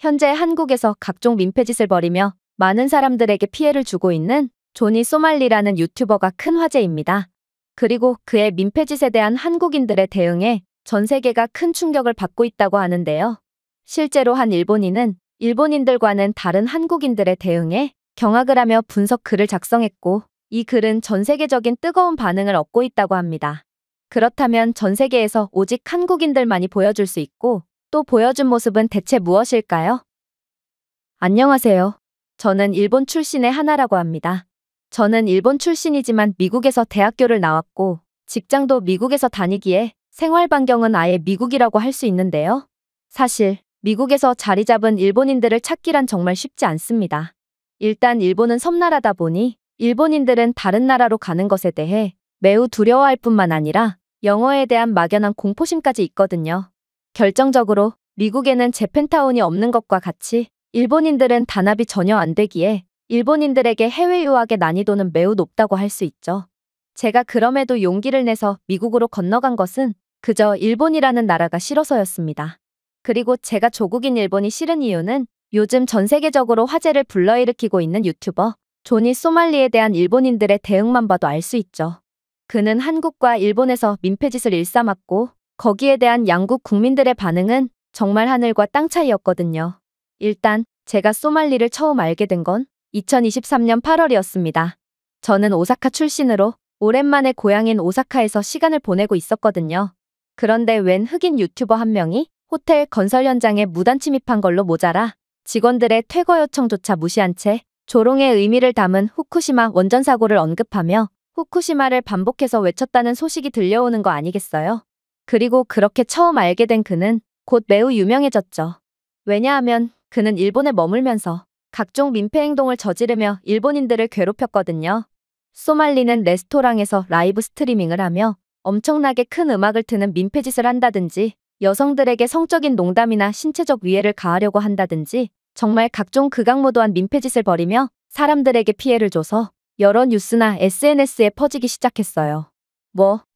현재 한국에서 각종 민폐짓을 벌이며 많은 사람들에게 피해를 주고 있는 조니 소말리라는 유튜버가 큰 화제입니다. 그리고 그의 민폐짓에 대한 한국인들의 대응에 전 세계가 큰 충격을 받고 있다고 하는데요. 실제로 한 일본인은 일본인들과는 다른 한국인들의 대응에 경악을 하며 분석 글을 작성했고, 이 글은 전 세계적인 뜨거운 반응을 얻고 있다고 합니다. 그렇다면 전 세계에서 오직 한국인들만이 보여줄 수 있고 또 보여준 모습은 대체 무엇일까요? 안녕하세요. 저는 일본 출신의 하나라고 합니다. 저는 일본 출신이지만 미국에서 대학교를 나왔고 직장도 미국에서 다니기에 생활 반경은 아예 미국이라고 할 수 있는데요. 사실 미국에서 자리 잡은 일본인들을 찾기란 정말 쉽지 않습니다. 일단 일본은 섬나라다 보니 일본인들은 다른 나라로 가는 것에 대해 매우 두려워할 뿐만 아니라 영어에 대한 막연한 공포심까지 있거든요. 결정적으로 미국에는 재팬타운이 없는 것과 같이 일본인들은 단합이 전혀 안 되기에 일본인들에게 해외 유학의 난이도는 매우 높다고 할 수 있죠. 제가 그럼에도 용기를 내서 미국으로 건너간 것은 그저 일본이라는 나라가 싫어서였습니다. 그리고 제가 조국인 일본이 싫은 이유는 요즘 전 세계적으로 화제를 불러일으키고 있는 유튜버 조니 소말리에 대한 일본인들의 대응만 봐도 알 수 있죠. 그는 한국과 일본에서 민폐짓을 일삼았고 거기에 대한 양국 국민들의 반응은 정말 하늘과 땅 차이였거든요. 일단 제가 소말리를 처음 알게 된 건 2023년 8월이었습니다. 저는 오사카 출신으로 오랜만에 고향인 오사카에서 시간을 보내고 있었거든요. 그런데 웬 흑인 유튜버 한 명이 호텔 건설 현장에 무단 침입한 걸로 모자라 직원들의 퇴거 요청조차 무시한 채 조롱의 의미를 담은 후쿠시마 원전 사고를 언급하며 후쿠시마를 반복해서 외쳤다는 소식이 들려오는 거 아니겠어요? 그리고 그렇게 처음 알게 된 그는 곧 매우 유명해졌죠. 왜냐하면 그는 일본에 머물면서 각종 민폐 행동을 저지르며 일본인들을 괴롭혔거든요. 소말리는 레스토랑에서 라이브 스트리밍을 하며 엄청나게 큰 음악을 트는 민폐짓을 한다든지 여성들에게 성적인 농담이나 신체적 위해를 가하려고 한다든지 정말 각종 극악무도한 민폐짓을 벌이며 사람들에게 피해를 줘서 여러 뉴스나 SNS에 퍼지기 시작했어요.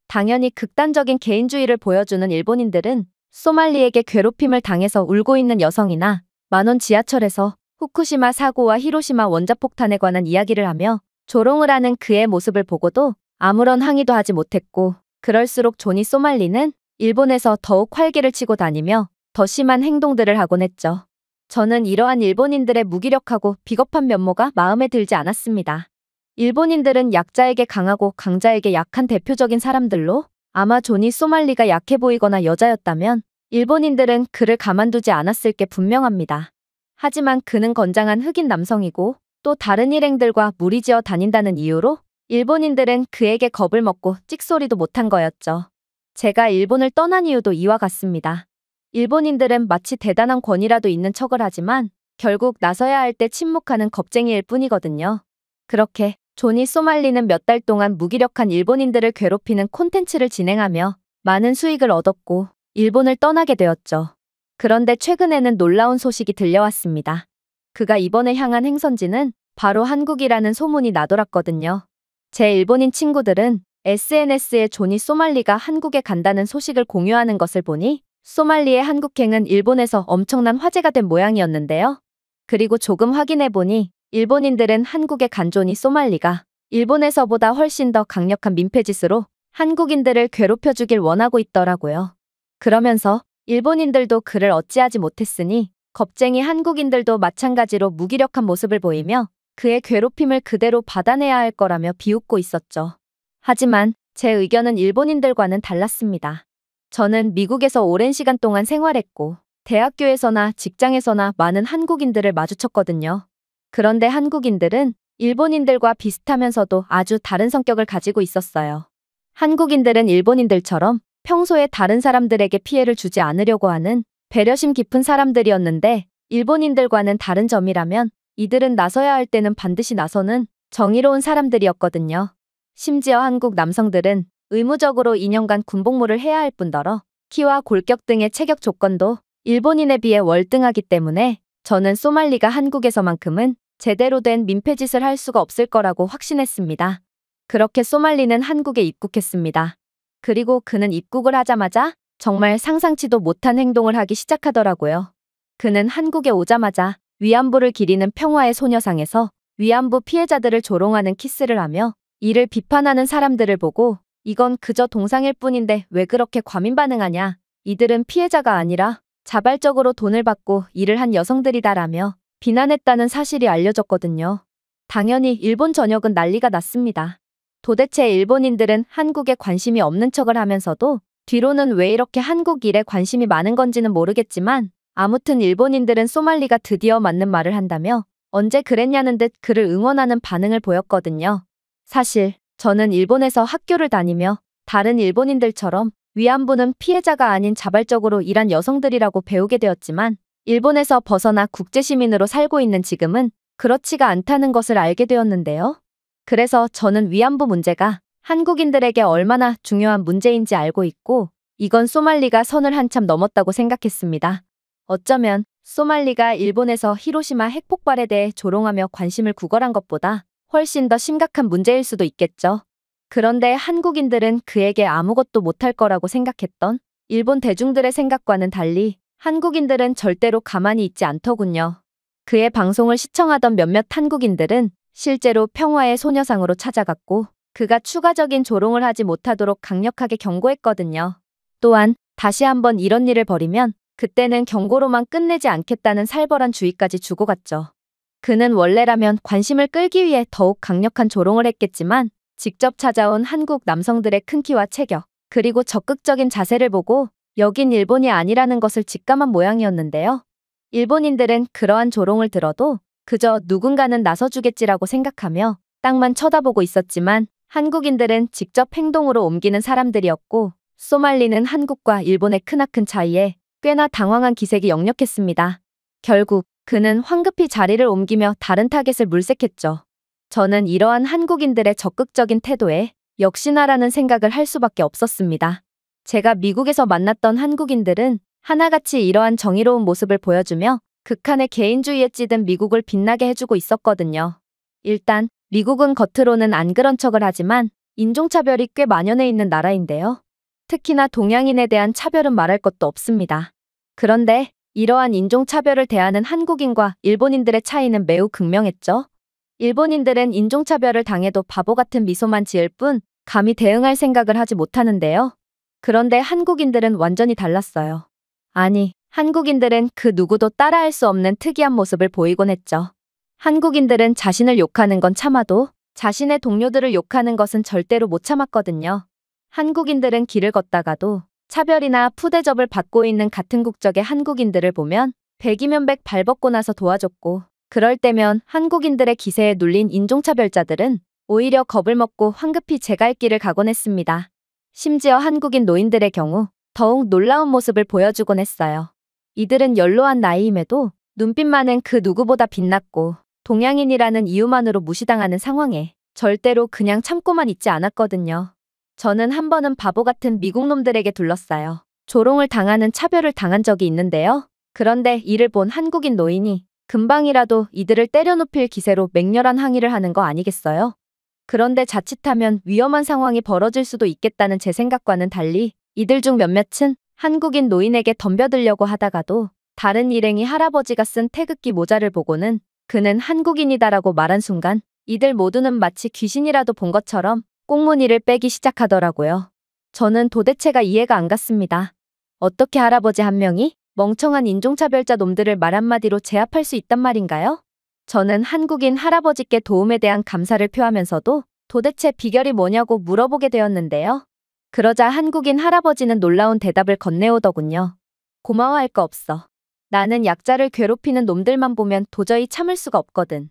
당연히 극단적인 개인주의를 보여주는 일본인들은 소말리에게 괴롭힘을 당해서 울고 있는 여성이나 만원 지하철에서 후쿠시마 사고와 히로시마 원자폭탄에 관한 이야기를 하며 조롱을 하는 그의 모습을 보고도 아무런 항의도 하지 못했고, 그럴수록 조니 소말리는 일본에서 더욱 활기를 치고 다니며 더 심한 행동들을 하곤 했죠. 저는 이러한 일본인들의 무기력하고 비겁한 면모가 마음에 들지 않았습니다. 일본인들은 약자에게 강하고 강자에게 약한 대표적인 사람들로 아마 조니 소말리가 약해 보이거나 여자였다면 일본인들은 그를 가만두지 않았을 게 분명합니다. 하지만 그는 건장한 흑인 남성이고 또 다른 일행들과 무리지어 다닌다는 이유로 일본인들은 그에게 겁을 먹고 찍소리도 못한 거였죠. 제가 일본을 떠난 이유도 이와 같습니다. 일본인들은 마치 대단한 권위라도 있는 척을 하지만 결국 나서야 할 때 침묵하는 겁쟁이일 뿐이거든요. 그렇게 조니 소말리는 몇 달 동안 무기력한 일본인들을 괴롭히는 콘텐츠를 진행하며 많은 수익을 얻었고 일본을 떠나게 되었죠. 그런데 최근에는 놀라운 소식이 들려왔습니다. 그가 이번에 향한 행선지는 바로 한국이라는 소문이 나돌았거든요. 제 일본인 친구들은 SNS에 조니 소말리가 한국에 간다는 소식을 공유하는 것을 보니 소말리의 한국행은 일본에서 엄청난 화제가 된 모양이었는데요. 그리고 조금 확인해보니 일본인들은 한국에 간 조니 소말리가 일본에서보다 훨씬 더 강력한 민폐짓으로 한국인들을 괴롭혀주길 원하고 있더라고요. 그러면서 일본인들도 그를 어찌하지 못했으니 겁쟁이 한국인들도 마찬가지로 무기력한 모습을 보이며 그의 괴롭힘을 그대로 받아내야 할 거라며 비웃고 있었죠. 하지만 제 의견은 일본인들과는 달랐습니다. 저는 미국에서 오랜 시간 동안 생활했고 대학교에서나 직장에서나 많은 한국인들을 마주쳤거든요. 그런데 한국인들은 일본인들과 비슷하면서도 아주 다른 성격을 가지고 있었어요. 한국인들은 일본인들처럼 평소에 다른 사람들에게 피해를 주지 않으려고 하는 배려심 깊은 사람들이었는데 일본인들과는 다른 점이라면 이들은 나서야 할 때는 반드시 나서는 정의로운 사람들이었거든요. 심지어 한국 남성들은 의무적으로 2년간 군복무를 해야 할 뿐더러 키와 골격 등의 체격 조건도 일본인에 비해 월등하기 때문에 저는 소말리가 한국에서만큼은 제대로 된 민폐짓을 할 수가 없을 거라고 확신했습니다. 그렇게 소말리는 한국에 입국했습니다. 그리고 그는 입국을 하자마자 정말 상상치도 못한 행동을 하기 시작하더라고요. 그는 한국에 오자마자 위안부를 기리는 평화의 소녀상에서 위안부 피해자들을 조롱하는 키스를 하며 이를 비판하는 사람들을 보고 이건 그저 동상일 뿐인데 왜 그렇게 과민 반응하냐. 이들은 피해자가 아니라 자발적으로 돈을 받고 일을 한 여성들이다라며 비난했다는 사실이 알려졌거든요. 당연히 일본 전역은 난리가 났습니다. 도대체 일본인들은 한국에 관심이 없는 척을 하면서도 뒤로는 왜 이렇게 한국 일에 관심이 많은 건지는 모르겠지만 아무튼 일본인들은 소말리가 드디어 맞는 말을 한다며 언제 그랬냐는 듯 그를 응원하는 반응을 보였거든요. 사실 저는 일본에서 학교를 다니며 다른 일본인들처럼 위안부는 피해자가 아닌 자발적으로 일한 여성들이라고 배우게 되었지만 일본에서 벗어나 국제시민으로 살고 있는 지금은 그렇지가 않다는 것을 알게 되었는데요. 그래서 저는 위안부 문제가 한국인들에게 얼마나 중요한 문제인지 알고 있고 이건 소말리가 선을 한참 넘었다고 생각했습니다. 어쩌면 소말리가 일본에서 히로시마 핵폭발에 대해 조롱하며 관심을 구걸한 것보다 훨씬 더 심각한 문제일 수도 있겠죠. 그런데 한국인들은 그에게 아무것도 못할 거라고 생각했던 일본 대중들의 생각과는 달리 한국인들은 절대로 가만히 있지 않더군요. 그의 방송을 시청하던 몇몇 한국인들은 실제로 평화의 소녀상으로 찾아갔고 그가 추가적인 조롱을 하지 못하도록 강력하게 경고했거든요. 또한 다시 한번 이런 일을 벌이면 그때는 경고로만 끝내지 않겠다는 살벌한 주의까지 주고 갔죠. 그는 원래라면 관심을 끌기 위해 더욱 강력한 조롱을 했겠지만 직접 찾아온 한국 남성들의 큰 키와 체격, 그리고 적극적인 자세를 보고 여긴 일본이 아니라는 것을 직감한 모양이었는데요. 일본인들은 그러한 조롱을 들어도 그저 누군가는 나서주겠지라고 생각하며 땅만 쳐다보고 있었지만 한국인들은 직접 행동으로 옮기는 사람들이었고 소말리는 한국과 일본의 크나큰 차이에 꽤나 당황한 기색이 역력했습니다. 결국 그는 황급히 자리를 옮기며 다른 타겟을 물색했죠. 저는 이러한 한국인들의 적극적인 태도에 역시나라는 생각을 할 수밖에 없었습니다. 제가 미국에서 만났던 한국인들은 하나같이 이러한 정의로운 모습을 보여주며 극한의 개인주의에 찌든 미국을 빛나게 해주고 있었거든요. 일단 미국은 겉으로는 안 그런 척을 하지만 인종차별이 꽤 만연해 있는 나라인데요. 특히나 동양인에 대한 차별은 말할 것도 없습니다. 그런데 이러한 인종차별을 대하는 한국인과 일본인들의 차이는 매우 극명했죠. 일본인들은 인종차별을 당해도 바보 같은 미소만 지을 뿐 감히 대응할 생각을 하지 못하는데요. 그런데 한국인들은 완전히 달랐어요. 아니, 한국인들은 그 누구도 따라할 수 없는 특이한 모습을 보이곤 했죠. 한국인들은 자신을 욕하는 건 참아도 자신의 동료들을 욕하는 것은 절대로 못 참았거든요. 한국인들은 길을 걷다가도 차별이나 푸대접을 받고 있는 같은 국적의 한국인들을 보면 백이면 백 발벗고 나서 도와줬고 그럴 때면 한국인들의 기세에 눌린 인종차별자들은 오히려 겁을 먹고 황급히 제 갈 길을 가곤 했습니다. 심지어 한국인 노인들의 경우 더욱 놀라운 모습을 보여주곤 했어요. 이들은 연로한 나이임에도 눈빛만은 그 누구보다 빛났고 동양인이라는 이유만으로 무시당하는 상황에 절대로 그냥 참고만 있지 않았거든요. 저는 한 번은 바보 같은 미국 놈들에게 둘러싸여 조롱을 당하는 차별을 당한 적이 있는데요. 그런데 이를 본 한국인 노인이 금방이라도 이들을 때려눕힐 기세로 맹렬한 항의를 하는 거 아니겠어요? 그런데 자칫하면 위험한 상황이 벌어질 수도 있겠다는 제 생각과는 달리 이들 중 몇몇은 한국인 노인에게 덤벼들려고 하다가도 다른 일행이 할아버지가 쓴 태극기 모자를 보고는 그는 한국인이다라고 말한 순간 이들 모두는 마치 귀신이라도 본 것처럼 꽁무니를 빼기 시작하더라고요. 저는 도대체가 이해가 안 갔습니다. 어떻게 할아버지 한 명이 멍청한 인종차별자 놈들을 말 한마디로 제압할 수 있단 말인가요? 저는 한국인 할아버지께 도움에 대한 감사를 표하면서도 도대체 비결이 뭐냐고 물어보게 되었는데요. 그러자 한국인 할아버지는 놀라운 대답을 건네오더군요. 고마워할 거 없어. 나는 약자를 괴롭히는 놈들만 보면 도저히 참을 수가 없거든.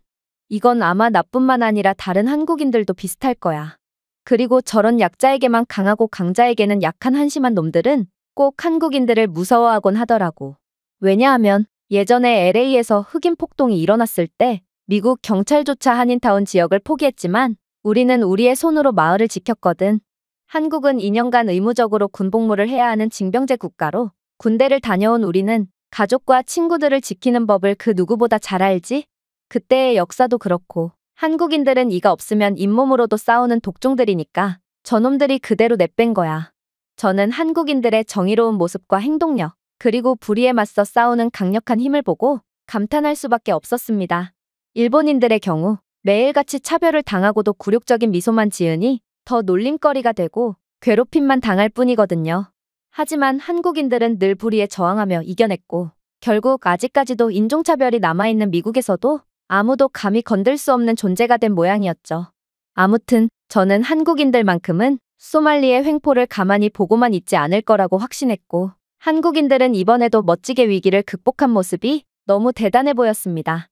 이건 아마 나뿐만 아니라 다른 한국인들도 비슷할 거야. 그리고 저런 약자에게만 강하고 강자에게는 약한 한심한 놈들은 꼭 한국인들을 무서워하곤 하더라고. 왜냐하면 예전에 LA에서 흑인 폭동이 일어났을 때 미국 경찰조차 한인타운 지역을 포기했지만 우리는 우리의 손으로 마을을 지켰거든. 한국은 2년간 의무적으로 군복무를 해야 하는 징병제 국가로 군대를 다녀온 우리는 가족과 친구들을 지키는 법을 그 누구보다 잘 알지? 그때의 역사도 그렇고 한국인들은 이가 없으면 잇몸으로도 싸우는 독종들이니까 저놈들이 그대로 내뺀 거야. 저는 한국인들의 정의로운 모습과 행동력, 그리고 불의에 맞서 싸우는 강력한 힘을 보고 감탄할 수밖에 없었습니다. 일본인들의 경우 매일같이 차별을 당하고도 굴욕적인 미소만 지으니 더 놀림거리가 되고 괴롭힘만 당할 뿐이거든요. 하지만 한국인들은 늘 불의에 저항하며 이겨냈고 결국 아직까지도 인종차별이 남아있는 미국에서도 아무도 감히 건들 수 없는 존재가 된 모양이었죠. 아무튼 저는 한국인들만큼은 소말리의 횡포를 가만히 보고만 있지 않을 거라고 확신했고 한국인들은 이번에도 멋지게 위기를 극복한 모습이 너무 대단해 보였습니다.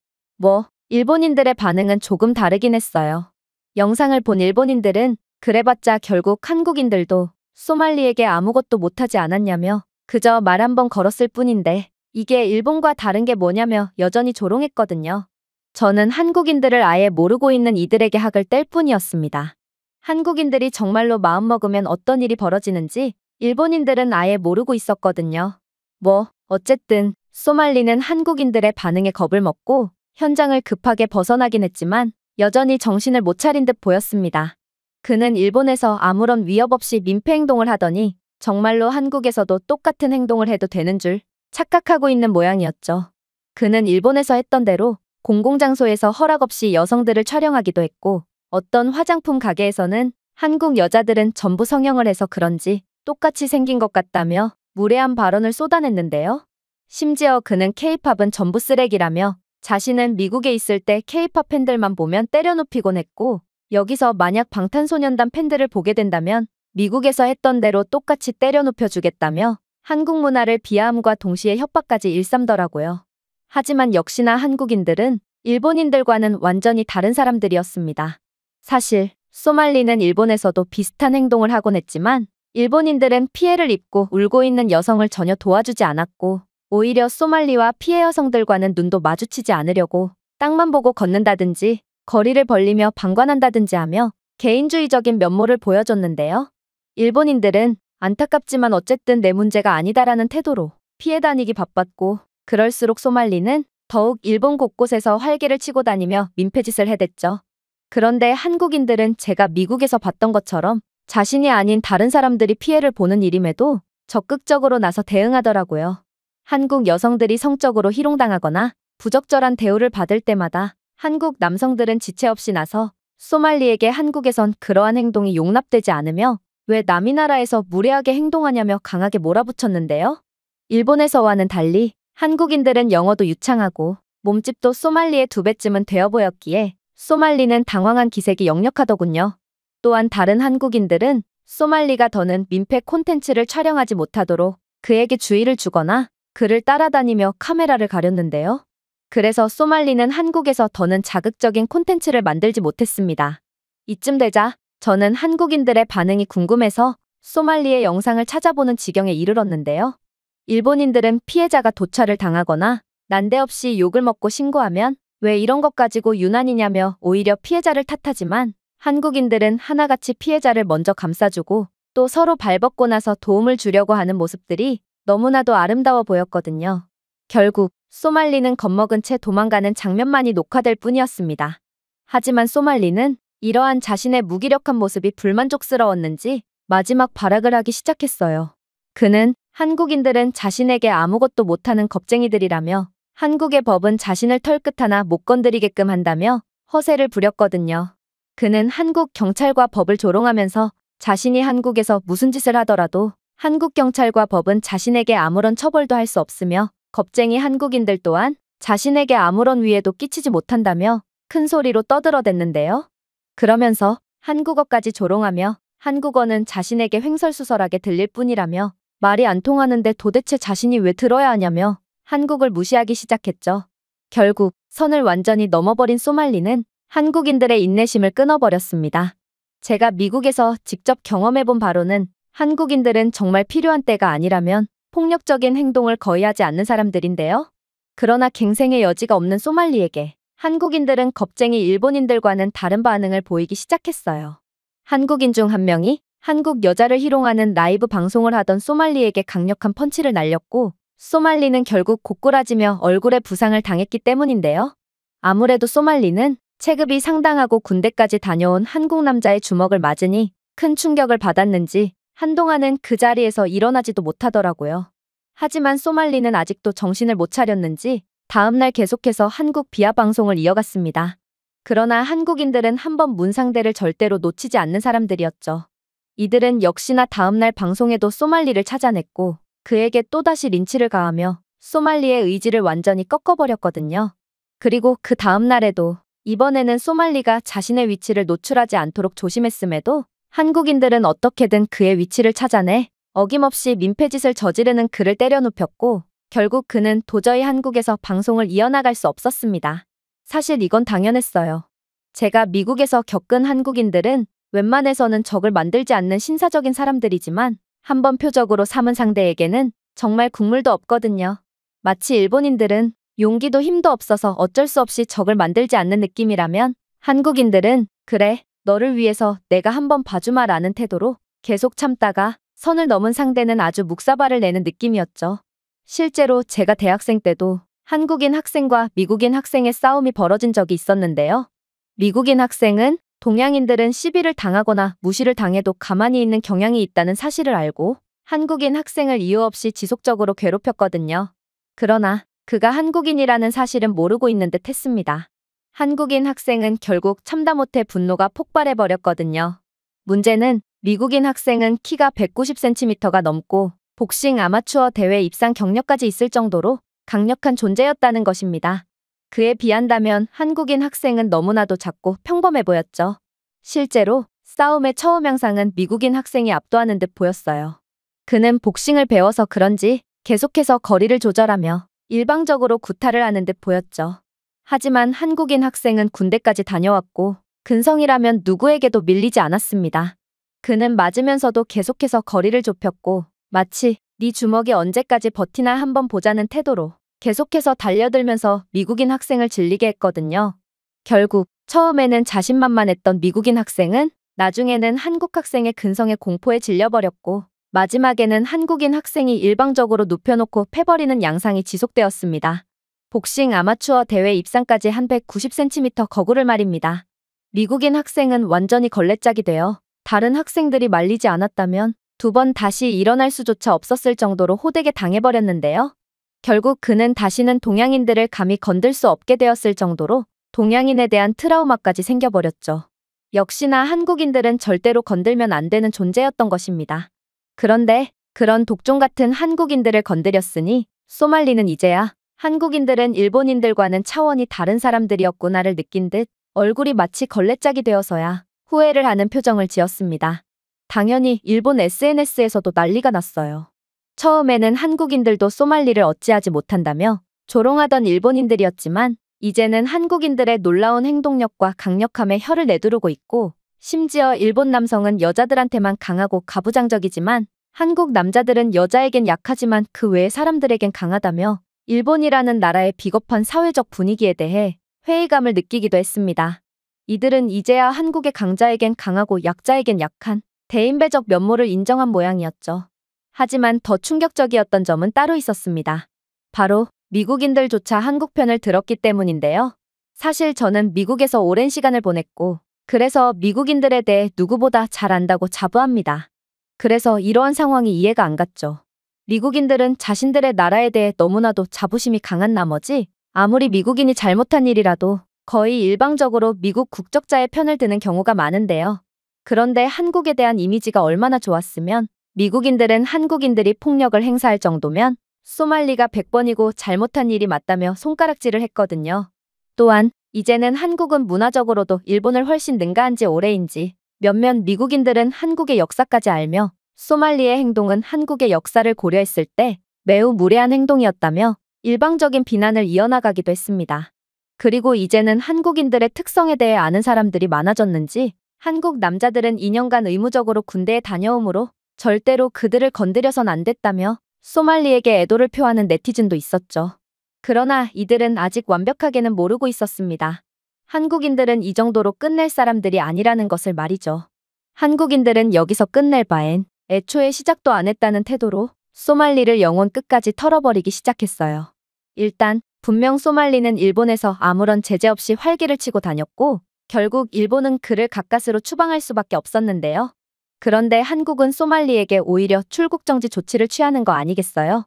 일본인들의 반응은 조금 다르긴 했어요. 영상을 본 일본인들은 그래봤자 결국 한국인들도 소말리에게 아무것도 못하지 않았냐며 그저 말 한 번 걸었을 뿐인데 이게 일본과 다른 게 뭐냐며 여전히 조롱했거든요. 저는 한국인들을 아예 모르고 있는 이들에게 학을 뗄 뿐이었습니다. 한국인들이 정말로 마음먹으면 어떤 일이 벌어지는지 일본인들은 아예 모르고 있었거든요. 어쨌든 소말리는 한국인들의 반응에 겁을 먹고 현장을 급하게 벗어나긴 했지만 여전히 정신을 못 차린 듯 보였습니다. 그는 일본에서 아무런 위협 없이 민폐 행동을 하더니 정말로 한국에서도 똑같은 행동을 해도 되는 줄 착각하고 있는 모양이었죠. 그는 일본에서 했던 대로 공공장소에서 허락 없이 여성들을 촬영하기도 했고 어떤 화장품 가게에서는 한국 여자들은 전부 성형을 해서 그런지 똑같이 생긴 것 같다며 무례한 발언을 쏟아냈는데요. 심지어 그는 케이팝은 전부 쓰레기라며 자신은 미국에 있을 때 케이팝 팬들만 보면 때려눕히곤 했고 여기서 만약 방탄소년단 팬들을 보게 된다면 미국에서 했던 대로 똑같이 때려눕혀 주겠다며 한국 문화를 비하함과 동시에 협박까지 일삼더라고요. 하지만 역시나 한국인들은 일본인들과는 완전히 다른 사람들이었습니다. 사실 소말리는 일본에서도 비슷한 행동을 하곤 했지만 일본인들은 피해를 입고 울고 있는 여성을 전혀 도와주지 않았고 오히려 소말리와 피해 여성들과는 눈도 마주치지 않으려고 땅만 보고 걷는다든지 거리를 벌리며 방관한다든지 하며 개인주의적인 면모를 보여줬는데요. 일본인들은 안타깝지만 어쨌든 내 문제가 아니다라는 태도로 피해 다니기 바빴고 그럴수록 소말리는 더욱 일본 곳곳에서 활개를 치고 다니며 민폐짓을 해댔죠. 그런데 한국인들은 제가 미국에서 봤던 것처럼 자신이 아닌 다른 사람들이 피해를 보는 일임에도 적극적으로 나서 대응하더라고요. 한국 여성들이 성적으로 희롱당하거나 부적절한 대우를 받을 때마다 한국 남성들은 지체 없이 나서 소말리에게 한국에선 그러한 행동이 용납되지 않으며 왜 남이 나라에서 무례하게 행동하냐며 강하게 몰아붙였는데요. 일본에서와는 달리 한국인들은 영어도 유창하고 몸집도 소말리의 2배쯤은 되어 보였기에 소말리는 당황한 기색이 역력하더군요. 또한 다른 한국인들은 소말리가 더는 민폐 콘텐츠를 촬영하지 못하도록 그에게 주의를 주거나 그를 따라다니며 카메라를 가렸는데요. 그래서 소말리는 한국에서 더는 자극적인 콘텐츠를 만들지 못했습니다. 이쯤 되자 저는 한국인들의 반응이 궁금해서 소말리의 영상을 찾아보는 지경에 이르렀는데요. 일본인들은 피해자가 도찰을 당하거나 난데없이 욕을 먹고 신고하면 왜 이런 것 가지고 유난이냐며 오히려 피해자를 탓하지만 한국인들은 하나같이 피해자를 먼저 감싸주고 또 서로 발벗고 나서 도움을 주려고 하는 모습들이 너무나도 아름다워 보였거든요. 결국 소말리는 겁먹은 채 도망가는 장면만이 녹화될 뿐이었습니다. 하지만 소말리는 이러한 자신의 무기력한 모습이 불만족스러웠는지 마지막 발악을 하기 시작했어요. 그는 한국인들은 자신에게 아무것도 못하는 겁쟁이들이라며 한국의 법은 자신을 털끝 하나 못 건드리게끔 한다며 허세를 부렸거든요. 그는 한국 경찰과 법을 조롱하면서 자신이 한국에서 무슨 짓을 하더라도 한국 경찰과 법은 자신에게 아무런 처벌도 할 수 없으며 겁쟁이 한국인들 또한 자신에게 아무런 위해도 끼치지 못한다며 큰 소리로 떠들어댔는데요. 그러면서 한국어까지 조롱하며 한국어는 자신에게 횡설수설하게 들릴 뿐이라며 말이 안 통하는데 도대체 자신이 왜 들어야 하냐며 한국을 무시하기 시작했죠. 결국 선을 완전히 넘어버린 소말리는 한국인들의 인내심을 끊어버렸습니다. 제가 미국에서 직접 경험해본 바로는 한국인들은 정말 필요한 때가 아니라면 폭력적인 행동을 거의 하지 않는 사람들인데요. 그러나 갱생의 여지가 없는 소말리에게 한국인들은 겁쟁이 일본인들과는 다른 반응을 보이기 시작했어요. 한국인 중 한 명이 한국 여자를 희롱하는 라이브 방송을 하던 소말리에게 강력한 펀치를 날렸고 소말리는 결국 고꾸라지며 얼굴에 부상을 당했기 때문인데요. 아무래도 소말리는 체급이 상당하고 군대까지 다녀온 한국 남자의 주먹을 맞으니 큰 충격을 받았는지 한동안은 그 자리에서 일어나지도 못하더라고요. 하지만 소말리는 아직도 정신을 못 차렸는지 다음날 계속해서 한국 비하 방송을 이어갔습니다. 그러나 한국인들은 한번 문 상대를 절대로 놓치지 않는 사람들이었죠. 이들은 역시나 다음날 방송에도 소말리를 찾아냈고 그에게 또다시 린치를 가하며 소말리의 의지를 완전히 꺾어버렸거든요. 그리고 그 다음날에도 이번에는 소말리가 자신의 위치를 노출하지 않도록 조심했음에도 한국인들은 어떻게든 그의 위치를 찾아내 어김없이 민폐짓을 저지르는 그를 때려눕혔고 결국 그는 도저히 한국에서 방송을 이어나갈 수 없었습니다. 사실 이건 당연했어요. 제가 미국에서 겪은 한국인들은 웬만해서는 적을 만들지 않는 신사적인 사람들이지만 한번 표적으로 삼은 상대에게는 정말 국물도 없거든요. 마치 일본인들은 용기도 힘도 없어서 어쩔 수 없이 적을 만들지 않는 느낌이라면 한국인들은 그래, 너를 위해서 내가 한번 봐주마라는 태도로 계속 참다가 선을 넘은 상대는 아주 묵사발을 내는 느낌이었죠. 실제로 제가 대학생 때도 한국인 학생과 미국인 학생의 싸움이 벌어진 적이 있었는데요. 미국인 학생은 동양인들은 시비를 당하거나 무시를 당해도 가만히 있는 경향이 있다는 사실을 알고 한국인 학생을 이유 없이 지속적으로 괴롭혔거든요. 그러나 그가 한국인이라는 사실은 모르고 있는 듯 했습니다. 한국인 학생은 결국 참다 못해 분노가 폭발해버렸거든요. 문제는 미국인 학생은 키가 190cm가 넘고 복싱 아마추어 대회 입상 경력까지 있을 정도로 강력한 존재였다는 것입니다. 그에 비한다면 한국인 학생은 너무나도 작고 평범해 보였죠. 실제로 싸움의 처음 양상은 미국인 학생이 압도하는 듯 보였어요. 그는 복싱을 배워서 그런지 계속해서 거리를 조절하며 일방적으로 구타를 하는 듯 보였죠. 하지만 한국인 학생은 군대까지 다녀왔고 근성이라면 누구에게도 밀리지 않았습니다. 그는 맞으면서도 계속해서 거리를 좁혔고 마치 네 주먹이 언제까지 버티나 한번 보자는 태도로 계속해서 달려들면서 미국인 학생을 질리게 했거든요. 결국 처음에는 자신만만했던 미국인 학생은 나중에는 한국 학생의 근성에 공포에 질려버렸고 마지막에는 한국인 학생이 일방적으로 눕혀놓고 패버리는 양상이 지속되었습니다. 복싱 아마추어 대회 입상까지 한 190cm 거구를 말입니다. 미국인 학생은 완전히 걸레짝이 되어 다른 학생들이 말리지 않았다면 두 번 다시 일어날 수조차 없었을 정도로 호되게 당해버렸는데요. 결국 그는 다시는 동양인들을 감히 건들 수 없게 되었을 정도로 동양인에 대한 트라우마까지 생겨버렸죠. 역시나 한국인들은 절대로 건들면 안 되는 존재였던 것입니다. 그런데 그런 독종 같은 한국인들을 건드렸으니 소말리는 이제야 한국인들은 일본인들과는 차원이 다른 사람들이었구나를 느낀 듯 얼굴이 마치 걸레짝이 되어서야 후회를 하는 표정을 지었습니다. 당연히 일본 SNS에서도 난리가 났어요. 처음에는 한국인들도 소말리를 어찌하지 못한다며 조롱하던 일본인들이었지만 이제는 한국인들의 놀라운 행동력과 강력함에 혀를 내두르고 있고 심지어 일본 남성은 여자들한테만 강하고 가부장적이지만 한국 남자들은 여자에겐 약하지만 그 외의 사람들에겐 강하다며 일본이라는 나라의 비겁한 사회적 분위기에 대해 회의감을 느끼기도 했습니다. 이들은 이제야 한국의 강자에겐 강하고 약자에겐 약한 대인배적 면모를 인정한 모양이었죠. 하지만 더 충격적이었던 점은 따로 있었습니다. 바로 미국인들조차 한국 편을 들었기 때문인데요. 사실 저는 미국에서 오랜 시간을 보냈고 그래서 미국인들에 대해 누구보다 잘 안다고 자부합니다. 그래서 이러한 상황이 이해가 안 갔죠. 미국인들은 자신들의 나라에 대해 너무나도 자부심이 강한 나머지 아무리 미국인이 잘못한 일이라도 거의 일방적으로 미국 국적자의 편을 드는 경우가 많은데요. 그런데 한국에 대한 이미지가 얼마나 좋았으면 미국인들은 한국인들이 폭력을 행사할 정도면 소말리가 100번이고 잘못한 일이 맞다며 손가락질을 했거든요. 또한 이제는 한국은 문화적으로도 일본을 훨씬 능가한 지 오래인지 몇몇 미국인들은 한국의 역사까지 알며 소말리의 행동은 한국의 역사를 고려했을 때 매우 무례한 행동이었다며 일방적인 비난을 이어나가기도 했습니다. 그리고 이제는 한국인들의 특성에 대해 아는 사람들이 많아졌는지 한국 남자들은 2년간 의무적으로 군대에 다녀오므로 절대로 그들을 건드려선 안 됐다며 소말리에게 애도를 표하는 네티즌도 있었죠. 그러나 이들은 아직 완벽하게는 모르고 있었습니다. 한국인들은 이 정도로 끝낼 사람들이 아니라는 것을 말이죠. 한국인들은 여기서 끝낼 바엔 애초에 시작도 안 했다는 태도로 소말리를 영혼 끝까지 털어버리기 시작했어요. 일단 분명 소말리는 일본에서 아무런 제재 없이 활기를 치고 다녔고 결국 일본은 그를 가까스로 추방할 수밖에 없었는데요. 그런데 한국은 소말리에게 오히려 출국정지 조치를 취하는 거 아니겠어요?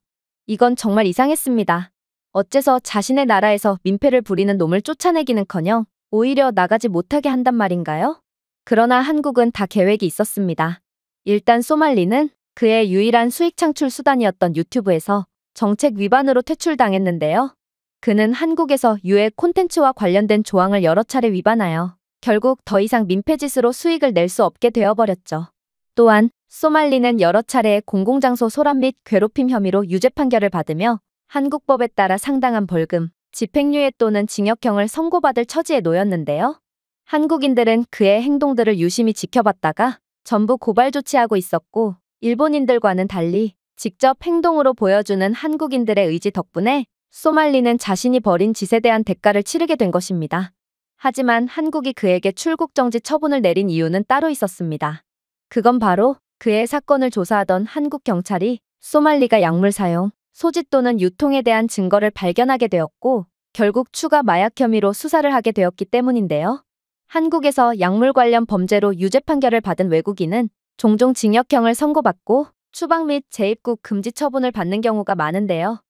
이건 정말 이상했습니다. 어째서 자신의 나라에서 민폐를 부리는 놈을 쫓아내기는커녕 오히려 나가지 못하게 한단 말인가요? 그러나 한국은 다 계획이 있었습니다. 일단 소말리는 그의 유일한 수익 창출 수단이었던 유튜브에서 정책 위반으로 퇴출당했는데요. 그는 한국에서 유해 콘텐츠와 관련된 조항을 여러 차례 위반하여 결국 더 이상 민폐짓으로 수익을 낼 수 없게 되어버렸죠. 또한 소말리는 여러 차례의 공공장소 소란 및 괴롭힘 혐의로 유죄 판결을 받으며 한국법에 따라 상당한 벌금, 집행유예 또는 징역형을 선고받을 처지에 놓였는데요. 한국인들은 그의 행동들을 유심히 지켜봤다가 전부 고발 조치하고 있었고, 일본인들과는 달리 직접 행동으로 보여주는 한국인들의 의지 덕분에 소말리는 자신이 벌인 짓에 대한 대가를 치르게 된 것입니다. 하지만 한국이 그에게 출국 정지 처분을 내린 이유는 따로 있었습니다. 그건 바로 그의 사건을 조사하던 한국 경찰이 소말리가 약물 사용, 소지 또는 유통에 대한 증거를 발견하게 되었고, 결국 추가 마약 혐의로 수사를 하게 되었기 때문인데요. 한국에서 약물 관련 범죄로 유죄 판결을 받은 외국인은 종종 징역형을 선고받고 추방 및 재입국 금지 처분을 받는 경우가 많은데요.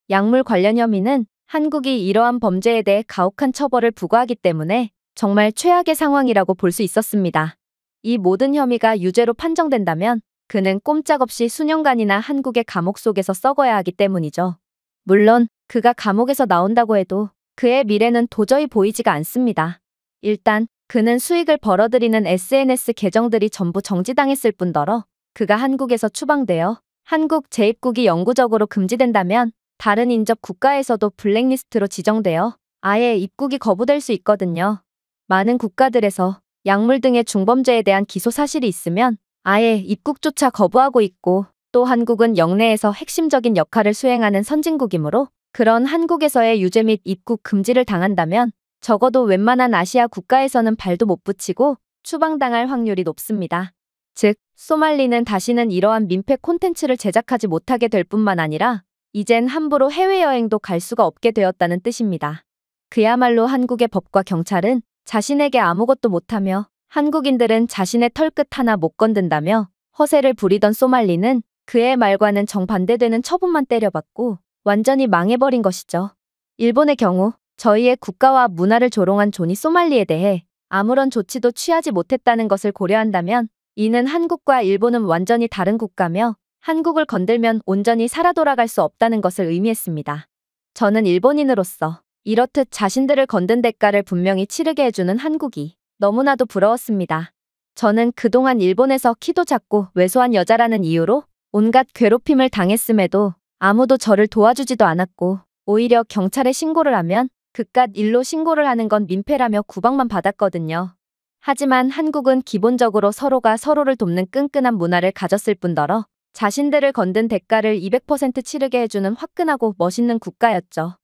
약물 관련 혐의는 한국이 이러한 범죄에 대해 가혹한 처벌을 부과하기 때문에 정말 최악의 상황이라고 볼 수 있었습니다. 이 모든 혐의가 유죄로 판정된다면 그는 꼼짝없이 수년간이나 한국의 감옥 속에서 썩어야 하기 때문이죠. 물론 그가 감옥에서 나온다고 해도 그의 미래는 도저히 보이지가 않습니다. 일단 그는 수익을 벌어들이는 SNS 계정들이 전부 정지당했을 뿐더러 그가 한국에서 추방되어 한국 재입국이 영구적으로 금지된다면 다른 인접 국가에서도 블랙리스트로 지정되어 아예 입국이 거부될 수 있거든요. 많은 국가들에서 약물 등의 중범죄에 대한 기소 사실이 있으면 아예 입국조차 거부하고 있고, 또 한국은 영내에서 핵심적인 역할을 수행하는 선진국이므로 그런 한국에서의 유죄 및 입국 금지를 당한다면 적어도 웬만한 아시아 국가에서는 발도 못 붙이고 추방당할 확률이 높습니다. 즉, 소말리는 다시는 이러한 민폐 콘텐츠를 제작하지 못하게 될 뿐만 아니라 이젠 함부로 해외여행도 갈 수가 없게 되었다는 뜻입니다. 그야말로 한국의 법과 경찰은 자신에게 아무것도 못하며 한국인들은 자신의 털끝 하나 못 건든다며 허세를 부리던 소말리는 그의 말과는 정반대되는 처분만 때려받고 완전히 망해버린 것이죠. 일본의 경우 저희의 국가와 문화를 조롱한 존이 소말리에 대해 아무런 조치도 취하지 못했다는 것을 고려한다면 이는 한국과 일본은 완전히 다른 국가며 한국을 건들면 온전히 살아 돌아갈 수 없다는 것을 의미했습니다. 저는 일본인으로서 이렇듯 자신들을 건든 대가를 분명히 치르게 해주는 한국이 너무나도 부러웠습니다. 저는 그동안 일본에서 키도 작고 왜소한 여자라는 이유로 온갖 괴롭힘을 당했음에도 아무도 저를 도와주지도 않았고, 오히려 경찰에 신고를 하면 그깟 일로 신고를 하는 건 민폐라며 구박만 받았거든요. 하지만 한국은 기본적으로 서로가 서로를 돕는 끈끈한 문화를 가졌을 뿐더러 자신들을 건든 대가를 200% 치르게 해주는 화끈하고 멋있는 국가였죠.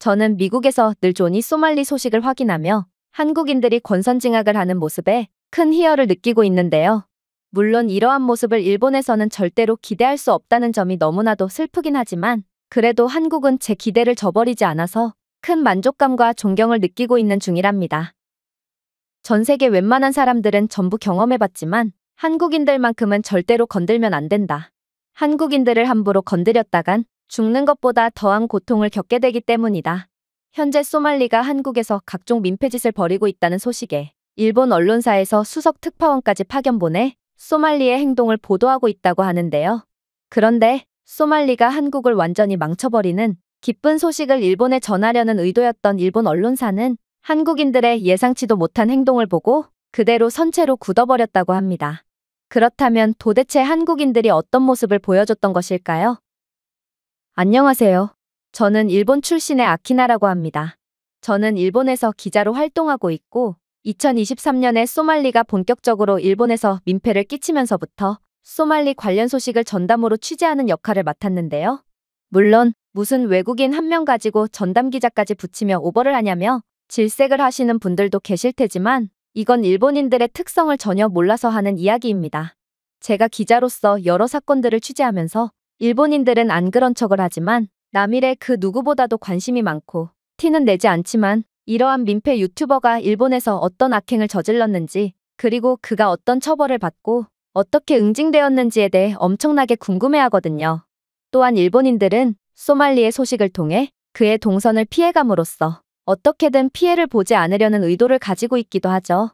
저는 미국에서 늘 존이 소말리 소식을 확인하며 한국인들이 권선징악을 하는 모습에 큰 희열을 느끼고 있는데요. 물론 이러한 모습을 일본에서는 절대로 기대할 수 없다는 점이 너무나도 슬프긴 하지만 그래도 한국은 제 기대를 저버리지 않아서 큰 만족감과 존경을 느끼고 있는 중이랍니다. 전 세계 웬만한 사람들은 전부 경험해봤지만 한국인들만큼은 절대로 건들면 안 된다. 한국인들을 함부로 건드렸다간 죽는 것보다 더한 고통을 겪게 되기 때문이다. 현재 소말리가 한국에서 각종 민폐짓을 벌이고 있다는 소식에 일본 언론사에서 수석 특파원까지 파견 보내 소말리의 행동을 보도하고 있다고 하는데요. 그런데 소말리가 한국을 완전히 망쳐버리는 기쁜 소식을 일본에 전하려는 의도였던 일본 언론사는 한국인들의 예상치도 못한 행동을 보고 그대로 선체로 굳어버렸다고 합니다. 그렇다면 도대체 한국인들이 어떤 모습을 보여줬던 것일까요? 안녕하세요. 저는 일본 출신의 아키나라고 합니다. 저는 일본에서 기자로 활동하고 있고 2023년에 소말리가 본격적으로 일본에서 민폐를 끼치면서부터 소말리 관련 소식을 전담으로 취재하는 역할을 맡았는데요. 물론 무슨 외국인 한 명 가지고 전담 기자까지 붙이며 오버를 하냐며 질색을 하시는 분들도 계실 테지만 이건 일본인들의 특성을 전혀 몰라서 하는 이야기입니다. 제가 기자로서 여러 사건들을 취재하면서 일본인들은 안 그런 척을 하지만 남일의 그 누구보다도 관심이 많고 티는 내지 않지만 이러한 민폐 유튜버가 일본에서 어떤 악행을 저질렀는지, 그리고 그가 어떤 처벌을 받고 어떻게 응징되었는지에 대해 엄청나게 궁금해하거든요. 또한 일본인들은 소말리의 소식을 통해 그의 동선을 피해감으로써 어떻게든 피해를 보지 않으려는 의도를 가지고 있기도 하죠.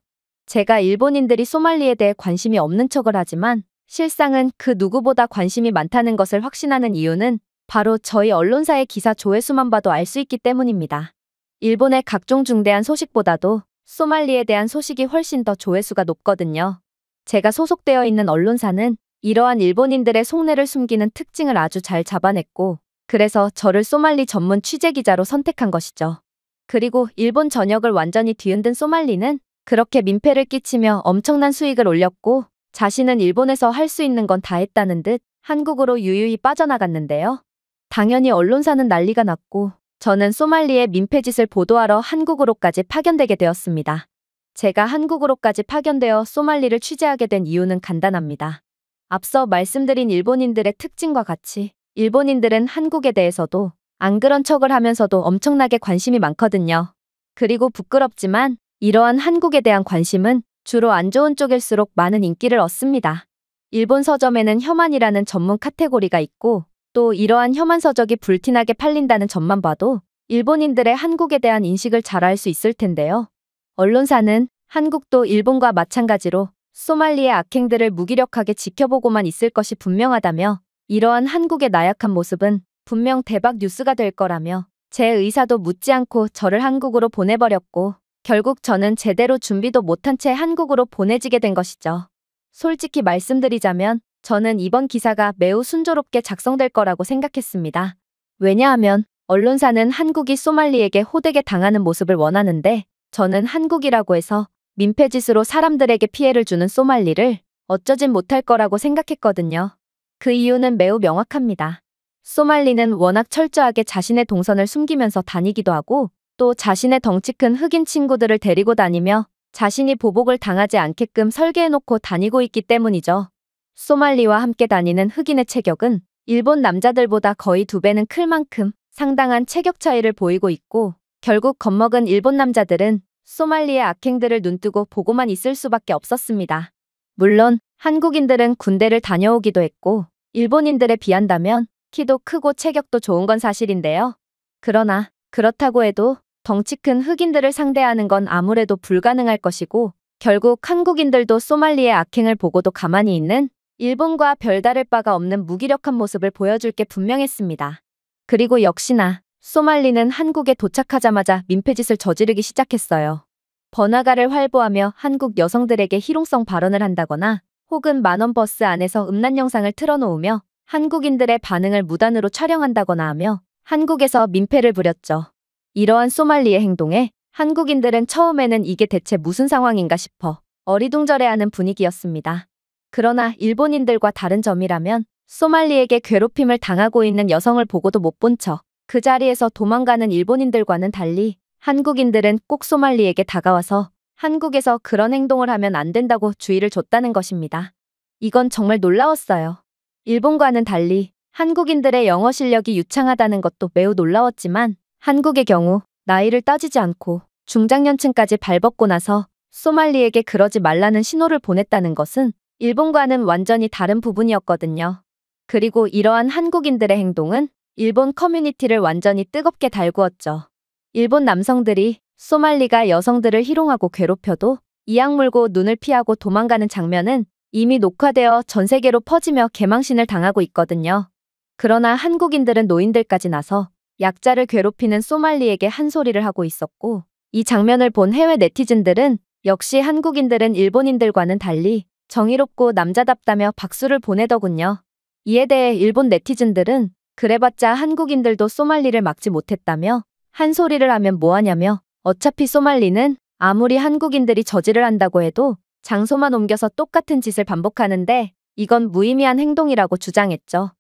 제가 일본인들이 소말리에 대해 관심이 없는 척을 하지만 실상은 그 누구보다 관심이 많다는 것을 확신하는 이유는 바로 저희 언론사의 기사 조회수만 봐도 알 수 있기 때문입니다. 일본의 각종 중대한 소식보다도 소말리에 대한 소식이 훨씬 더 조회수가 높거든요. 제가 소속되어 있는 언론사는 이러한 일본인들의 속내를 숨기는 특징을 아주 잘 잡아냈고, 그래서 저를 소말리 전문 취재기자로 선택한 것이죠. 그리고 일본 전역을 완전히 뒤흔든 소말리는 그렇게 민폐를 끼치며 엄청난 수익을 올렸고, 자신은 일본에서 할 수 있는 건 다 했다는 듯 한국으로 유유히 빠져나갔는데요. 당연히 언론사는 난리가 났고, 저는 소말리의 민폐짓을 보도하러 한국으로까지 파견되게 되었습니다. 제가 한국으로까지 파견되어 소말리를 취재하게 된 이유는 간단합니다. 앞서 말씀드린 일본인들의 특징과 같이 일본인들은 한국에 대해서도 안 그런 척을 하면서도 엄청나게 관심이 많거든요. 그리고 부끄럽지만 이러한 한국에 대한 관심은 주로 안 좋은 쪽일수록 많은 인기를 얻습니다. 일본 서점에는 혐한이라는 전문 카테고리가 있고, 또 이러한 혐한 서적이 불티나게 팔린다는 점만 봐도 일본인들의 한국에 대한 인식을 잘 알 수 있을 텐데요. 언론사는 한국도 일본과 마찬가지로 소말리의 악행들을 무기력하게 지켜보고만 있을 것이 분명하다며, 이러한 한국의 나약한 모습은 분명 대박 뉴스가 될 거라며 제 의사도 묻지 않고 저를 한국으로 보내버렸고, 결국 저는 제대로 준비도 못한 채 한국으로 보내지게 된 것이죠. 솔직히 말씀드리자면 저는 이번 기사가 매우 순조롭게 작성될 거라고 생각했습니다. 왜냐하면 언론사는 한국이 소말리에게 호되게 당하는 모습을 원하는데, 저는 한국이라고 해서 민폐짓으로 사람들에게 피해를 주는 소말리를 어쩌진 못할 거라고 생각했거든요. 그 이유는 매우 명확합니다. 소말리는 워낙 철저하게 자신의 동선을 숨기면서 다니기도 하고, 또 자신의 덩치 큰 흑인 친구들을 데리고 다니며 자신이 보복을 당하지 않게끔 설계해놓고 다니고 있기 때문이죠. 소말리와 함께 다니는 흑인의 체격은 일본 남자들보다 거의 2배는 클 만큼 상당한 체격 차이를 보이고 있고, 결국 겁먹은 일본 남자들은 소말리의 악행들을 눈뜨고 보고만 있을 수밖에 없었습니다. 물론 한국인들은 군대를 다녀오기도 했고, 일본인들에 비한다면 키도 크고 체격도 좋은 건 사실인데요. 그러나 그렇다고 해도 덩치 큰 흑인들을 상대하는 건 아무래도 불가능할 것이고, 결국 한국인들도 소말리의 악행을 보고도 가만히 있는 일본과 별다를 바가 없는 무기력한 모습을 보여줄 게 분명했습니다. 그리고 역시나 소말리는 한국에 도착하자마자 민폐짓을 저지르기 시작했어요. 번화가를 활보하며 한국 여성들에게 희롱성 발언을 한다거나, 혹은 만원 버스 안에서 음란 영상을 틀어놓으며 한국인들의 반응을 무단으로 촬영한다거나 하며 한국에서 민폐를 부렸죠. 이러한 소말리의 행동에 한국인들은 처음에는 이게 대체 무슨 상황인가 싶어 어리둥절해하는 분위기였습니다. 그러나 일본인들과 다른 점이라면 소말리에게 괴롭힘을 당하고 있는 여성을 보고도 못 본 척 그 자리에서 도망가는 일본인들과는 달리, 한국인들은 꼭 소말리에게 다가와서 한국에서 그런 행동을 하면 안 된다고 주의를 줬다는 것입니다. 이건 정말 놀라웠어요. 일본과는 달리 한국인들의 영어 실력이 유창하다는 것도 매우 놀라웠지만, 한국의 경우 나이를 따지지 않고 중장년층까지 발벗고 나서 소말리에게 그러지 말라는 신호를 보냈다는 것은 일본과는 완전히 다른 부분이었거든요. 그리고 이러한 한국인들의 행동은 일본 커뮤니티를 완전히 뜨겁게 달구었죠. 일본 남성들이 소말리가 여성들을 희롱하고 괴롭혀도 이악 물고 눈을 피하고 도망가는 장면은 이미 녹화되어 전 세계로 퍼지며 개망신을 당하고 있거든요. 그러나 한국인들은 노인들까지 나서 약자를 괴롭히는 소말리에게 한 소리를 하고 있었고, 이 장면을 본 해외 네티즌들은 역시 한국인들은 일본인들과는 달리 정의롭고 남자답다며 박수를 보내더군요. 이에 대해 일본 네티즌들은 그래봤자 한국인들도 소말리를 막지 못했다며 한 소리를 하면 뭐하냐며, 어차피 소말리는 아무리 한국인들이 저지를 한다고 해도 장소만 옮겨서 똑같은 짓을 반복하는데 이건 무의미한 행동이라고 주장했죠.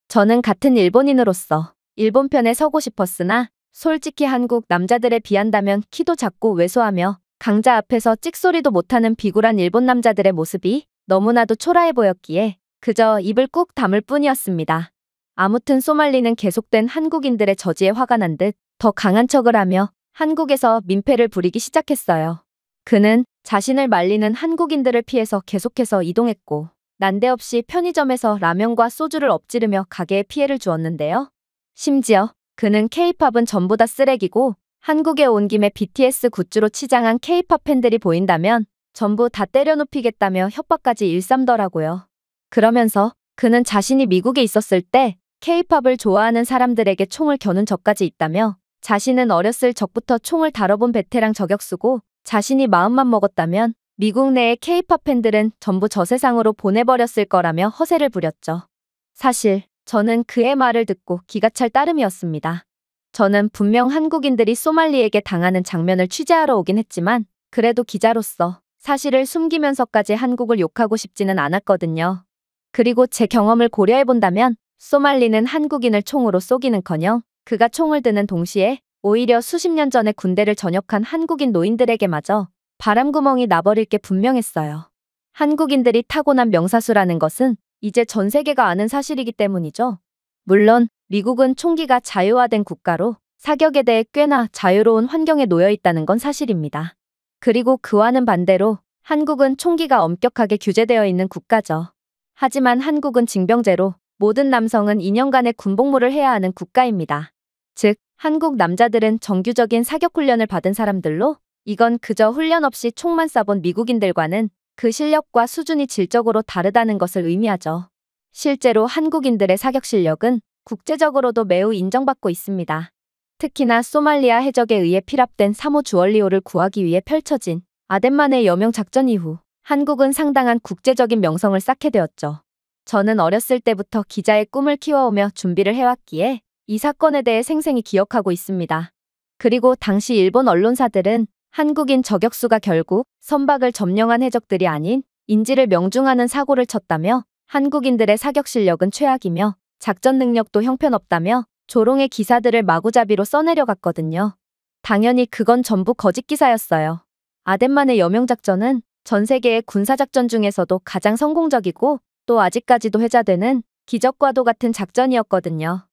저는 같은 일본인으로서 일본 편에 서고 싶었으나 솔직히 한국 남자들에 비한다면 키도 작고 왜소하며 강자 앞에서 찍소리도 못하는 비굴한 일본 남자들의 모습이 너무나도 초라해 보였기에 그저 입을 꾹 다물 뿐이었습니다. 아무튼 소말리는 계속된 한국인들의 저지에 화가 난 듯 더 강한 척을 하며 한국에서 민폐를 부리기 시작했어요. 그는 자신을 말리는 한국인들을 피해서 계속해서 이동했고, 난데없이 편의점에서 라면과 소주를 엎지르며 가게에 피해를 주었는데요. 심지어 그는 K-팝은 전부 다 쓰레기고 한국에 온 김에 BTS 굿즈로 치장한 K-팝 팬들이 보인다면 전부 다 때려눕히겠다며 협박까지 일삼더라고요. 그러면서 그는 자신이 미국에 있었을 때 K-팝을 좋아하는 사람들에게 총을 겨눈 적까지 있다며 자신은 어렸을 적부터 총을 다뤄본 베테랑 저격수고 자신이 마음만 먹었다면 미국 내의 K-팝 팬들은 전부 저 세상으로 보내버렸을 거라며 허세를 부렸죠. 사실 저는 그의 말을 듣고 기가 찰 따름이었습니다. 저는 분명 한국인들이 소말리에게 당하는 장면을 취재하러 오긴 했지만 그래도 기자로서 사실을 숨기면서까지 한국을 욕하고 싶지는 않았거든요. 그리고 제 경험을 고려해본다면 소말리는 한국인을 총으로 쏘기는커녕 그가 총을 드는 동시에 오히려 수십 년 전에 군대를 전역한 한국인 노인들에게마저 바람구멍이 나버릴 게 분명했어요. 한국인들이 타고난 명사수라는 것은 이제 전 세계가 아는 사실이기 때문이죠. 물론 미국은 총기가 자유화된 국가로 사격에 대해 꽤나 자유로운 환경에 놓여 있다는 건 사실입니다. 그리고 그와는 반대로 한국은 총기가 엄격하게 규제되어 있는 국가죠. 하지만 한국은 징병제로 모든 남성은 2년간의 군복무를 해야 하는 국가입니다. 즉, 한국 남자들은 정규적인 사격 훈련을 받은 사람들로 이건 그저 훈련 없이 총만 쏴본 미국인들과는 그 실력과 수준이 질적으로 다르다는 것을 의미하죠. 실제로 한국인들의 사격 실력은 국제적으로도 매우 인정받고 있습니다. 특히나 소말리아 해적에 의해 피랍된 사모 주얼리오를 구하기 위해 펼쳐진 아덴만의 여명 작전 이후 한국은 상당한 국제적인 명성을 쌓게 되었죠. 저는 어렸을 때부터 기자의 꿈을 키워오며 준비를 해왔기에 이 사건에 대해 생생히 기억하고 있습니다. 그리고 당시 일본 언론사들은 한국인 저격수가 결국 선박을 점령한 해적들이 아닌 인지를 명중하는 사고를 쳤다며 한국인들의 사격 실력은 최악이며 작전 능력도 형편없다며 조롱의 기사들을 마구잡이로 써내려갔거든요. 당연히 그건 전부 거짓 기사였어요. 아덴만의 여명작전은 전 세계의 군사작전 중에서도 가장 성공적이고 또 아직까지도 회자되는 기적과도 같은 작전이었거든요.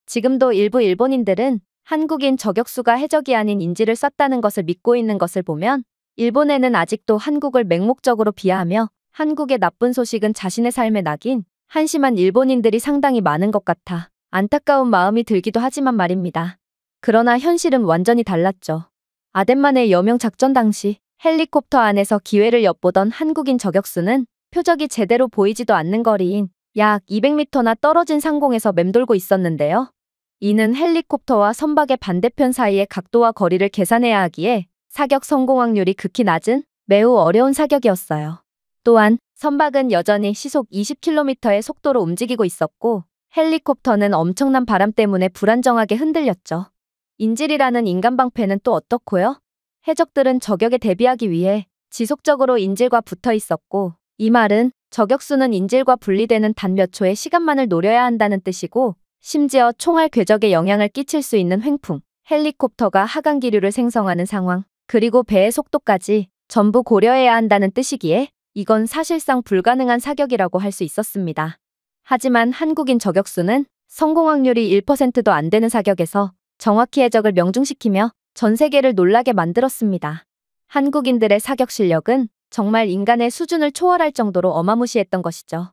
지금도 일부 일본인들은 한국인 저격수가 해적이 아닌 인지를 쐈다는 것을 믿고 있는 것을 보면 일본에는 아직도 한국을 맹목적으로 비하하며 한국의 나쁜 소식은 자신의 삶에 낙인 한심한 일본인들이 상당히 많은 것 같아 안타까운 마음이 들기도 하지만 말입니다. 그러나 현실은 완전히 달랐죠. 아덴만의 여명 작전 당시 헬리콥터 안에서 기회를 엿보던 한국인 저격수는 표적이 제대로 보이지도 않는 거리인 약 200m나 떨어진 상공에서 맴돌고 있었는데요. 이는 헬리콥터와 선박의 반대편 사이의 각도와 거리를 계산해야 하기에 사격 성공 확률이 극히 낮은 매우 어려운 사격이었어요. 또한 선박은 여전히 시속 20km의 속도로 움직이고 있었고 헬리콥터는 엄청난 바람 때문에 불안정하게 흔들렸죠. 인질이라는 인간방패는 또 어떻고요? 해적들은 저격에 대비하기 위해 지속적으로 인질과 붙어 있었고 이 말은 저격수는 인질과 분리되는 단 몇 초의 시간만을 노려야 한다는 뜻이고 심지어 총알 궤적에 영향을 끼칠 수 있는 횡풍, 헬리콥터가 하강 기류를 생성하는 상황, 그리고 배의 속도까지 전부 고려해야 한다는 뜻이기에 이건 사실상 불가능한 사격이라고 할 수 있었습니다. 하지만 한국인 저격수는 성공 확률이 1%도 안 되는 사격에서 정확히 해적을 명중시키며 전 세계를 놀라게 만들었습니다. 한국인들의 사격 실력은 정말 인간의 수준을 초월할 정도로 어마무시했던 것이죠.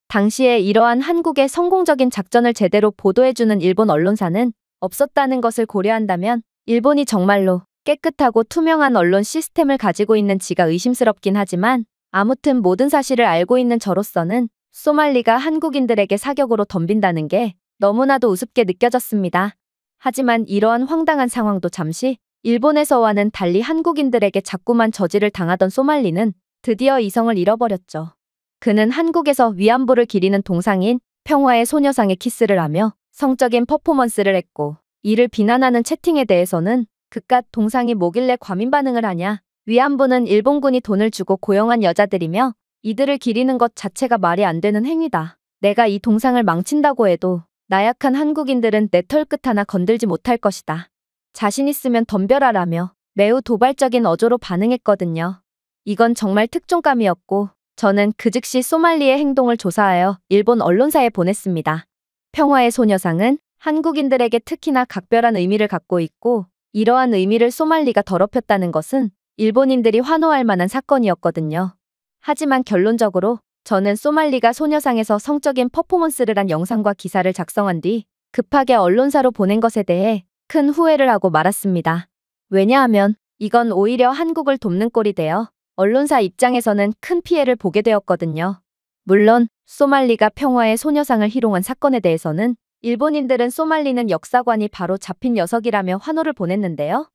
당시에 이러한 한국의 성공적인 작전을 제대로 보도해주는 일본 언론사는 없었다는 것을 고려한다면 일본이 정말로 깨끗하고 투명한 언론 시스템을 가지고 있는지가 의심스럽긴 하지만 아무튼 모든 사실을 알고 있는 저로서는 소말리가 한국인들에게 사격으로 덤빈다는 게 너무나도 우습게 느껴졌습니다. 하지만 이러한 황당한 상황도 잠시 일본에서와는 달리 한국인들에게 자꾸만 저지를 당하던 소말리는 드디어 이성을 잃어버렸죠. 그는 한국에서 위안부를 기리는 동상인 평화의 소녀상에 키스를 하며 성적인 퍼포먼스를 했고 이를 비난하는 채팅에 대해서는 그깟 동상이 뭐길래 과민 반응을 하냐. 위안부는 일본군이 돈을 주고 고용한 여자들이며 이들을 기리는 것 자체가 말이 안 되는 행위다. 내가 이 동상을 망친다고 해도 나약한 한국인들은 내 털끝 하나 건들지 못할 것이다. 자신 있으면 덤벼라라며 매우 도발적인 어조로 반응했거든요. 이건 정말 특종감이었고 저는 그 즉시 소말리의 행동을 조사하여 일본 언론사에 보냈습니다. 평화의 소녀상은 한국인들에게 특히나 각별한 의미를 갖고 있고 이러한 의미를 소말리가 더럽혔다는 것은 일본인들이 환호할 만한 사건이었거든요. 하지만 결론적으로 저는 소말리가 소녀상에서 성적인 퍼포먼스를 한 영상과 기사를 작성한 뒤 급하게 언론사로 보낸 것에 대해 큰 후회를 하고 말았습니다. 왜냐하면 이건 오히려 한국을 돕는 꼴이 되어 언론사 입장에서는 큰 피해를 보게 되었거든요. 물론 소말리가 평화의 소녀상을 희롱한 사건에 대해서는 일본인들은 소말리는 역사관이 바로 잡힌 녀석이라며 환호를 보냈는데요.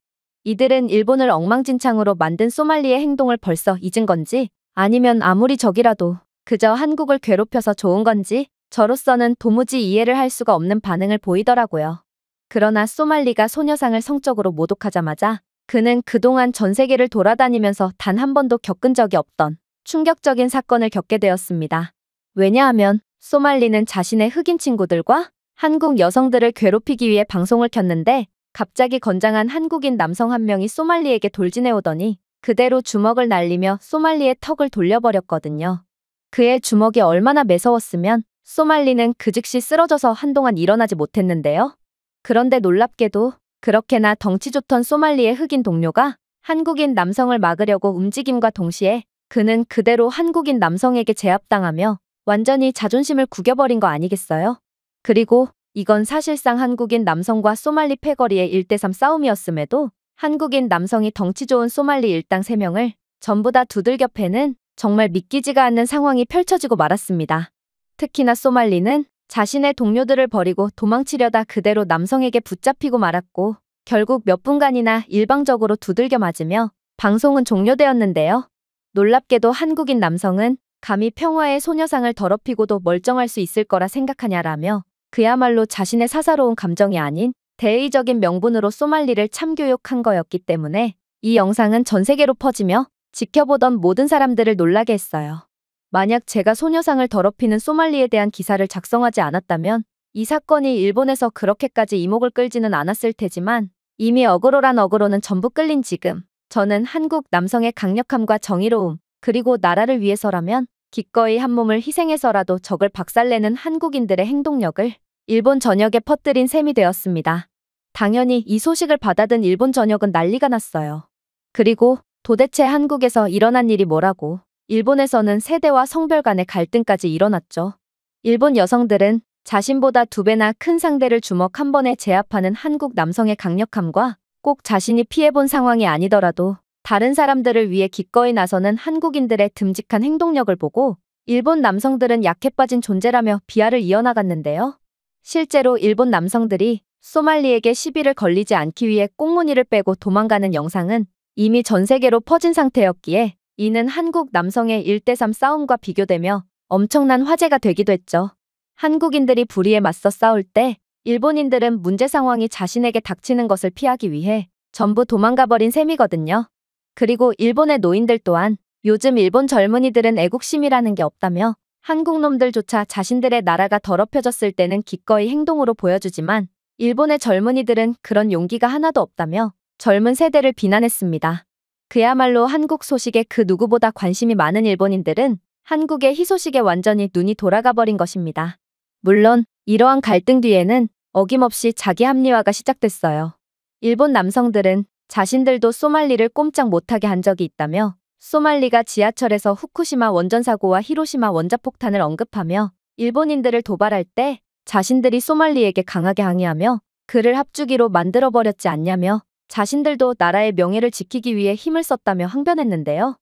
이들은 일본을 엉망진창으로 만든 소말리의 행동을 벌써 잊은 건지 아니면 아무리 적이라도 그저 한국을 괴롭혀서 좋은 건지 저로서는 도무지 이해를 할 수가 없는 반응을 보이더라고요. 그러나 소말리가 소녀상을 성적으로 모독하자마자 그는 그동안 전 세계를 돌아다니면서 단 한 번도 겪은 적이 없던 충격적인 사건을 겪게 되었습니다. 왜냐하면 소말리는 자신의 흑인 친구들과 한국 여성들을 괴롭히기 위해 방송을 켰는데 갑자기 건장한 한국인 남성 한 명이 소말리에게 돌진해 오더니 그대로 주먹을 날리며 소말리의 턱을 돌려버렸거든요. 그의 주먹이 얼마나 매서웠으면 소말리는 그 즉시 쓰러져서 한동안 일어나지 못했는데요. 그런데 놀랍게도 그렇게나 덩치 좋던 소말리의 흑인 동료가 한국인 남성을 막으려고 움직임과 동시에 그는 그대로 한국인 남성에게 제압당하며 완전히 자존심을 구겨버린 거 아니겠어요? 그리고 이건 사실상 한국인 남성과 소말리 패거리의 1대3 싸움이었음에도 한국인 남성이 덩치 좋은 소말리 일당 3명을 전부 다 두들겨 패는 정말 믿기지가 않는 상황이 펼쳐지고 말았습니다. 특히나 소말리는 자신의 동료들을 버리고 도망치려다 그대로 남성에게 붙잡히고 말았고 결국 몇 분간이나 일방적으로 두들겨 맞으며 방송은 종료되었는데요. 놀랍게도 한국인 남성은 감히 평화의 소녀상을 더럽히고도 멀쩡할 수 있을 거라 생각하냐라며 그야말로 자신의 사사로운 감정이 아닌 대의적인 명분으로 소말리를 참교육한 거였기 때문에 이 영상은 전 세계로 퍼지며 지켜보던 모든 사람들을 놀라게 했어요. 만약 제가 소녀상을 더럽히는 소말리에 대한 기사를 작성하지 않았다면 이 사건이 일본에서 그렇게까지 이목을 끌지는 않았을 테지만 이미 어그로란 어그로는 전부 끌린 지금 저는 한국 남성의 강력함과 정의로움 그리고 나라를 위해서라면 기꺼이 한 몸을 희생해서라도 적을 박살내는 한국인들의 행동력을 일본 전역에 퍼뜨린 셈이 되었습니다. 당연히 이 소식을 받아든 일본 전역은 난리가 났어요. 그리고 도대체 한국에서 일어난 일이 뭐라고 일본에서는 세대와 성별 간의 갈등까지 일어났죠. 일본 여성들은 자신보다 2배나 큰 상대를 주먹 한 번에 제압하는 한국 남성의 강력함과 꼭 자신이 피해본 상황이 아니더라도 다른 사람들을 위해 기꺼이 나서는 한국인들의 듬직한 행동력을 보고 일본 남성들은 약해 빠진 존재라며 비하를 이어나갔는데요. 실제로 일본 남성들이 소말리에게 시비를 걸리지 않기 위해 꽁무니를 빼고 도망가는 영상은 이미 전 세계로 퍼진 상태였기에 이는 한국 남성의 1대3 싸움과 비교되며 엄청난 화제가 되기도 했죠. 한국인들이 불의에 맞서 싸울 때 일본인들은 문제 상황이 자신에게 닥치는 것을 피하기 위해 전부 도망가버린 셈이거든요. 그리고 일본의 노인들 또한 요즘 일본 젊은이들은 애국심이라는 게 없다며 한국 놈들조차 자신들의 나라가 더럽혀졌을 때는 기꺼이 행동으로 보여주지만 일본의 젊은이들은 그런 용기가 하나도 없다며 젊은 세대를 비난했습니다. 그야말로 한국 소식에 그 누구보다 관심이 많은 일본인들은 한국의 희소식에 완전히 눈이 돌아가 버린 것입니다. 물론 이러한 갈등 뒤에는 어김없이 자기 합리화가 시작됐어요. 일본 남성들은 자신들도 소말리를 꼼짝 못하게 한 적이 있다며 소말리가 지하철에서 후쿠시마 원전 사고와 히로시마 원자폭탄을 언급하며 일본인들을 도발할 때 자신들이 소말리에게 강하게 항의하며 그를 합주기로 만들어버렸지 않냐며 자신들도 나라의 명예를 지키기 위해 힘을 썼다며 항변했는데요.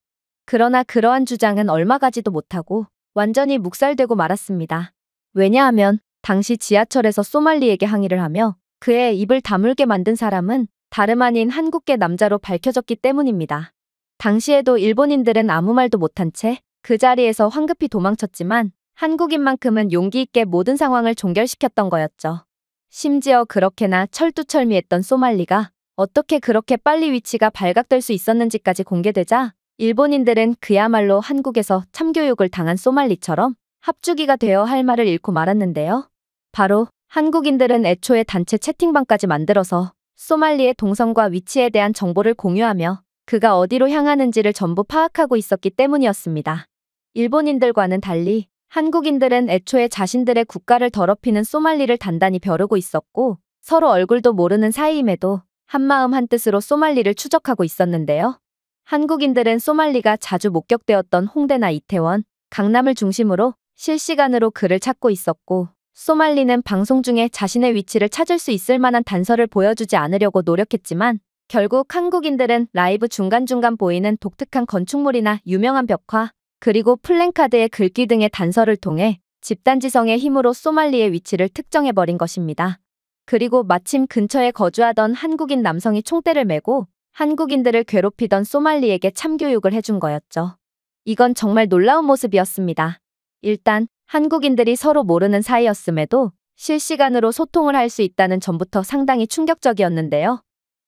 그러나 그러한 주장은 얼마 가지도 못하고 완전히 묵살되고 말았습니다. 왜냐하면 당시 지하철에서 소말리에게 항의를 하며 그의 입을 다물게 만든 사람은 다름 아닌 한국계 남자로 밝혀졌기 때문입니다. 당시에도 일본인들은 아무 말도 못한 채 그 자리에서 황급히 도망쳤지만 한국인만큼은 용기 있게 모든 상황을 종결시켰던 거였죠. 심지어 그렇게나 철두철미했던 소말리가 어떻게 그렇게 빨리 위치가 발각될 수 있었는지까지 공개되자 일본인들은 그야말로 한국에서 참교육을 당한 소말리처럼 합주기가 되어 할 말을 잃고 말았는데요. 바로 한국인들은 애초에 단체 채팅방까지 만들어서 소말리의 동선과 위치에 대한 정보를 공유하며 그가 어디로 향하는지를 전부 파악하고 있었기 때문이었습니다. 일본인들과는 달리 한국인들은 애초에 자신들의 국가를 더럽히는 소말리를 단단히 벼르고 있었고 서로 얼굴도 모르는 사이임에도 한마음 한뜻으로 소말리를 추적하고 있었는데요. 한국인들은 소말리가 자주 목격되었던 홍대나 이태원, 강남을 중심으로 실시간으로 그를 찾고 있었고 소말리는 방송 중에 자신의 위치를 찾을 수 있을 만한 단서를 보여주지 않으려고 노력했지만 결국 한국인들은 라이브 중간중간 보이는 독특한 건축물이나 유명한 벽화, 그리고 플랜카드의 글귀 등의 단서를 통해 집단지성의 힘으로 소말리의 위치를 특정해버린 것입니다. 그리고 마침 근처에 거주하던 한국인 남성이 총대를 메고 한국인들을 괴롭히던 소말리에게 참교육을 해준 거였죠. 이건 정말 놀라운 모습이었습니다. 일단 한국인들이 서로 모르는 사이였음에도 실시간으로 소통을 할 수 있다는 점부터 상당히 충격적이었는데요.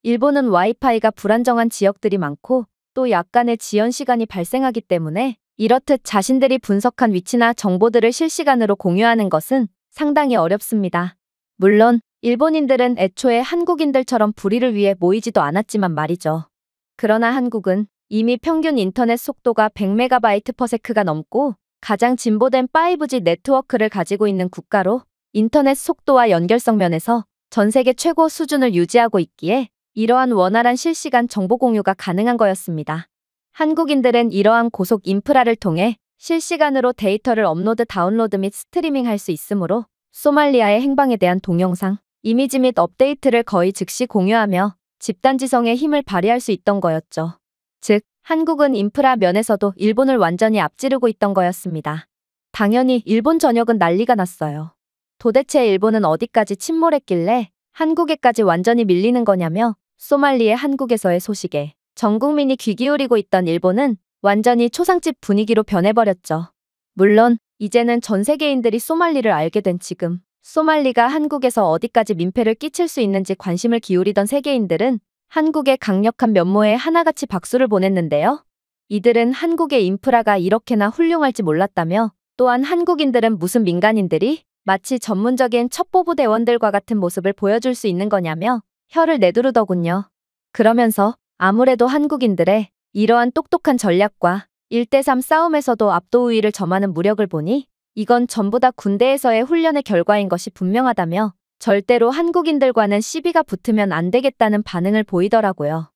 일본은 와이파이가 불안정한 지역들이 많고 또 약간의 지연 시간이 발생하기 때문에 이렇듯 자신들이 분석한 위치나 정보들을 실시간으로 공유하는 것은 상당히 어렵습니다. 물론 일본인들은 애초에 한국인들처럼 불의를 위해 모이지도 않았지만 말이죠. 그러나 한국은 이미 평균 인터넷 속도가 100MB/s가 넘고 가장 진보된 5G 네트워크를 가지고 있는 국가로 인터넷 속도와 연결성 면에서 전 세계 최고 수준을 유지하고 있기에 이러한 원활한 실시간 정보 공유가 가능한 거였습니다. 한국인들은 이러한 고속 인프라를 통해 실시간으로 데이터를 업로드, 다운로드 및 스트리밍 할 수 있으므로 소말리아의 행방에 대한 동영상, 이미지 및 업데이트를 거의 즉시 공유하며 집단지성의 힘을 발휘할 수 있던 거였죠. 즉, 한국은 인프라 면에서도 일본을 완전히 앞지르고 있던 거였습니다. 당연히 일본 전역은 난리가 났어요. 도대체 일본은 어디까지 침몰했길래 한국에까지 완전히 밀리는 거냐며 소말리의 한국에서의 소식에 전 국민이 귀 기울이고 있던 일본은 완전히 초상집 분위기로 변해버렸죠. 물론 이제는 전 세계인들이 소말리를 알게 된 지금 소말리가 한국에서 어디까지 민폐를 끼칠 수 있는지 관심을 기울이던 세계인들은 한국의 강력한 면모에 하나같이 박수를 보냈는데요. 이들은 한국의 인프라가 이렇게나 훌륭할지 몰랐다며 또한 한국인들은 무슨 민간인들이 마치 전문적인 첩보부대원들과 같은 모습을 보여줄 수 있는 거냐며 혀를 내두르더군요. 그러면서 아무래도 한국인들의 이러한 똑똑한 전략과 1대3 싸움에서도 압도우위를 점하는 무력을 보니 이건 전부 다 군대에서의 훈련의 결과인 것이 분명하다며 절대로 한국인들과는 시비가 붙으면 안 되겠다는 반응을 보이더라고요.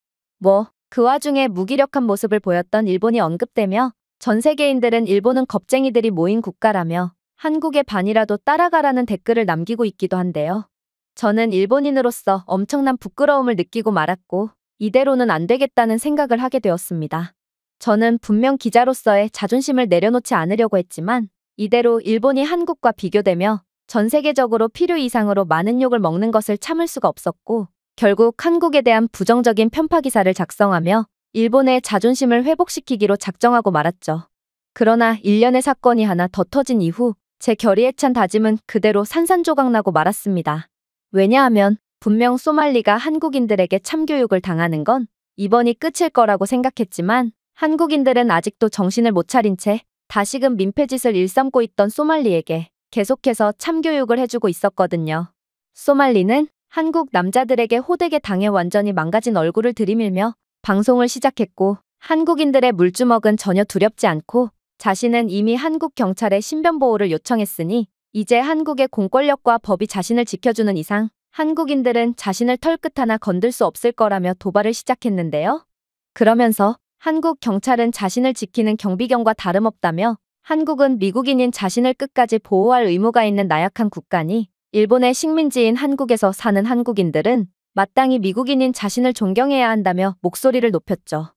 그 와중에 무기력한 모습을 보였던 일본이 언급되며 전 세계인들은 일본은 겁쟁이들이 모인 국가라며 한국의 반이라도 따라가라는 댓글을 남기고 있기도 한데요. 저는 일본인으로서 엄청난 부끄러움을 느끼고 말았고 이대로는 안 되겠다는 생각을 하게 되었습니다. 저는 분명 기자로서의 자존심을 내려놓지 않으려고 했지만 이대로 일본이 한국과 비교되며 전 세계적으로 필요 이상으로 많은 욕을 먹는 것을 참을 수가 없었고 결국 한국에 대한 부정적인 편파 기사를 작성하며 일본의 자존심을 회복시키기로 작정하고 말았죠. 그러나 일련의 사건이 하나 더 터진 이후 제 결의에 찬 다짐은 그대로 산산조각나고 말았습니다. 왜냐하면 분명 소말리가 한국인들에게 참교육을 당하는 건 이번이 끝일 거라고 생각했지만 한국인들은 아직도 정신을 못 차린 채 다시금 민폐짓을 일삼고 있던 소말리에게 계속해서 참교육을 해주고 있었거든요. 소말리는 한국 남자들에게 호되게 당해 완전히 망가진 얼굴을 들이밀며 방송을 시작했고 한국인들의 물주먹은 전혀 두렵지 않고 자신은 이미 한국 경찰에 신변보호를 요청했으니 이제 한국의 공권력과 법이 자신을 지켜주는 이상 한국인들은 자신을 털끝 하나 건들 수 없을 거라며 도발을 시작했는데요. 그러면서 한국 경찰은 자신을 지키는 경비견과 다름없다며 한국은 미국인인 자신을 끝까지 보호할 의무가 있는 나약한 국가니 일본의 식민지인 한국에서 사는 한국인들은 마땅히 미국인인 자신을 존경해야 한다며 목소리를 높였죠.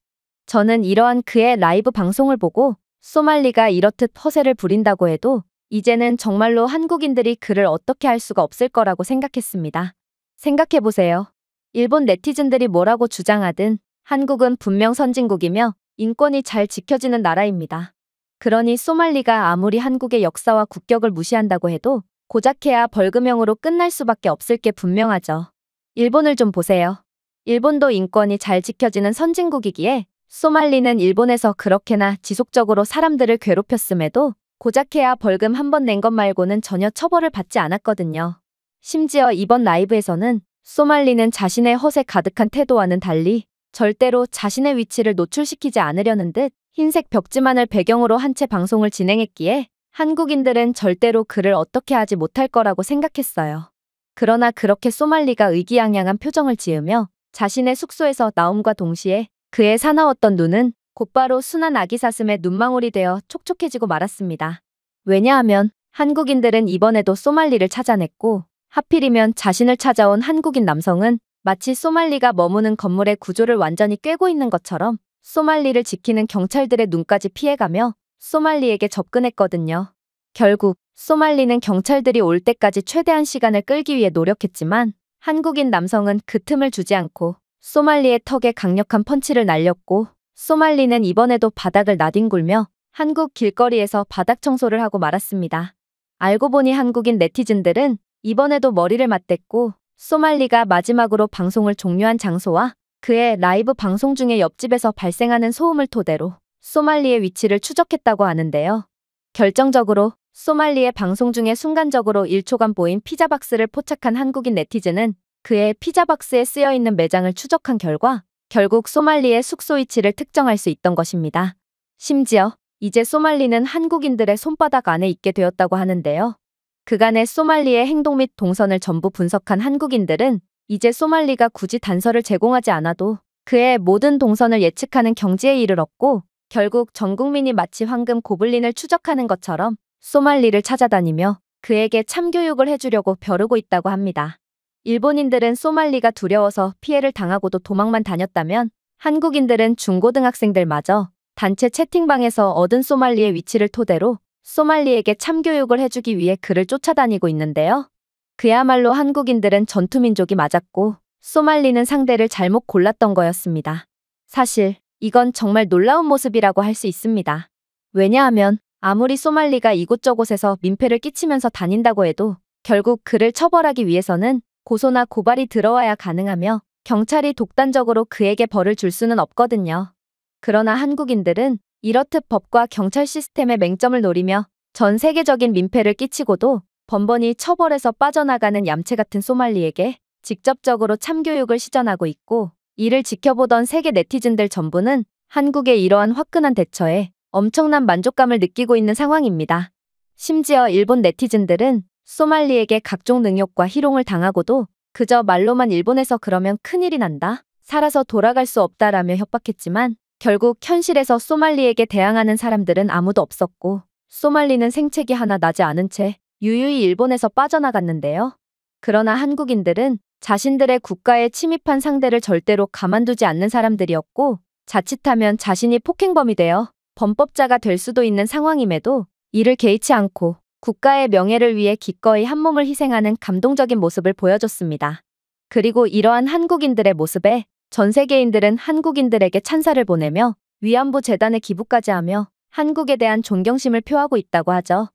저는 이러한 그의 라이브 방송을 보고 소말리가 이렇듯 허세를 부린다고 해도 이제는 정말로 한국인들이 그를 어떻게 할 수가 없을 거라고 생각했습니다. 생각해보세요. 일본 네티즌들이 뭐라고 주장하든 한국은 분명 선진국이며 인권이 잘 지켜지는 나라입니다. 그러니 소말리가 아무리 한국의 역사와 국격을 무시한다고 해도 고작해야 벌금형으로 끝날 수밖에 없을 게 분명하죠. 일본을 좀 보세요. 일본도 인권이 잘 지켜지는 선진국이기에 소말리는 일본에서 그렇게나 지속적으로 사람들을 괴롭혔음에도 고작해야 벌금 한 번 낸 것 말고는 전혀 처벌을 받지 않았거든요. 심지어 이번 라이브에서는 소말리는 자신의 허세 가득한 태도와는 달리 절대로 자신의 위치를 노출시키지 않으려는 듯 흰색 벽지만을 배경으로 한 채 방송을 진행했기에 한국인들은 절대로 그를 어떻게 하지 못할 거라고 생각했어요. 그러나 그렇게 소말리가 의기양양한 표정을 지으며 자신의 숙소에서 나옴과 동시에 그의 사나웠던 눈은 곧바로 순한 아기 사슴의 눈망울이 되어 촉촉해지고 말았습니다. 왜냐하면 한국인들은 이번에도 소말리를 찾아냈고, 하필이면 자신을 찾아온 한국인 남성은 마치 소말리가 머무는 건물의 구조를 완전히 꿰고 있는 것처럼 소말리를 지키는 경찰들의 눈까지 피해가며 소말리에게 접근했거든요. 결국 소말리는 경찰들이 올 때까지 최대한 시간을 끌기 위해 노력했지만 한국인 남성은 그 틈을 주지 않고 소말리의 턱에 강력한 펀치를 날렸고, 소말리는 이번에도 바닥을 나뒹굴며 한국 길거리에서 바닥 청소를 하고 말았습니다. 알고 보니 한국인 네티즌들은 이번에도 머리를 맞댔고, 소말리가 마지막으로 방송을 종료한 장소와 그의 라이브 방송 중에 옆집에서 발생하는 소음을 토대로 소말리의 위치를 추적했다고 하는데요. 결정적으로 소말리의 방송 중에 순간적으로 1초간 보인 피자박스를 포착한 한국인 네티즌은 그의 피자박스에 쓰여있는 매장을 추적한 결과 결국 소말리의 숙소 위치를 특정할 수 있던 것입니다. 심지어 이제 소말리는 한국인들의 손바닥 안에 있게 되었다고 하는데요. 그간의 소말리의 행동 및 동선을 전부 분석한 한국인들은 이제 소말리가 굳이 단서를 제공하지 않아도 그의 모든 동선을 예측하는 경지에 이르렀고, 결국 전 국민이 마치 황금 고블린을 추적하는 것처럼 소말리를 찾아다니며 그에게 참교육을 해주려고 벼르고 있다고 합니다. 일본인들은 소말리가 두려워서 피해를 당하고도 도망만 다녔다면 한국인들은 중고등학생들마저 단체 채팅방에서 얻은 소말리의 위치를 토대로 소말리에게 참교육을 해주기 위해 그를 쫓아다니고 있는데요. 그야말로 한국인들은 전투민족이 맞았고 소말리는 상대를 잘못 골랐던 거였습니다. 사실 이건 정말 놀라운 모습이라고 할 수 있습니다. 왜냐하면 아무리 소말리가 이곳저곳에서 민폐를 끼치면서 다닌다고 해도 결국 그를 처벌하기 위해서는 고소나 고발이 들어와야 가능하며 경찰이 독단적으로 그에게 벌을 줄 수는 없거든요. 그러나 한국인들은 이렇듯 법과 경찰 시스템의 맹점을 노리며 전 세계적인 민폐를 끼치고도 번번이 처벌에서 빠져나가는 얌체 같은 소말리에게 직접적으로 참교육을 시전하고 있고, 이를 지켜보던 세계 네티즌들 전부는 한국의 이러한 화끈한 대처에 엄청난 만족감을 느끼고 있는 상황입니다. 심지어 일본 네티즌들은 소말리에게 각종 능욕과 희롱을 당하고도 그저 말로만 일본에서 그러면 큰일이 난다, 살아서 돌아갈 수 없다라며 협박했지만 결국 현실에서 소말리에게 대항하는 사람들은 아무도 없었고, 소말리는 생채기 하나 나지 않은 채 유유히 일본에서 빠져나갔는데요. 그러나 한국인들은 자신들의 국가에 침입한 상대를 절대로 가만두지 않는 사람들이었고, 자칫하면 자신이 폭행범이 되어 범법자가 될 수도 있는 상황임에도 이를 개의치 않고 국가의 명예를 위해 기꺼이 한 몸을 희생하는 감동적인 모습을 보여줬습니다. 그리고 이러한 한국인들의 모습에 전 세계인들은 한국인들에게 찬사를 보내며 위안부 재단에 기부까지 하며 한국에 대한 존경심을 표하고 있다고 하죠.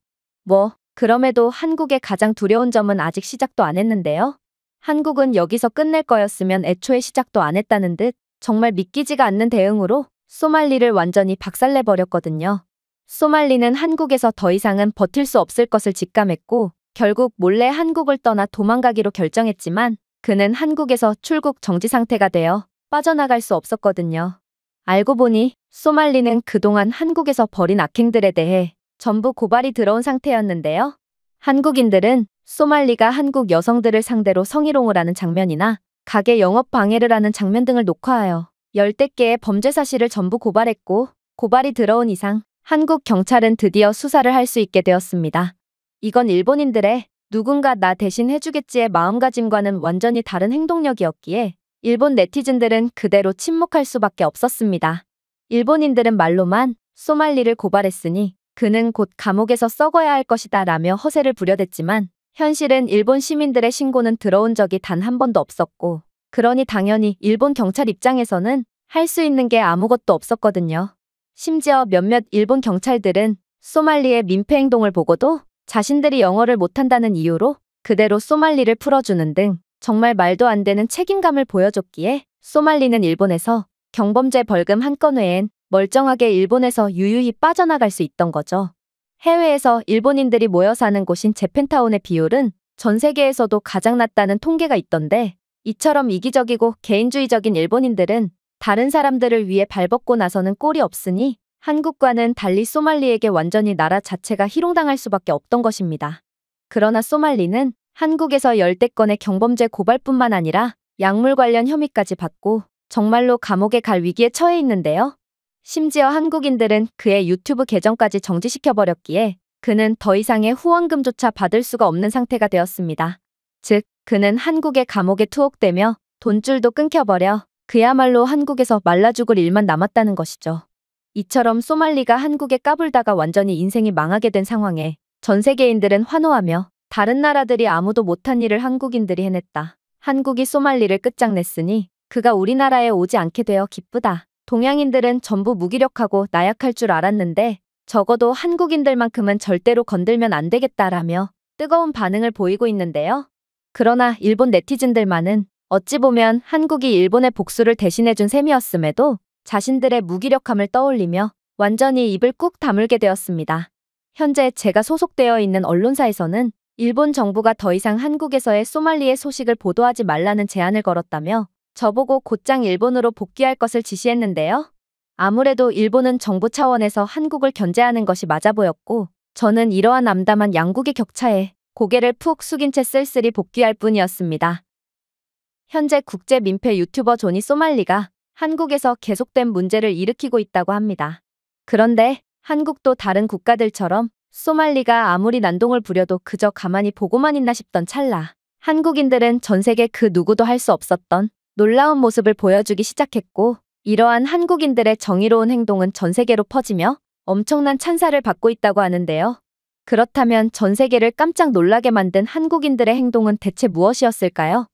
그럼에도 한국의 가장 두려운 점은 아직 시작도 안 했는데요. 한국은 여기서 끝낼 거였으면 애초에 시작도 안 했다는 듯 정말 믿기지가 않는 대응으로 소말리를 완전히 박살내버렸거든요. 소말리는 한국에서 더 이상은 버틸 수 없을 것을 직감했고 결국 몰래 한국을 떠나 도망가기로 결정했지만 그는 한국에서 출국 정지 상태가 되어 빠져나갈 수 없었거든요. 알고 보니 소말리는 그동안 한국에서 벌인 악행들에 대해 전부 고발이 들어온 상태였는데요. 한국인들은 소말리가 한국 여성들을 상대로 성희롱을 하는 장면이나 가게 영업 방해를 하는 장면 등을 녹화하여 열댓 개의 범죄 사실을 전부 고발했고, 고발이 들어온 이상 한국 경찰은 드디어 수사를 할 수 있게 되었습니다. 이건 일본인들의 누군가 나 대신 해주겠지의 마음가짐과는 완전히 다른 행동력이었기에 일본 네티즌들은 그대로 침묵할 수밖에 없었습니다. 일본인들은 말로만 소말리를 고발했으니 그는 곧 감옥에서 썩어야 할 것이다 라며 허세를 부려댔지만 현실은 일본 시민들의 신고는 들어온 적이 단 한 번도 없었고, 그러니 당연히 일본 경찰 입장에서는 할 수 있는 게 아무것도 없었거든요. 심지어 몇몇 일본 경찰들은 소말리의 민폐 행동을 보고도 자신들이 영어를 못한다는 이유로 그대로 소말리를 풀어주는 등 정말 말도 안 되는 책임감을 보여줬기에 소말리는 일본에서 경범죄 벌금 한 건 외엔 멀쩡하게 일본에서 유유히 빠져나갈 수 있던 거죠. 해외에서 일본인들이 모여 사는 곳인 재팬타운의 비율은 전 세계에서도 가장 낮다는 통계가 있던데, 이처럼 이기적이고 개인주의적인 일본인들은 다른 사람들을 위해 발벗고 나서는 꼴이 없으니 한국과는 달리 소말리에게 완전히 나라 자체가 희롱당할 수밖에 없던 것입니다. 그러나 소말리는 한국에서 열댓 건의 경범죄 고발뿐만 아니라 약물 관련 혐의까지 받고 정말로 감옥에 갈 위기에 처해 있는데요. 심지어 한국인들은 그의 유튜브 계정까지 정지시켜버렸기에 그는 더 이상의 후원금조차 받을 수가 없는 상태가 되었습니다. 즉, 그는 한국의 감옥에 투옥되며 돈줄도 끊겨버려 그야말로 한국에서 말라 죽을 일만 남았다는 것이죠. 이처럼 소말리가 한국에 까불다가 완전히 인생이 망하게 된 상황에 전 세계인들은 환호하며 다른 나라들이 아무도 못한 일을 한국인들이 해냈다. 한국이 소말리를 끝장냈으니 그가 우리나라에 오지 않게 되어 기쁘다. 동양인들은 전부 무기력하고 나약할 줄 알았는데 적어도 한국인들만큼은 절대로 건들면 안 되겠다라며 뜨거운 반응을 보이고 있는데요. 그러나 일본 네티즌들만은 어찌 보면 한국이 일본의 복수를 대신해준 셈이었음에도 자신들의 무기력함을 떠올리며 완전히 입을 꾹 다물게 되었습니다. 현재 제가 소속되어 있는 언론사에서는 일본 정부가 더 이상 한국에서의 소말리의 소식을 보도하지 말라는 제안을 걸었다며 저보고 곧장 일본으로 복귀할 것을 지시했는데요. 아무래도 일본은 정부 차원에서 한국을 견제하는 것이 맞아 보였고 저는 이러한 암담한 양국의 격차에 고개를 푹 숙인 채 쓸쓸히 복귀할 뿐이었습니다. 현재 국제 민폐 유튜버 조니 소말리가 한국에서 계속된 문제를 일으키고 있다고 합니다. 그런데 한국도 다른 국가들처럼 소말리가 아무리 난동을 부려도 그저 가만히 보고만 있나 싶던 찰나 한국인들은 전 세계 그 누구도 할 수 없었던 놀라운 모습을 보여주기 시작했고 이러한 한국인들의 정의로운 행동은 전 세계로 퍼지며 엄청난 찬사를 받고 있다고 하는데요. 그렇다면 전 세계를 깜짝 놀라게 만든 한국인들의 행동은 대체 무엇이었을까요?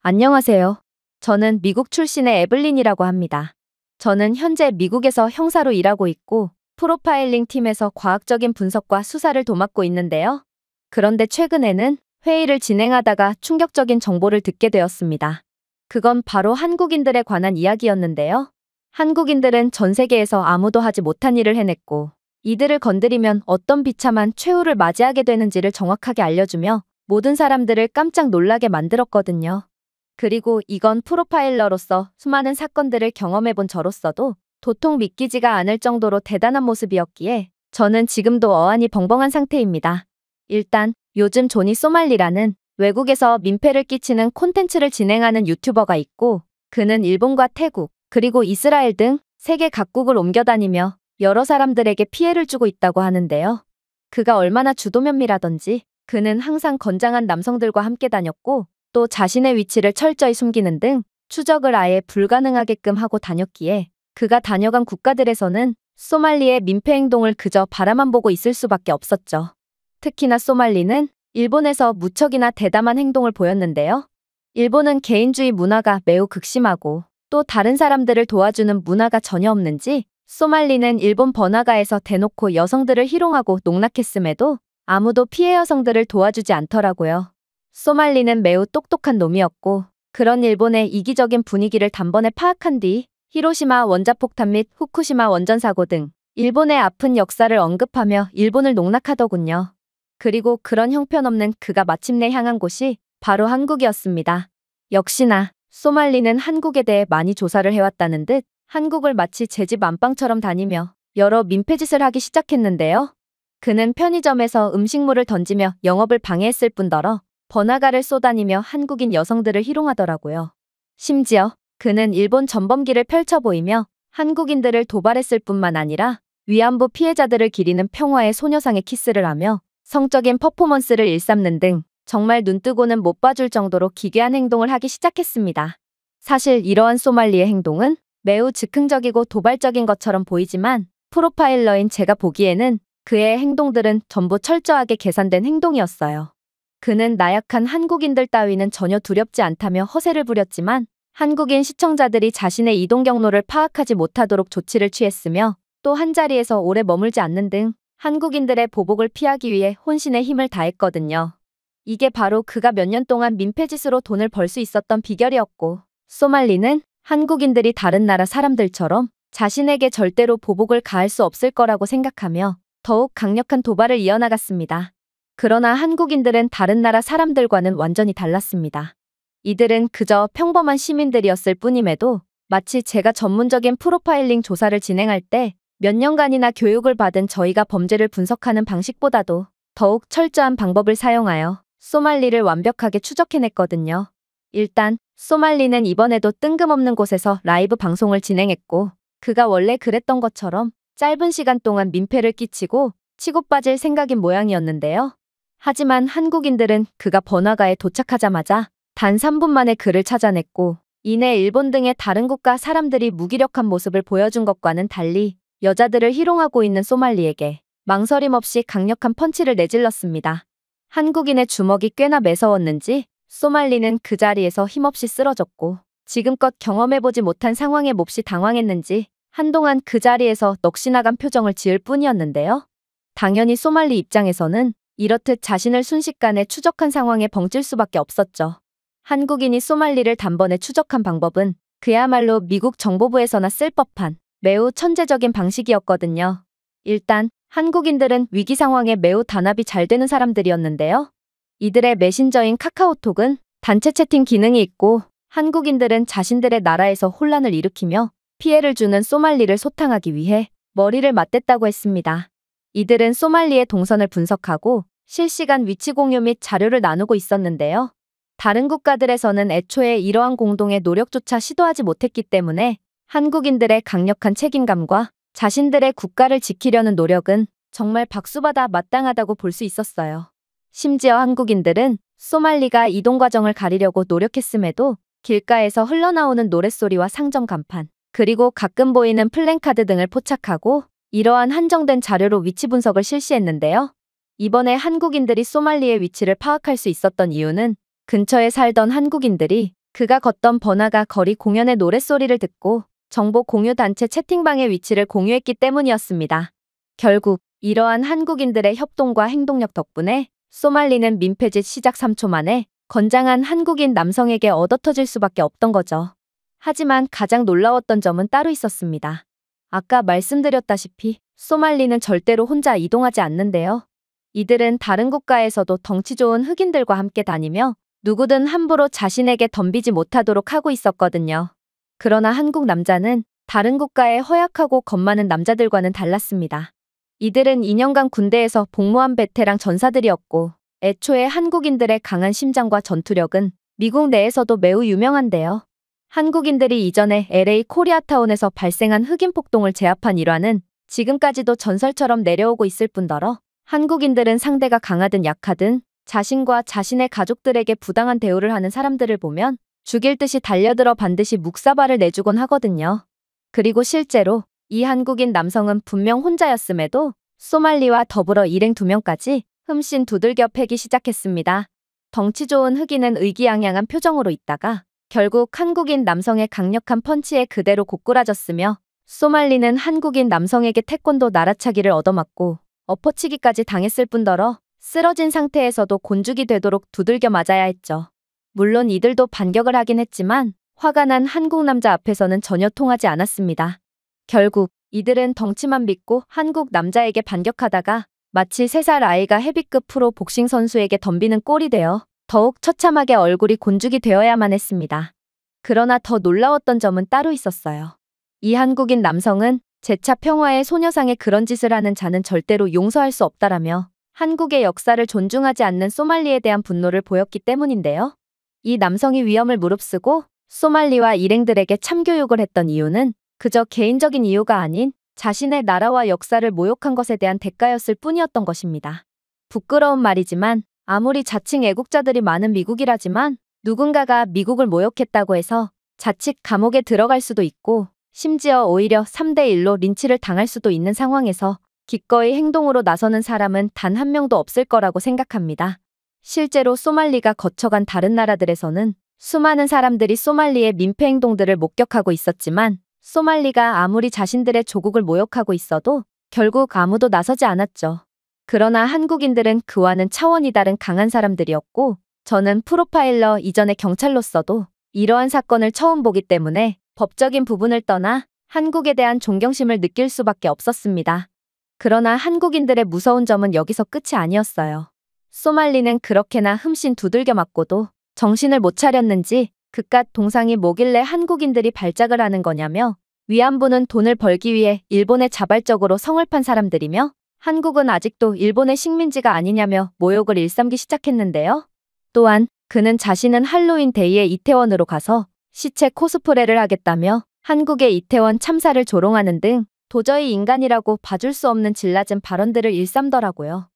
안녕하세요. 저는 미국 출신의 에블린이라고 합니다. 저는 현재 미국에서 형사로 일하고 있고 프로파일링 팀에서 과학적인 분석과 수사를 도맡고 있는데요. 그런데 최근에는 회의를 진행하다가 충격적인 정보를 듣게 되었습니다. 그건 바로 한국인들에 관한 이야기였는데요. 한국인들은 전 세계에서 아무도 하지 못한 일을 해냈고 이들을 건드리면 어떤 비참한 최후를 맞이하게 되는지를 정확하게 알려주며 모든 사람들을 깜짝 놀라게 만들었거든요. 그리고 이건 프로파일러로서 수많은 사건들을 경험해본 저로서도 도통 믿기지가 않을 정도로 대단한 모습이었기에 저는 지금도 어안이 벙벙한 상태입니다. 일단 요즘 조니 소말리라는 외국에서 민폐를 끼치는 콘텐츠를 진행하는 유튜버가 있고 그는 일본과 태국 그리고 이스라엘 등 세계 각국을 옮겨다니며 여러 사람들에게 피해를 주고 있다고 하는데요. 그가 얼마나 주도면밀하던지 그는 항상 건장한 남성들과 함께 다녔고 또 자신의 위치를 철저히 숨기는 등 추적을 아예 불가능하게끔 하고 다녔기에 그가 다녀간 국가들에서는 소말리의 민폐 행동을 그저 바라만 보고 있을 수밖에 없었죠. 특히나 소말리는 일본에서 무척이나 대담한 행동을 보였는데요. 일본은 개인주의 문화가 매우 극심하고 또 다른 사람들을 도와주는 문화가 전혀 없는지 소말리는 일본 번화가에서 대놓고 여성들을 희롱하고 농락했음에도 아무도 피해 여성들을 도와주지 않더라고요. 소말리는 매우 똑똑한 놈이었고 그런 일본의 이기적인 분위기를 단번에 파악한 뒤 히로시마 원자폭탄 및 후쿠시마 원전 사고 등 일본의 아픈 역사를 언급하며 일본을 농락하더군요. 그리고 그런 형편없는 그가 마침내 향한 곳이 바로 한국이었습니다. 역시나 소말리는 한국에 대해 많이 조사를 해왔다는 듯 한국을 마치 제 집 안방처럼 다니며 여러 민폐짓을 하기 시작했는데요. 그는 편의점에서 음식물을 던지며 영업을 방해했을 뿐더러 번화가를 쏘다니며 한국인 여성들을 희롱하더라고요. 심지어 그는 일본 전범기를 펼쳐 보이며 한국인들을 도발했을 뿐만 아니라 위안부 피해자들을 기리는 평화의 소녀상에 키스를 하며 성적인 퍼포먼스를 일삼는 등 정말 눈뜨고는 못 봐줄 정도로 기괴한 행동을 하기 시작했습니다. 사실 이러한 소말리의 행동은 매우 즉흥적이고 도발적인 것처럼 보이지만 프로파일러인 제가 보기에는 그의 행동들은 전부 철저하게 계산된 행동이었어요. 그는 나약한 한국인들 따위는 전혀 두렵지 않다며 허세를 부렸지만 한국인 시청자들이 자신의 이동 경로를 파악하지 못하도록 조치를 취했으며 또 한자리에서 오래 머물지 않는 등 한국인들의 보복을 피하기 위해 혼신의 힘을 다했거든요. 이게 바로 그가 몇 년 동안 민폐짓으로 돈을 벌 수 있었던 비결이었고 소말리는 한국인들이 다른 나라 사람들처럼 자신에게 절대로 보복을 가할 수 없을 거라고 생각하며 더욱 강력한 도발을 이어나갔습니다. 그러나 한국인들은 다른 나라 사람들과는 완전히 달랐습니다. 이들은 그저 평범한 시민들이었을 뿐임에도 마치 제가 전문적인 프로파일링 조사를 진행할 때 몇 년간이나 교육을 받은 저희가 범죄를 분석하는 방식보다도 더욱 철저한 방법을 사용하여 소말리를 완벽하게 추적해냈거든요. 일단 소말리는 이번에도 뜬금없는 곳에서 라이브 방송을 진행했고 그가 원래 그랬던 것처럼 짧은 시간 동안 민폐를 끼치고 치고 빠질 생각인 모양이었는데요. 하지만 한국인들은 그가 번화가에 도착하자마자 단 3분 만에 그를 찾아냈고 이내 일본 등의 다른 국가 사람들이 무기력한 모습을 보여준 것과는 달리 여자들을 희롱하고 있는 소말리에게 망설임 없이 강력한 펀치를 내질렀습니다. 한국인의 주먹이 꽤나 매서웠는지 소말리는 그 자리에서 힘없이 쓰러졌고 지금껏 경험해보지 못한 상황에 몹시 당황했는지 한동안 그 자리에서 넋이 나간 표정을 지을 뿐이었는데요. 당연히 소말리 입장에서는 이렇듯 자신을 순식간에 추적한 상황에 벙찔 수밖에 없었죠. 한국인이 소말리를 단번에 추적한 방법은 그야말로 미국 정보부에서나 쓸 법한 매우 천재적인 방식이었거든요. 일단 한국인들은 위기 상황에 매우 단합이 잘 되는 사람들이었는데요. 이들의 메신저인 카카오톡은 단체 채팅 기능이 있고 한국인들은 자신들의 나라에서 혼란을 일으키며 피해를 주는 소말리를 소탕하기 위해 머리를 맞댔다고 했습니다. 이들은 소말리의 동선을 분석하고 실시간 위치 공유 및 자료를 나누고 있었는데요. 다른 국가들에서는 애초에 이러한 공동의 노력조차 시도하지 못했기 때문에 한국인들의 강력한 책임감과 자신들의 국가를 지키려는 노력은 정말 박수받아 마땅하다고 볼 수 있었어요. 심지어 한국인들은 소말리가 이동 과정을 가리려고 노력했음에도 길가에서 흘러나오는 노랫소리와 상점 간판, 그리고 가끔 보이는 플랜카드 등을 포착하고 이러한 한정된 자료로 위치 분석을 실시했는데요. 이번에 한국인들이 소말리의 위치를 파악할 수 있었던 이유는 근처에 살던 한국인들이 그가 걷던 번화가 거리 공연의 노랫소리를 듣고 정보 공유 단체 채팅방의 위치를 공유했기 때문이었습니다. 결국 이러한 한국인들의 협동과 행동력 덕분에 소말리는 민폐짓 시작 3초 만에 건장한 한국인 남성에게 얻어터질 수밖에 없던 거죠. 하지만 가장 놀라웠던 점은 따로 있었습니다. 아까 말씀드렸다시피 소말리는 절대로 혼자 이동하지 않는데요. 이들은 다른 국가에서도 덩치 좋은 흑인들과 함께 다니며 누구든 함부로 자신에게 덤비지 못하도록 하고 있었거든요. 그러나 한국 남자는 다른 국가의 허약하고 겁 많은 남자들과는 달랐습니다. 이들은 2년간 군대에서 복무한 베테랑 전사들이었고 애초에 한국인들의 강한 심장과 전투력은 미국 내에서도 매우 유명한데요. 한국인들이 이전에 LA 코리아타운에서 발생한 흑인 폭동을 제압한 일화는 지금까지도 전설처럼 내려오고 있을 뿐더러 한국인들은 상대가 강하든 약하든 자신과 자신의 가족들에게 부당한 대우를 하는 사람들을 보면 죽일 듯이 달려들어 반드시 묵사발을 내주곤 하거든요. 그리고 실제로 이 한국인 남성은 분명 혼자였음에도 소말리와 더불어 일행 2명까지 흠씬 두들겨 패기 시작했습니다. 덩치 좋은 흑인은 의기양양한 표정으로 있다가 결국 한국인 남성의 강력한 펀치에 그대로 고꾸라졌으며 소말리는 한국인 남성에게 태권도 날아차기를 얻어맞고 엎어치기까지 당했을 뿐더러 쓰러진 상태에서도 곤죽이 되도록 두들겨 맞아야 했죠. 물론 이들도 반격을 하긴 했지만 화가 난 한국 남자 앞에서는 전혀 통하지 않았습니다. 결국 이들은 덩치만 믿고 한국 남자에게 반격하다가 마치 3살 아이가 헤비급 프로 복싱 선수에게 덤비는 꼴이 되어 더욱 처참하게 얼굴이 곤죽이 되어야만 했습니다. 그러나 더 놀라웠던 점은 따로 있었어요. 이 한국인 남성은 재차 평화의 소녀상에 그런 짓을 하는 자는 절대로 용서할 수 없다라며 한국의 역사를 존중하지 않는 소말리에 대한 분노를 보였기 때문인데요. 이 남성이 위험을 무릅쓰고 소말리와 일행들에게 참교육을 했던 이유는 그저 개인적인 이유가 아닌 자신의 나라와 역사를 모욕한 것에 대한 대가였을 뿐이었던 것입니다. 부끄러운 말이지만 아무리 자칭 애국자들이 많은 미국이라지만 누군가가 미국을 모욕했다고 해서 자칫 감옥에 들어갈 수도 있고 심지어 오히려 3대1로 린치를 당할 수도 있는 상황에서 기꺼이 행동으로 나서는 사람은 단 한 명도 없을 거라고 생각합니다. 실제로 소말리가 거쳐간 다른 나라들에서는 수많은 사람들이 소말리의 민폐 행동들을 목격하고 있었지만 소말리가 아무리 자신들의 조국을 모욕하고 있어도 결국 아무도 나서지 않았죠. 그러나 한국인들은 그와는 차원이 다른 강한 사람들이었고 저는 프로파일러 이전의 경찰로서도 이러한 사건을 처음 보기 때문에 법적인 부분을 떠나 한국에 대한 존경심을 느낄 수밖에 없었습니다. 그러나 한국인들의 무서운 점은 여기서 끝이 아니었어요. 소말리는 그렇게나 흠씬 두들겨 맞고도 정신을 못 차렸는지 그깟 동상이 뭐길래 한국인들이 발작을 하는 거냐며 위안부는 돈을 벌기 위해 일본에 자발적으로 성을 판 사람들이며 한국은 아직도 일본의 식민지가 아니냐며 모욕을 일삼기 시작했는데요. 또한 그는 자신은 할로윈 데이에 이태원으로 가서 시체 코스프레를 하겠다며 한국의 이태원 참사를 조롱하는 등 도저히 인간이라고 봐줄 수 없는 질 낮은 발언들을 일삼더라고요.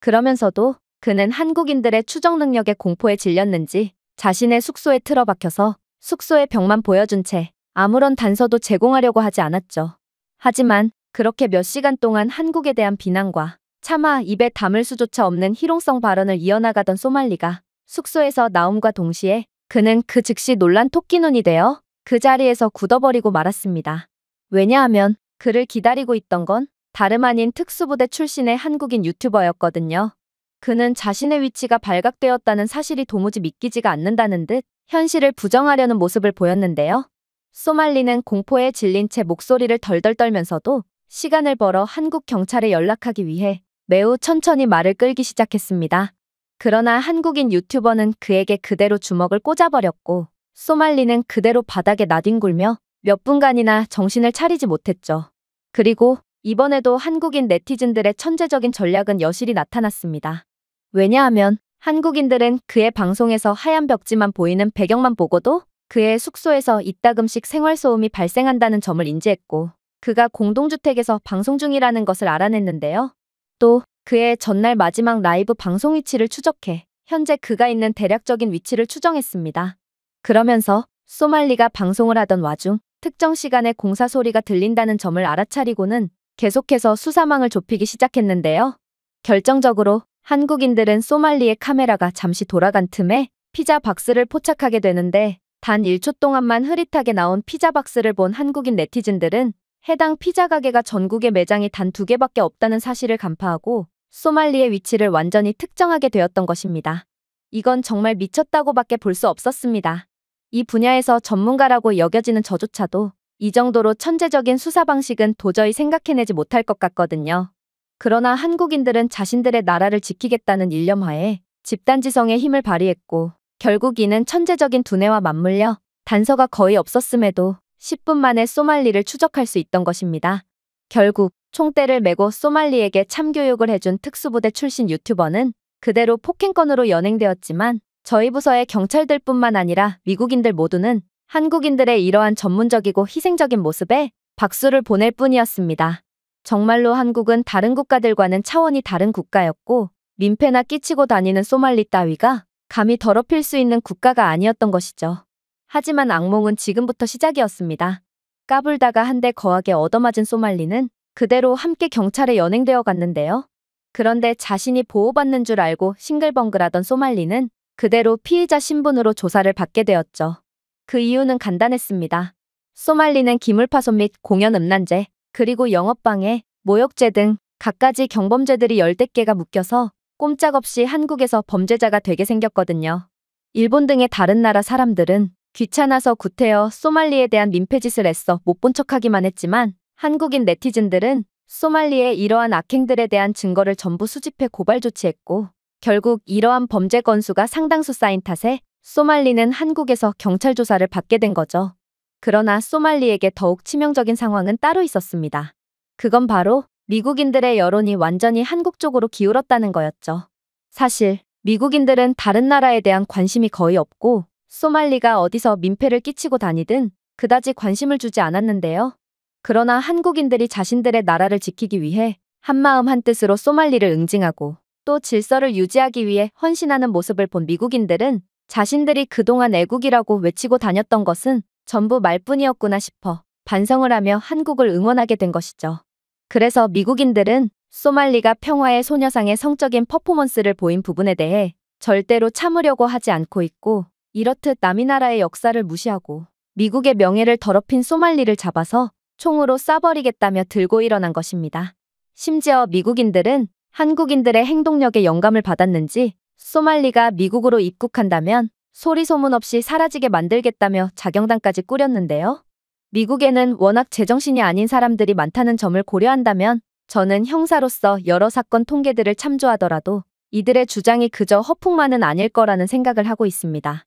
그러면서도 그는 한국인들의 추적 능력에 공포에 질렸는지 자신의 숙소에 틀어박혀서 숙소의 벽만 보여준 채 아무런 단서도 제공하려고 하지 않았죠. 하지만 그렇게 몇 시간 동안 한국에 대한 비난과 차마 입에 담을 수조차 없는 희롱성 발언을 이어나가던 소말리가 숙소에서 나옴과 동시에 그는 그 즉시 놀란 토끼눈이 되어 그 자리에서 굳어버리고 말았습니다. 왜냐하면 그를 기다리고 있던 건 다름 아닌 특수부대 출신의 한국인 유튜버였거든요. 그는 자신의 위치가 발각되었다는 사실이 도무지 믿기지가 않는다는 듯 현실을 부정하려는 모습을 보였는데요. 소말리는 공포에 질린 채 목소리를 덜덜 떨면서도 시간을 벌어 한국 경찰에 연락하기 위해 매우 천천히 말을 끌기 시작했습니다. 그러나 한국인 유튜버는 그에게 그대로 주먹을 꽂아버렸고 소말리는 그대로 바닥에 나뒹굴며 몇 분간이나 정신을 차리지 못했죠. 그리고 이번에도 한국인 네티즌들의 천재적인 전략은 여실히 나타났습니다. 왜냐하면 한국인들은 그의 방송에서 하얀 벽지만 보이는 배경만 보고도 그의 숙소에서 이따금씩 생활소음이 발생한다는 점을 인지했고 그가 공동주택에서 방송 중이라는 것을 알아냈는데요. 또 그의 전날 마지막 라이브 방송 위치를 추적해 현재 그가 있는 대략적인 위치를 추정했습니다. 그러면서 소말리가 방송을 하던 와중 특정 시간에 공사 소리가 들린다는 점을 알아차리고는 계속해서 수사망을 좁히기 시작했는데요. 결정적으로 한국인들은 소말리의 카메라가 잠시 돌아간 틈에 피자 박스를 포착하게 되는데 단 1초 동안만 흐릿하게 나온 피자 박스를 본 한국인 네티즌들은 해당 피자 가게가 전국에 매장이 단 2개밖에 없다는 사실을 간파하고 소말리의 위치를 완전히 특정하게 되었던 것입니다. 이건 정말 미쳤다고밖에 볼 수 없었습니다. 이 분야에서 전문가라고 여겨지는 저조차도 이 정도로 천재적인 수사 방식은 도저히 생각해내지 못할 것 같거든요. 그러나 한국인들은 자신들의 나라를 지키겠다는 일념하에 집단지성의 힘을 발휘했고 결국 이는 천재적인 두뇌와 맞물려 단서가 거의 없었음에도 10분 만에 소말리를 추적할 수 있던 것입니다. 결국 총대를 메고 소말리에게 참교육을 해준 특수부대 출신 유튜버는 그대로 폭행건으로 연행되었지만 저희 부서의 경찰들뿐만 아니라 미국인들 모두는 한국인들의 이러한 전문적이고 희생적인 모습에 박수를 보낼 뿐이었습니다. 정말로 한국은 다른 국가들과는 차원이 다른 국가였고 민폐나 끼치고 다니는 소말리 따위가 감히 더럽힐 수 있는 국가가 아니었던 것이죠. 하지만 악몽은 지금부터 시작이었습니다. 까불다가 한 대 거하게 얻어맞은 소말리는 그대로 함께 경찰에 연행되어 갔는데요. 그런데 자신이 보호받는 줄 알고 싱글벙글하던 소말리는 그대로 피의자 신분으로 조사를 받게 되었죠. 그 이유는 간단했습니다. 소말리는 기물파손 및 공연 음란죄, 그리고 영업방해, 모욕죄 등 갖가지 경범죄들이 열댓 개가 묶여서 꼼짝없이 한국에서 범죄자가 되게 생겼거든요. 일본 등의 다른 나라 사람들은 귀찮아서 구태여 소말리에 대한 민폐짓을 애써 못 본 척하기만 했지만 한국인 네티즌들은 소말리의 이러한 악행들에 대한 증거를 전부 수집해 고발 조치했고 결국 이러한 범죄 건수가 상당수 쌓인 탓에 소말리는 한국에서 경찰 조사를 받게 된 거죠. 그러나 소말리에게 더욱 치명적인 상황은 따로 있었습니다. 그건 바로 미국인들의 여론이 완전히 한국 쪽으로 기울었다는 거였죠. 사실 미국인들은 다른 나라에 대한 관심이 거의 없고 소말리가 어디서 민폐를 끼치고 다니든 그다지 관심을 주지 않았는데요. 그러나 한국인들이 자신들의 나라를 지키기 위해 한마음 한뜻으로 소말리를 응징하고 또 질서를 유지하기 위해 헌신하는 모습을 본 미국인들은 자신들이 그동안 애국이라고 외치고 다녔던 것은 전부 말뿐이었구나 싶어 반성을 하며 한국을 응원하게 된 것이죠. 그래서 미국인들은 소말리가 평화의 소녀상의 성적인 퍼포먼스를 보인 부분에 대해 절대로 참으려고 하지 않고 있고 이렇듯 남이 나라의 역사를 무시하고 미국의 명예를 더럽힌 소말리를 잡아서 총으로 쏴버리겠다며 들고 일어난 것입니다. 심지어 미국인들은 한국인들의 행동력에 영감을 받았는지 소말리가 미국으로 입국한다면 소리 소문 없이 사라지게 만들겠다며 자경단까지 꾸렸는데요. 미국에는 워낙 제정신이 아닌 사람들이 많다는 점을 고려한다면 저는 형사로서 여러 사건 통계들을 참조하더라도 이들의 주장이 그저 허풍만은 아닐 거라는 생각을 하고 있습니다.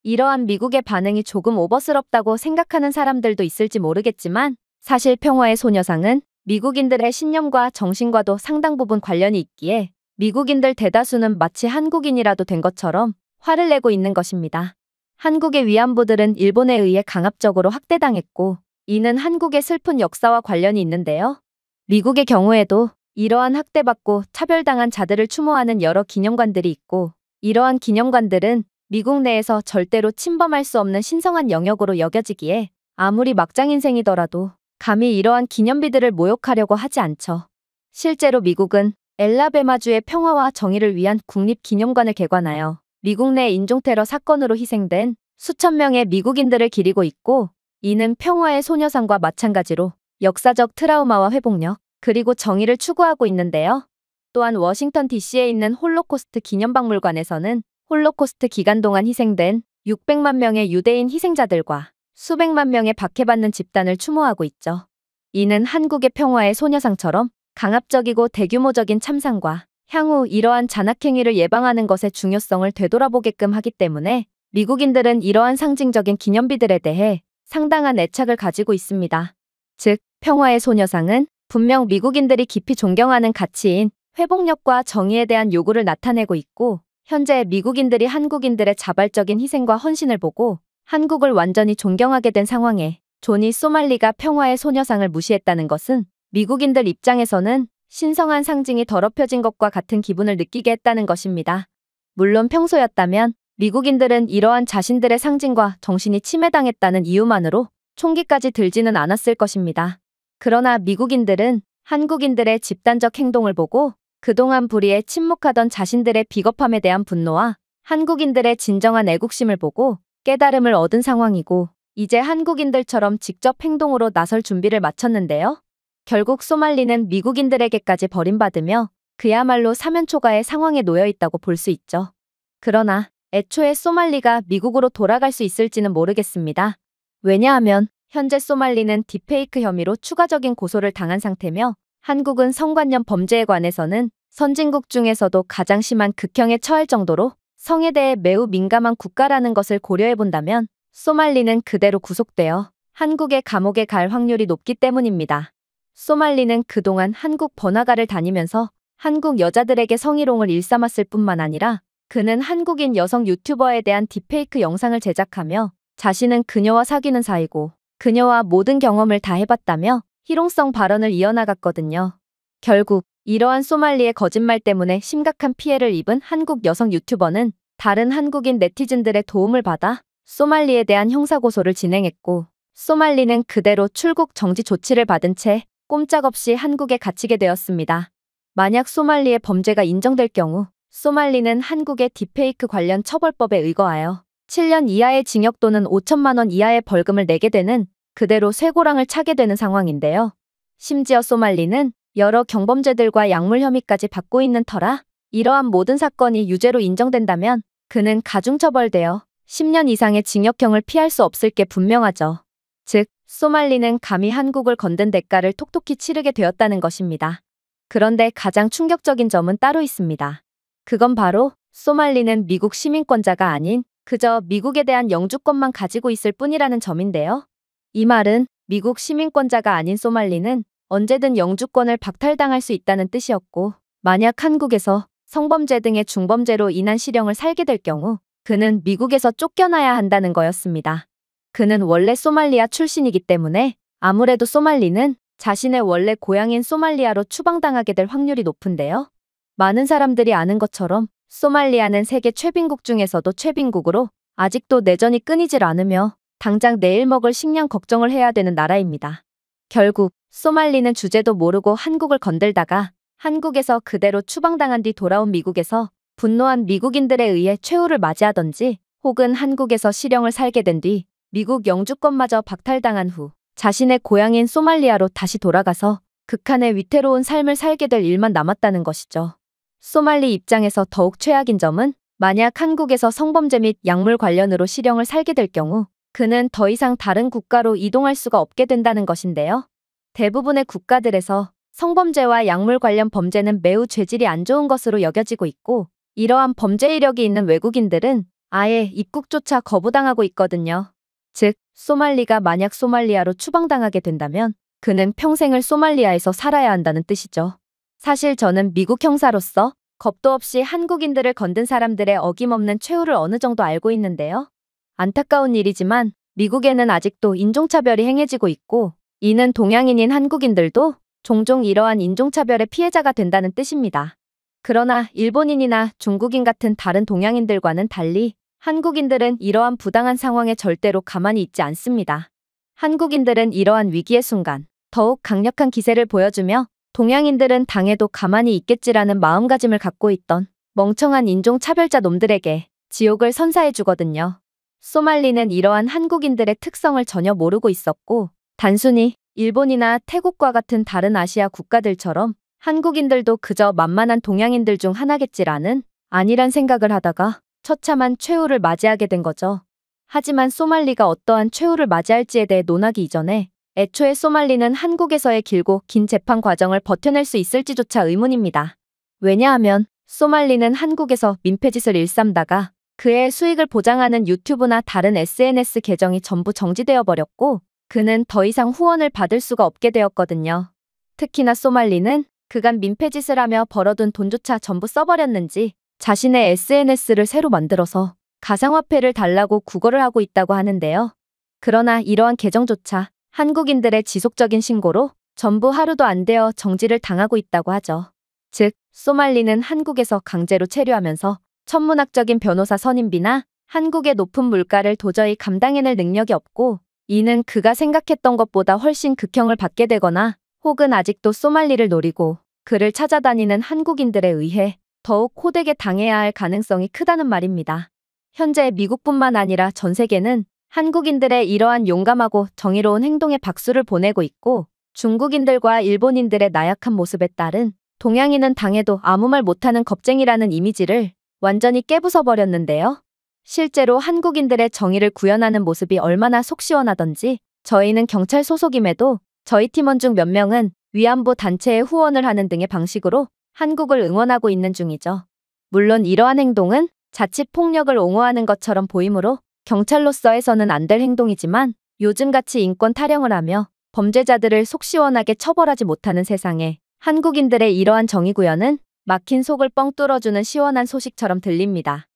이러한 미국의 반응이 조금 오버스럽다고 생각하는 사람들도 있을지 모르겠지만 사실 평화의 소녀상은 미국인들의 신념과 정신과도 상당 부분 관련이 있기에 미국인들 대다수는 마치 한국인이라도 된 것처럼 화를 내고 있는 것입니다. 한국의 위안부들은 일본에 의해 강압적으로 학대당했고 이는 한국의 슬픈 역사와 관련이 있는데요. 미국의 경우에도 이러한 학대받고 차별당한 자들을 추모하는 여러 기념관들이 있고, 이러한 기념관들은 미국 내에서 절대로 침범할 수 없는 신성한 영역으로 여겨지기에 아무리 막장 인생이더라도 감히 이러한 기념비들을 모욕하려고 하지 않죠. 실제로 미국은 엘라베마주의 평화와 정의를 위한 국립기념관을 개관하여 미국 내 인종테러 사건으로 희생된 수천 명의 미국인들을 기리고 있고, 이는 평화의 소녀상과 마찬가지로 역사적 트라우마와 회복력, 그리고 정의를 추구하고 있는데요. 또한 워싱턴 DC에 있는 홀로코스트 기념박물관에서는 홀로코스트 기간 동안 희생된 600만 명의 유대인 희생자들과 수백만 명의 박해받는 집단을 추모하고 있죠. 이는 한국의 평화의 소녀상처럼 강압적이고 대규모적인 참상과 향후 이러한 잔악행위를 예방하는 것의 중요성을 되돌아보게끔 하기 때문에 미국인들은 이러한 상징적인 기념비들에 대해 상당한 애착을 가지고 있습니다. 즉, 평화의 소녀상은 분명 미국인들이 깊이 존경하는 가치인 회복력과 정의에 대한 요구를 나타내고 있고, 현재 미국인들이 한국인들의 자발적인 희생과 헌신을 보고 한국을 완전히 존경하게 된 상황에 조니 소말리가 평화의 소녀상을 무시했다는 것은 미국인들 입장에서는 신성한 상징이 더럽혀진 것과 같은 기분을 느끼게 했다는 것입니다. 물론 평소였다면 미국인들은 이러한 자신들의 상징과 정신이 침해당했다는 이유만으로 총기까지 들지는 않았을 것입니다. 그러나 미국인들은 한국인들의 집단적 행동을 보고 그동안 불의에 침묵하던 자신들의 비겁함에 대한 분노와 한국인들의 진정한 애국심을 보고 깨달음을 얻은 상황이고, 이제 한국인들처럼 직접 행동으로 나설 준비를 마쳤는데요. 결국 소말리는 미국인들에게까지 버림받으며 그야말로 사면초가의 상황에 놓여 있다고 볼 수 있죠. 그러나 애초에 소말리가 미국으로 돌아갈 수 있을지는 모르겠습니다. 왜냐하면 현재 소말리는 딥페이크 혐의로 추가적인 고소를 당한 상태며, 한국은 성관념 범죄에 관해서는 선진국 중에서도 가장 심한 극형에 처할 정도로 성에 대해 매우 민감한 국가라는 것을 고려해 본다면 소말리는 그대로 구속되어 한국의 감옥에 갈 확률이 높기 때문입니다. 소말리는 그동안 한국 번화가를 다니면서 한국 여자들에게 성희롱을 일삼았을 뿐만 아니라 그는 한국인 여성 유튜버에 대한 딥페이크 영상을 제작하며 자신은 그녀와 사귀는 사이고 그녀와 모든 경험을 다 해봤다며 희롱성 발언을 이어나갔거든요. 결국 이러한 소말리의 거짓말 때문에 심각한 피해를 입은 한국 여성 유튜버는 다른 한국인 네티즌들의 도움을 받아 소말리에 대한 형사고소를 진행했고, 소말리는 그대로 출국 정지 조치를 받은 채 꼼짝없이 한국에 갇히게 되었습니다. 만약 소말리의 범죄가 인정될 경우 소말리는 한국의 딥페이크 관련 처벌법에 의거하여 7년 이하의 징역 또는 5천만 원 이하의 벌금을 내게 되는 그대로 쇠고랑을 차게 되는 상황인데요. 심지어 소말리는 여러 경범죄들과 약물 혐의까지 받고 있는 터라 이러한 모든 사건이 유죄로 인정된다면 그는 가중처벌되어 10년 이상의 징역형을 피할 수 없을 게 분명하죠. 즉, 소말리는 감히 한국을 건든 대가를 톡톡히 치르게 되었다는 것입니다. 그런데 가장 충격적인 점은 따로 있습니다. 그건 바로 소말리는 미국 시민권자가 아닌 그저 미국에 대한 영주권만 가지고 있을 뿐이라는 점인데요. 이 말은 미국 시민권자가 아닌 소말리는 언제든 영주권을 박탈당할 수 있다는 뜻이었고, 만약 한국에서 성범죄 등의 중범죄로 인한 실형을 살게 될 경우 그는 미국에서 쫓겨나야 한다는 거였습니다. 그는 원래 소말리아 출신이기 때문에 아무래도 소말리는 자신의 원래 고향인 소말리아로 추방당하게 될 확률이 높은데요. 많은 사람들이 아는 것처럼 소말리아는 세계 최빈국 중에서도 최빈국으로 아직도 내전이 끊이질 않으며 당장 내일 먹을 식량 걱정을 해야 되는 나라입니다. 결국 소말리는 주제도 모르고 한국을 건들다가 한국에서 그대로 추방당한 뒤 돌아온 미국에서 분노한 미국인들에 의해 최후를 맞이하던지, 혹은 한국에서 실형을 살게 된 뒤 미국 영주권마저 박탈당한 후 자신의 고향인 소말리아로 다시 돌아가서 극한의 위태로운 삶을 살게 될 일만 남았다는 것이죠. 소말리 입장에서 더욱 최악인 점은 만약 한국에서 성범죄 및 약물 관련으로 실형을 살게 될 경우 그는 더 이상 다른 국가로 이동할 수가 없게 된다는 것인데요. 대부분의 국가들에서 성범죄와 약물 관련 범죄는 매우 죄질이 안 좋은 것으로 여겨지고 있고, 이러한 범죄 이력이 있는 외국인들은 아예 입국조차 거부당하고 있거든요. 즉, 소말리가 만약 소말리아로 추방당하게 된다면 그는 평생을 소말리아에서 살아야 한다는 뜻이죠. 사실 저는 미국 형사로서 겁도 없이 한국인들을 건든 사람들의 어김없는 최후를 어느 정도 알고 있는데요. 안타까운 일이지만 미국에는 아직도 인종차별이 행해지고 있고, 이는 동양인인 한국인들도 종종 이러한 인종차별의 피해자가 된다는 뜻입니다. 그러나 일본인이나 중국인 같은 다른 동양인들과는 달리 한국인들은 이러한 부당한 상황에 절대로 가만히 있지 않습니다. 한국인들은 이러한 위기의 순간 더욱 강력한 기세를 보여주며 동양인들은 당해도 가만히 있겠지라는 마음가짐을 갖고 있던 멍청한 인종차별자 놈들에게 지옥을 선사해 주거든요. 소말리는 이러한 한국인들의 특성을 전혀 모르고 있었고, 단순히 일본이나 태국과 같은 다른 아시아 국가들처럼 한국인들도 그저 만만한 동양인들 중 하나겠지라는 아니란 생각을 하다가 처참한 최후를 맞이하게 된 거죠. 하지만 소말리가 어떠한 최후를 맞이할지에 대해 논하기 이전에 애초에 소말리는 한국에서의 길고 긴 재판 과정을 버텨낼 수 있을지조차 의문입니다. 왜냐하면 소말리는 한국에서 민폐짓을 일삼다가 그의 수익을 보장하는 유튜브나 다른 SNS 계정이 전부 정지되어 버렸고, 그는 더 이상 후원을 받을 수가 없게 되었거든요. 특히나 소말리는 그간 민폐짓을 하며 벌어둔 돈조차 전부 써버렸는지 자신의 SNS를 새로 만들어서 가상화폐를 달라고 구걸을 하고 있다고 하는데요. 그러나 이러한 계정조차 한국인들의 지속적인 신고로 전부 하루도 안 되어 정지를 당하고 있다고 하죠. 즉, 소말리는 한국에서 강제로 체류하면서 천문학적인 변호사 선임비나 한국의 높은 물가를 도저히 감당해낼 능력이 없고, 이는 그가 생각했던 것보다 훨씬 극형을 받게 되거나 혹은 아직도 소말리를 노리고 그를 찾아다니는 한국인들에 의해 더욱 호되게 당해야 할 가능성이 크다는 말입니다. 현재 미국뿐만 아니라 전 세계는 한국인들의 이러한 용감하고 정의로운 행동에 박수를 보내고 있고, 중국인들과 일본인들의 나약한 모습에 따른 동양인은 당해도 아무 말 못하는 겁쟁이라는 이미지를 완전히 깨부숴버렸는데요. 실제로 한국인들의 정의를 구현하는 모습이 얼마나 속 시원하던지 저희는 경찰 소속임에도 저희 팀원 중 몇 명은 위안부 단체에 후원을 하는 등의 방식으로 한국을 응원하고 있는 중이죠. 물론 이러한 행동은 자칫 폭력을 옹호하는 것처럼 보이므로 경찰로서 해서는 안 될 행동이지만, 요즘같이 인권 타령을 하며 범죄자들을 속 시원하게 처벌하지 못하는 세상에 한국인들의 이러한 정의 구현은 막힌 속을 뻥 뚫어주는 시원한 소식처럼 들립니다.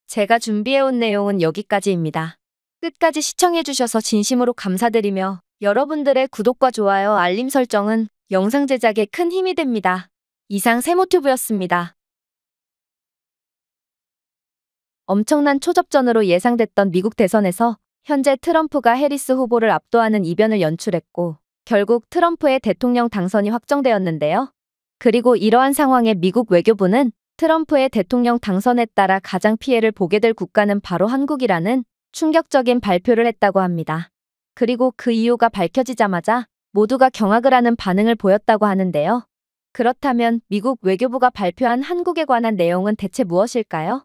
제가 준비해온 내용은 여기까지입니다. 끝까지 시청해주셔서 진심으로 감사드리며 여러분들의 구독과 좋아요, 알림 설정은 영상 제작에 큰 힘이 됩니다. 이상 세모튜브였습니다. 엄청난 초접전으로 예상됐던 미국 대선에서 현재 트럼프가 해리스 후보를 압도하는 이변을 연출했고, 결국 트럼프의 대통령 당선이 확정되었는데요. 그리고 이러한 상황에 미국 외교부는 트럼프의 대통령 당선에 따라 가장 피해를 보게 될 국가는 바로 한국이라는 충격적인 발표를 했다고 합니다. 그리고 그 이유가 밝혀지자마자 모두가 경악을 하는 반응을 보였다고 하는데요. 그렇다면 미국 외교부가 발표한 한국에 관한 내용은 대체 무엇일까요?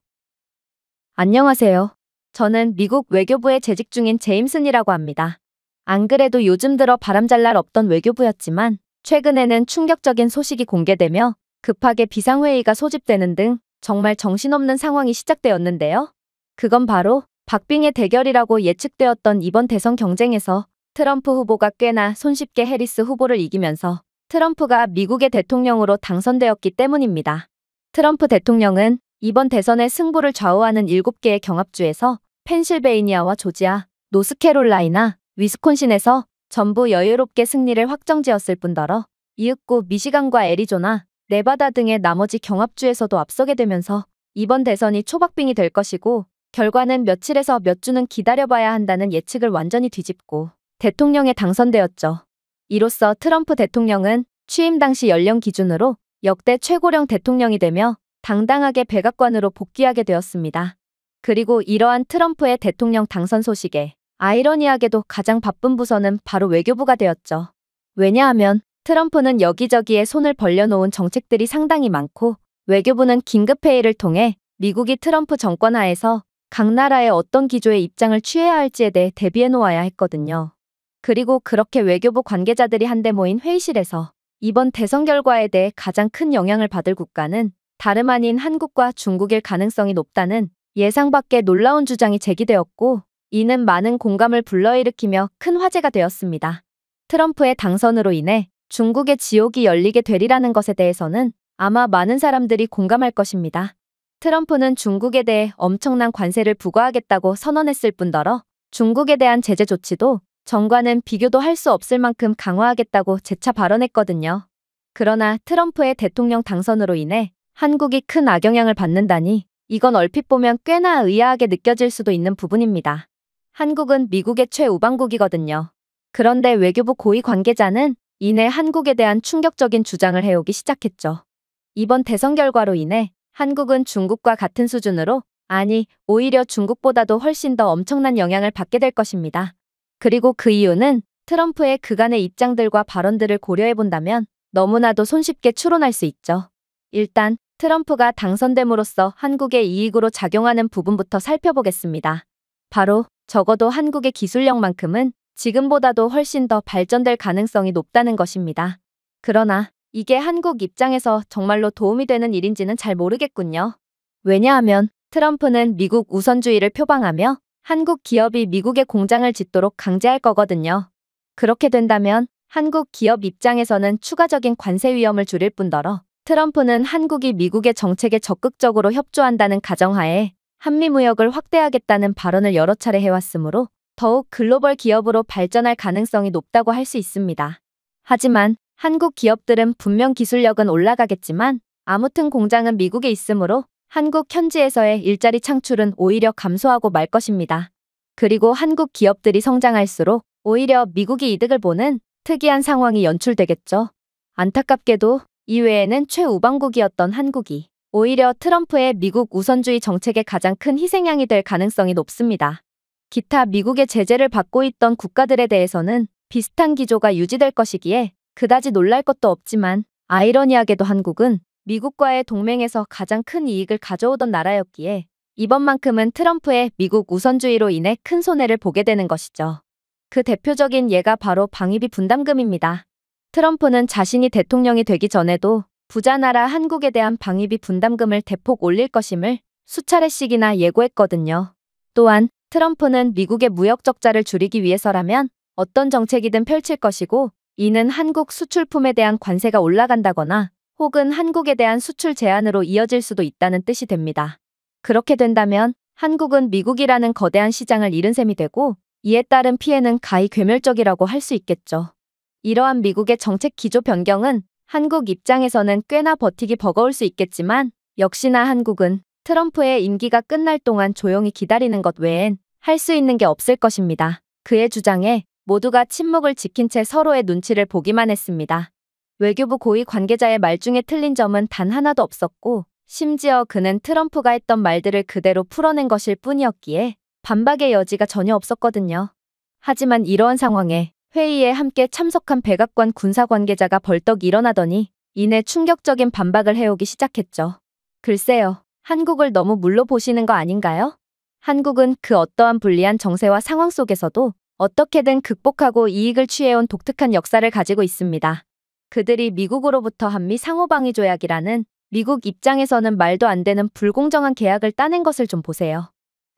안녕하세요. 저는 미국 외교부에 재직 중인 제임슨이라고 합니다. 안 그래도 요즘 들어 바람잘 날 없던 외교부였지만 최근에는 충격적인 소식이 공개되며 급하게 비상회의가 소집되는 등 정말 정신없는 상황이 시작되었는데요. 그건 바로 박빙의 대결이라고 예측되었던 이번 대선 경쟁에서 트럼프 후보가 꽤나 손쉽게 해리스 후보를 이기면서 트럼프가 미국의 대통령으로 당선되었기 때문입니다. 트럼프 대통령은 이번 대선의 승부를 좌우하는 7개의 경합주에서 펜실베이니아와 조지아, 노스캐롤라이나, 위스콘신에서 전부 여유롭게 승리를 확정지었을 뿐더러 이윽고 미시간과 애리조나, 네바다 등의 나머지 경합주에서도 앞서게 되면서 이번 대선이 초박빙이 될 것이고, 결과는 며칠에서 몇 주는 기다려봐야 한다는 예측을 완전히 뒤집고 대통령에 당선되었죠. 이로써 트럼프 대통령은 취임 당시 연령 기준으로 역대 최고령 대통령이 되며 당당하게 백악관으로 복귀하게 되었습니다. 그리고 이러한 트럼프의 대통령 당선 소식에 아이러니하게도 가장 바쁜 부서는 바로 외교부가 되었죠. 왜냐하면 트럼프는 여기저기에 손을 벌려놓은 정책들이 상당히 많고, 외교부는 긴급회의를 통해 미국이 트럼프 정권 하에서 각 나라의 어떤 기조의 입장을 취해야 할지에 대해 대비해 놓아야 했거든요. 그리고 그렇게 외교부 관계자들이 한데 모인 회의실에서 이번 대선 결과에 대해 가장 큰 영향을 받을 국가는 다름 아닌 한국과 중국일 가능성이 높다는 예상 밖의 놀라운 주장이 제기되었고, 이는 많은 공감을 불러일으키며 큰 화제가 되었습니다. 트럼프의 당선으로 인해 중국의 지옥이 열리게 되리라는 것에 대해서는 아마 많은 사람들이 공감할 것입니다. 트럼프는 중국에 대해 엄청난 관세를 부과하겠다고 선언했을 뿐더러 중국에 대한 제재 조치도 전과는 비교도 할 수 없을 만큼 강화하겠다고 재차 발언했거든요. 그러나 트럼프의 대통령 당선으로 인해 한국이 큰 악영향을 받는다니 이건 얼핏 보면 꽤나 의아하게 느껴질 수도 있는 부분입니다. 한국은 미국의 최우방국이거든요. 그런데 외교부 고위 관계자는 이내 한국에 대한 충격적인 주장을 해오기 시작했죠. 이번 대선 결과로 인해 한국은 중국과 같은 수준으로, 아니, 오히려 중국보다도 훨씬 더 엄청난 영향을 받게 될 것입니다. 그리고 그 이유는 트럼프의 그간의 입장들과 발언들을 고려해 본다면 너무나도 손쉽게 추론할 수 있죠. 일단 트럼프가 당선됨으로써 한국의 이익으로 작용하는 부분부터 살펴보겠습니다. 바로 적어도 한국의 기술력만큼은 지금보다도 훨씬 더 발전될 가능성이 높다는 것입니다. 그러나 이게 한국 입장에서 정말로 도움이 되는 일인지는 잘 모르겠군요. 왜냐하면 트럼프는 미국 우선주의를 표방하며 한국 기업이 미국에 공장을 짓도록 강제할 거거든요. 그렇게 된다면 한국 기업 입장에서는 추가적인 관세 위험을 줄일 뿐더러 트럼프는 한국이 미국의 정책에 적극적으로 협조한다는 가정하에 한미 무역을 확대하겠다는 발언을 여러 차례 해왔으므로 더욱 글로벌 기업으로 발전할 가능성이 높다고 할 수 있습니다. 하지만 한국 기업들은 분명 기술력은 올라가겠지만 아무튼 공장은 미국에 있으므로 한국 현지에서의 일자리 창출은 오히려 감소하고 말 것입니다. 그리고 한국 기업들이 성장할수록 오히려 미국이 이득을 보는 특이한 상황이 연출되겠죠. 안타깝게도 이외에는 최우방국이었던 한국이 오히려 트럼프의 미국 우선주의 정책의 가장 큰 희생양이 될 가능성이 높습니다. 기타 미국의 제재를 받고 있던 국가들에 대해서는 비슷한 기조가 유지될 것이기에 그다지 놀랄 것도 없지만 아이러니하게도 한국은 미국과의 동맹에서 가장 큰 이익을 가져오던 나라였기에 이번만큼은 트럼프의 미국 우선주의로 인해 큰 손해를 보게 되는 것이죠. 그 대표적인 예가 바로 방위비 분담금입니다. 트럼프는 자신이 대통령이 되기 전에도 부자 나라 한국에 대한 방위비 분담금을 대폭 올릴 것임을 수차례씩이나 예고했거든요. 또한 트럼프는 미국의 무역 적자를 줄이기 위해서라면 어떤 정책이든 펼칠 것이고, 이는 한국 수출품에 대한 관세가 올라간다거나 혹은 한국에 대한 수출 제한으로 이어질 수도 있다는 뜻이 됩니다. 그렇게 된다면 한국은 미국이라는 거대한 시장을 잃은 셈이 되고 이에 따른 피해는 가히 괴멸적이라고 할 수 있겠죠. 이러한 미국의 정책 기조 변경은 한국 입장에서는 꽤나 버티기 버거울 수 있겠지만 역시나 한국은 트럼프의 임기가 끝날 동안 조용히 기다리는 것 외엔 할 수 있는 게 없을 것입니다. 그의 주장에 모두가 침묵을 지킨 채 서로의 눈치를 보기만 했습니다. 외교부 고위 관계자의 말 중에 틀린 점은 단 하나도 없었고 심지어 그는 트럼프가 했던 말들을 그대로 풀어낸 것일 뿐이었기에 반박의 여지가 전혀 없었거든요. 하지만 이러한 상황에 회의에 함께 참석한 백악관 군사 관계자가 벌떡 일어나더니 이내 충격적인 반박을 해오기 시작했죠. 글쎄요, 한국을 너무 물로 보시는 거 아닌가요? 한국은 그 어떠한 불리한 정세와 상황 속에서도 어떻게든 극복하고 이익을 취해온 독특한 역사를 가지고 있습니다. 그들이 미국으로부터 한미 상호방위 조약이라는 미국 입장에서는 말도 안 되는 불공정한 계약을 따낸 것을 좀 보세요.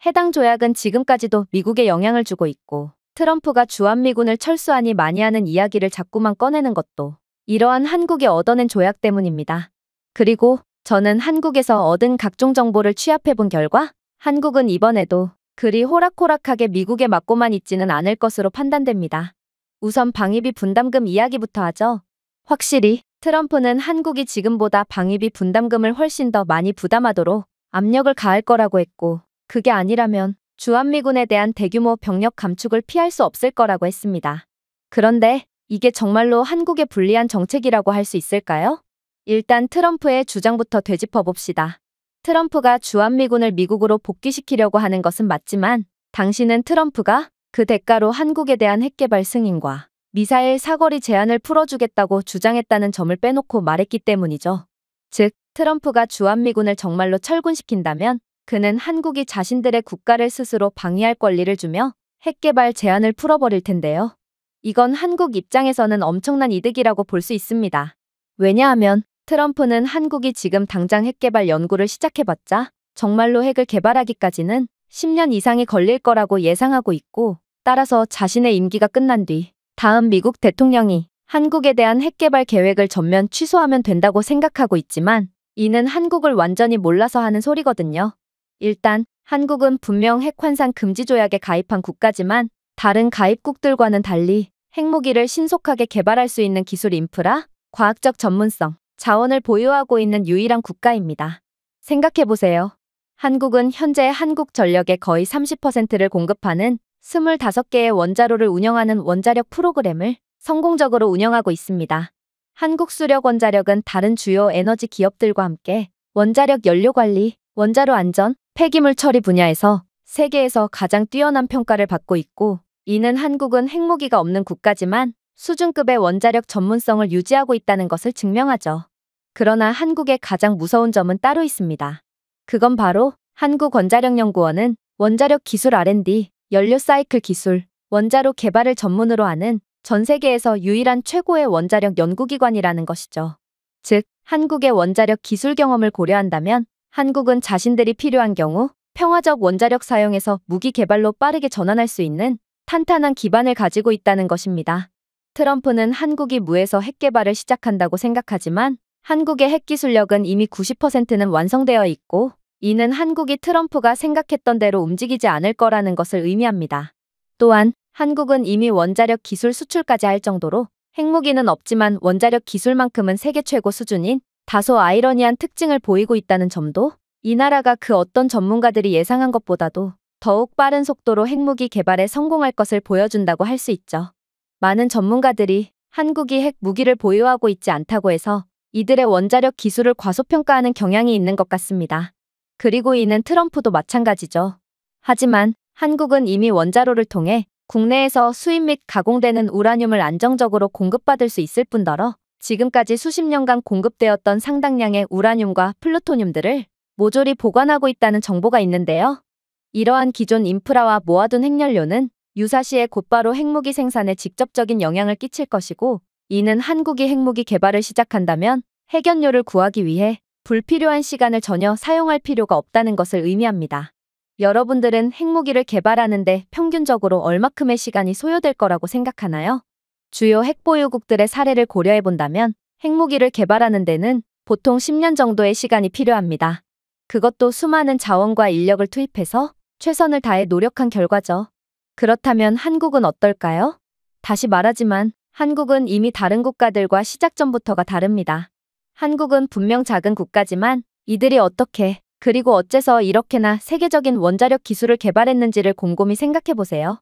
해당 조약은 지금까지도 미국에 영향을 주고 있고 트럼프가 주한미군을 철수하니 많이 하는 이야기를 자꾸만 꺼내는 것도 이러한 한국이 얻어낸 조약 때문입니다. 그리고 저는 한국에서 얻은 각종 정보를 취합해본 결과 한국은 이번에도 그리 호락호락하게 미국에 맞고만 있지는 않을 것으로 판단됩니다. 우선 방위비 분담금 이야기부터 하죠. 확실히 트럼프는 한국이 지금보다 방위비 분담금을 훨씬 더 많이 부담하도록 압력을 가할 거라고 했고, 그게 아니라면 주한미군에 대한 대규모 병력 감축을 피할 수 없을 거라고 했습니다. 그런데 이게 정말로 한국에 불리한 정책이라고 할 수 있을까요? 일단 트럼프의 주장부터 되짚어 봅시다. 트럼프가 주한미군을 미국으로 복귀시키려고 하는 것은 맞지만 당시는 트럼프가 그 대가로 한국에 대한 핵개발 승인과 미사일 사거리 제한을 풀어주겠다고 주장했다는 점을 빼놓고 말했기 때문이죠. 즉, 트럼프가 주한미군을 정말로 철군시킨다면 그는 한국이 자신들의 국가를 스스로 방위할 권리를 주며 핵개발 제한을 풀어버릴 텐데요. 이건 한국 입장에서는 엄청난 이득이라고 볼 수 있습니다. 왜냐하면 트럼프는 한국이 지금 당장 핵개발 연구를 시작해봤자 정말로 핵을 개발하기까지는 10년 이상이 걸릴 거라고 예상하고 있고, 따라서 자신의 임기가 끝난 뒤 다음 미국 대통령이 한국에 대한 핵개발 계획을 전면 취소하면 된다고 생각하고 있지만 이는 한국을 완전히 몰라서 하는 소리거든요. 일단 한국은 분명 핵 환산 금지 조약에 가입한 국가지만 다른 가입국들과는 달리 핵무기를 신속하게 개발할 수 있는 기술 인프라, 과학적 전문성, 자원을 보유하고 있는 유일한 국가입니다. 생각해보세요. 한국은 현재 한국전력의 거의 30%를 공급하는 25개의 원자로를 운영하는 원자력 프로그램을 성공적으로 운영하고 있습니다. 한국수력원자력은 다른 주요 에너지 기업들과 함께 원자력 연료 관리, 원자로 안전, 폐기물 처리 분야에서 세계에서 가장 뛰어난 평가를 받고 있고, 이는 한국은 핵무기가 없는 국가지만 수준급의 원자력 전문성을 유지하고 있다는 것을 증명하죠. 그러나 한국의 가장 무서운 점은 따로 있습니다. 그건 바로 한국원자력연구원은 원자력 기술 R&D, 연료 사이클 기술, 원자로 개발을 전문으로 하는 전 세계에서 유일한 최고의 원자력 연구기관이라는 것이죠. 즉, 한국의 원자력 기술 경험을 고려한다면 한국은 자신들이 필요한 경우 평화적 원자력 사용에서 무기 개발로 빠르게 전환할 수 있는 탄탄한 기반을 가지고 있다는 것입니다. 트럼프는 한국이 무에서 핵 개발을 시작한다고 생각하지만 한국의 핵 기술력은 이미 90%는 완성되어 있고, 이는 한국이 트럼프가 생각했던 대로 움직이지 않을 거라는 것을 의미합니다. 또한 한국은 이미 원자력 기술 수출까지 할 정도로 핵무기는 없지만 원자력 기술만큼은 세계 최고 수준인 다소 아이러니한 특징을 보이고 있다는 점도 이 나라가 그 어떤 전문가들이 예상한 것보다도 더욱 빠른 속도로 핵무기 개발에 성공할 것을 보여준다고 할 수 있죠. 많은 전문가들이 한국이 핵 무기를 보유하고 있지 않다고 해서 이들의 원자력 기술을 과소평가하는 경향이 있는 것 같습니다. 그리고 이는 트럼프도 마찬가지죠. 하지만 한국은 이미 원자로를 통해 국내에서 수입 및 가공되는 우라늄을 안정적으로 공급받을 수 있을 뿐더러 지금까지 수십 년간 공급되었던 상당량의 우라늄과 플루토늄들을 모조리 보관하고 있다는 정보가 있는데요. 이러한 기존 인프라와 모아둔 핵연료는 유사시에 곧바로 핵무기 생산에 직접적인 영향을 끼칠 것이고, 이는 한국이 핵무기 개발을 시작한다면 핵연료를 구하기 위해 불필요한 시간을 전혀 사용할 필요가 없다는 것을 의미합니다. 여러분들은 핵무기를 개발하는데 평균적으로 얼마큼의 시간이 소요될 거라고 생각하나요? 주요 핵보유국들의 사례를 고려해본다면 핵무기를 개발하는 데는 보통 10년 정도의 시간이 필요합니다. 그것도 수많은 자원과 인력을 투입해서 최선을 다해 노력한 결과죠. 그렇다면 한국은 어떨까요? 다시 말하지만 한국은 이미 다른 국가들과 시작 전부터가 다릅니다. 한국은 분명 작은 국가지만 이들이 어떻게, 그리고 어째서 이렇게나 세계적인 원자력 기술을 개발했는지를 곰곰이 생각해보세요.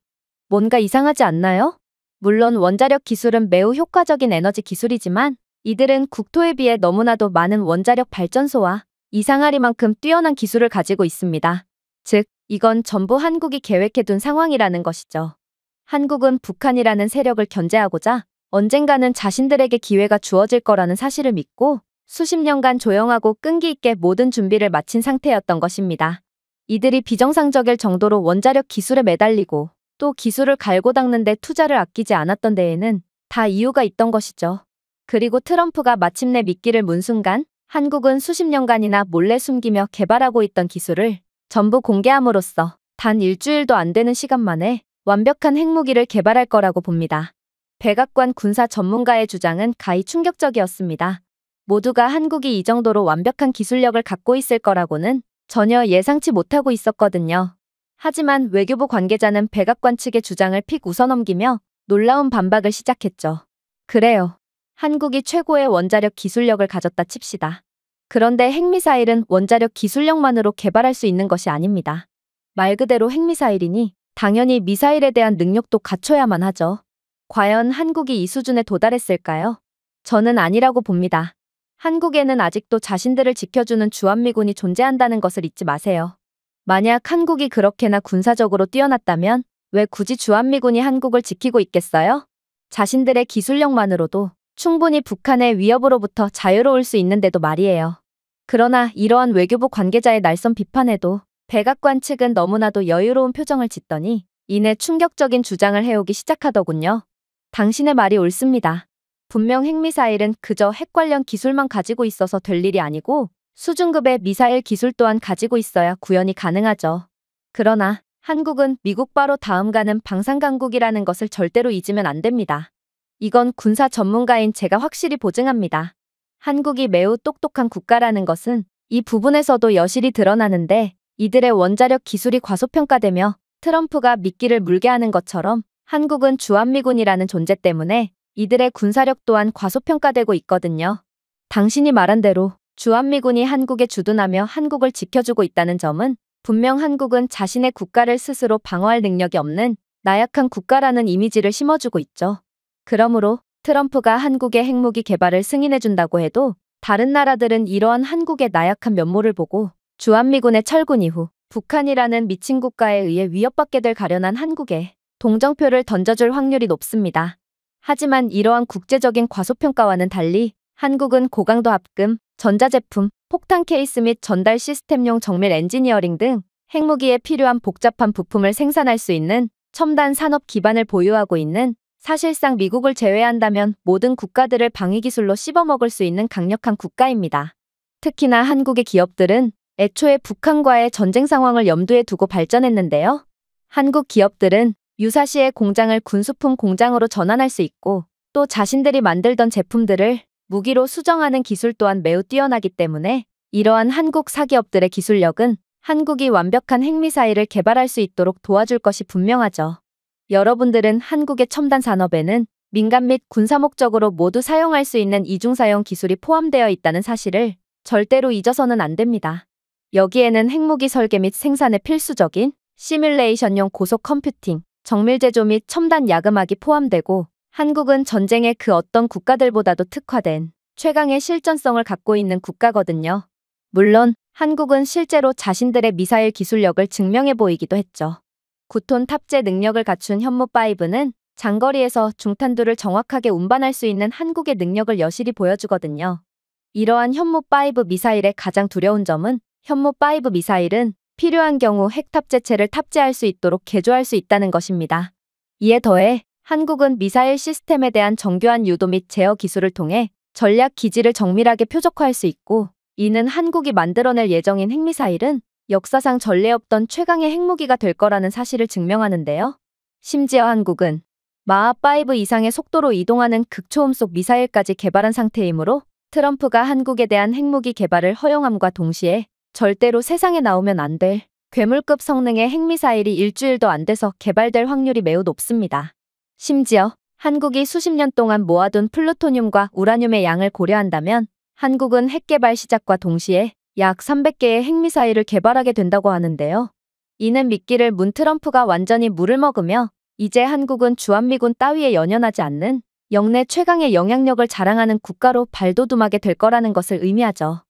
뭔가 이상하지 않나요? 물론 원자력 기술은 매우 효과적인 에너지 기술이지만 이들은 국토에 비해 너무나도 많은 원자력 발전소와 이상하리만큼 뛰어난 기술을 가지고 있습니다. 즉, 이건 전부 한국이 계획해둔 상황이라는 것이죠. 한국은 북한이라는 세력을 견제하고자 언젠가는 자신들에게 기회가 주어질 거라는 사실을 믿고 수십 년간 조용하고 끈기 있게 모든 준비를 마친 상태였던 것입니다. 이들이 비정상적일 정도로 원자력 기술에 매달리고 또 기술을 갈고 닦는 데 투자를 아끼지 않았던 데에는 다 이유가 있던 것이죠. 그리고 트럼프가 마침내 미끼를 문 순간 한국은 수십 년간이나 몰래 숨기며 개발하고 있던 기술을 전부 공개함으로써 단 일주일도 안 되는 시간 만에 완벽한 핵무기를 개발할 거라고 봅니다. 백악관 군사 전문가의 주장은 가히 충격적이었습니다. 모두가 한국이 이 정도로 완벽한 기술력을 갖고 있을 거라고는 전혀 예상치 못하고 있었거든요. 하지만 외교부 관계자는 백악관 측의 주장을 픽 웃어넘기며 놀라운 반박을 시작했죠. 그래요. 한국이 최고의 원자력 기술력을 가졌다 칩시다. 그런데 핵미사일은 원자력 기술력만으로 개발할 수 있는 것이 아닙니다. 말 그대로 핵미사일이니 당연히 미사일에 대한 능력도 갖춰야만 하죠. 과연 한국이 이 수준에 도달했을까요? 저는 아니라고 봅니다. 한국에는 아직도 자신들을 지켜주는 주한미군이 존재한다는 것을 잊지 마세요. 만약 한국이 그렇게나 군사적으로 뛰어났다면 왜 굳이 주한미군이 한국을 지키고 있겠어요? 자신들의 기술력만으로도 충분히 북한의 위협으로부터 자유로울 수 있는데도 말이에요. 그러나 이러한 외교부 관계자의 날선 비판에도 백악관 측은 너무나도 여유로운 표정을 짓더니 이내 충격적인 주장을 해오기 시작하더군요. 당신의 말이 옳습니다. 분명 핵미사일은 그저 핵 관련 기술만 가지고 있어서 될 일이 아니고 수준급의 미사일 기술 또한 가지고 있어야 구현이 가능하죠. 그러나 한국은 미국 바로 다음 가는 방산강국이라는 것을 절대로 잊으면 안 됩니다. 이건 군사 전문가인 제가 확실히 보증합니다. 한국이 매우 똑똑한 국가라는 것은 이 부분에서도 여실히 드러나는데 이들의 원자력 기술이 과소평가되며 트럼프가 미끼를 물게 하는 것처럼 한국은 주한미군이라는 존재 때문에 이들의 군사력 또한 과소평가되고 있거든요. 당신이 말한 대로 주한미군이 한국에 주둔하며 한국을 지켜주고 있다는 점은 분명 한국은 자신의 국가를 스스로 방어할 능력이 없는 나약한 국가라는 이미지를 심어주고 있죠. 그러므로 트럼프가 한국의 핵무기 개발을 승인해준다고 해도 다른 나라들은 이러한 한국의 나약한 면모를 보고 주한미군의 철군 이후 북한이라는 미친 국가에 의해 위협받게 될 가련한 한국에 동정표를 던져줄 확률이 높습니다. 하지만 이러한 국제적인 과소평가와는 달리 한국은 고강도 합금, 전자제품, 폭탄 케이스 및 전달 시스템용 정밀 엔지니어링 등 핵무기에 필요한 복잡한 부품을 생산할 수 있는 첨단 산업 기반을 보유하고 있는, 사실상 미국을 제외한다면 모든 국가들을 방위기술로 씹어먹을 수 있는 강력한 국가입니다. 특히나 한국의 기업들은 애초에 북한과의 전쟁 상황을 염두에 두고 발전했는데요. 한국 기업들은 유사시의 공장을 군수품 공장으로 전환할 수 있고 또 자신들이 만들던 제품들을 무기로 수정하는 기술 또한 매우 뛰어나기 때문에 이러한 한국 사기업들의 기술력은 한국이 완벽한 핵미사일을 개발할 수 있도록 도와줄 것이 분명하죠. 여러분들은 한국의 첨단 산업에는 민간 및 군사 목적으로 모두 사용할 수 있는 이중사용 기술이 포함되어 있다는 사실을 절대로 잊어서는 안 됩니다. 여기에는 핵무기 설계 및 생산에 필수적인 시뮬레이션용 고속 컴퓨팅, 정밀 제조 및 첨단 야금학이 포함되고 한국은 전쟁의 그 어떤 국가들보다도 특화된 최강의 실전성을 갖고 있는 국가거든요. 물론 한국은 실제로 자신들의 미사일 기술력을 증명해 보이기도 했죠. 9톤 탑재 능력을 갖춘 현무5는 장거리에서 중탄두를 정확하게 운반할 수 있는 한국의 능력을 여실히 보여주거든요. 이러한 현무5 미사일의 가장 두려운 점은 현무5 미사일은 필요한 경우 핵 탑재체를 탑재할 수 있도록 개조할 수 있다는 것입니다. 이에 더해 한국은 미사일 시스템에 대한 정교한 유도 및 제어 기술을 통해 전략 기지를 정밀하게 표적화할 수 있고, 이는 한국이 만들어낼 예정인 핵미사일은 역사상 전례 없던 최강의 핵무기가 될 거라는 사실을 증명하는데요. 심지어 한국은 마하5 이상의 속도로 이동하는 극초음속 미사일까지 개발한 상태이므로 트럼프가 한국에 대한 핵무기 개발을 허용함과 동시에 절대로 세상에 나오면 안 될 괴물급 성능의 핵미사일이 일주일도 안 돼서 개발될 확률이 매우 높습니다. 심지어 한국이 수십 년 동안 모아둔 플루토늄과 우라늄의 양을 고려한다면 한국은 핵 개발 시작과 동시에 약 300개의 핵미사일을 개발하게 된다고 하는데요. 이는 미끼를 문 트럼프가 완전히 물을 먹으며 이제 한국은 주한미군 따위에 연연하지 않는 영내 최강의 영향력을 자랑하는 국가로 발돋움하게 될 거라는 것을 의미하죠.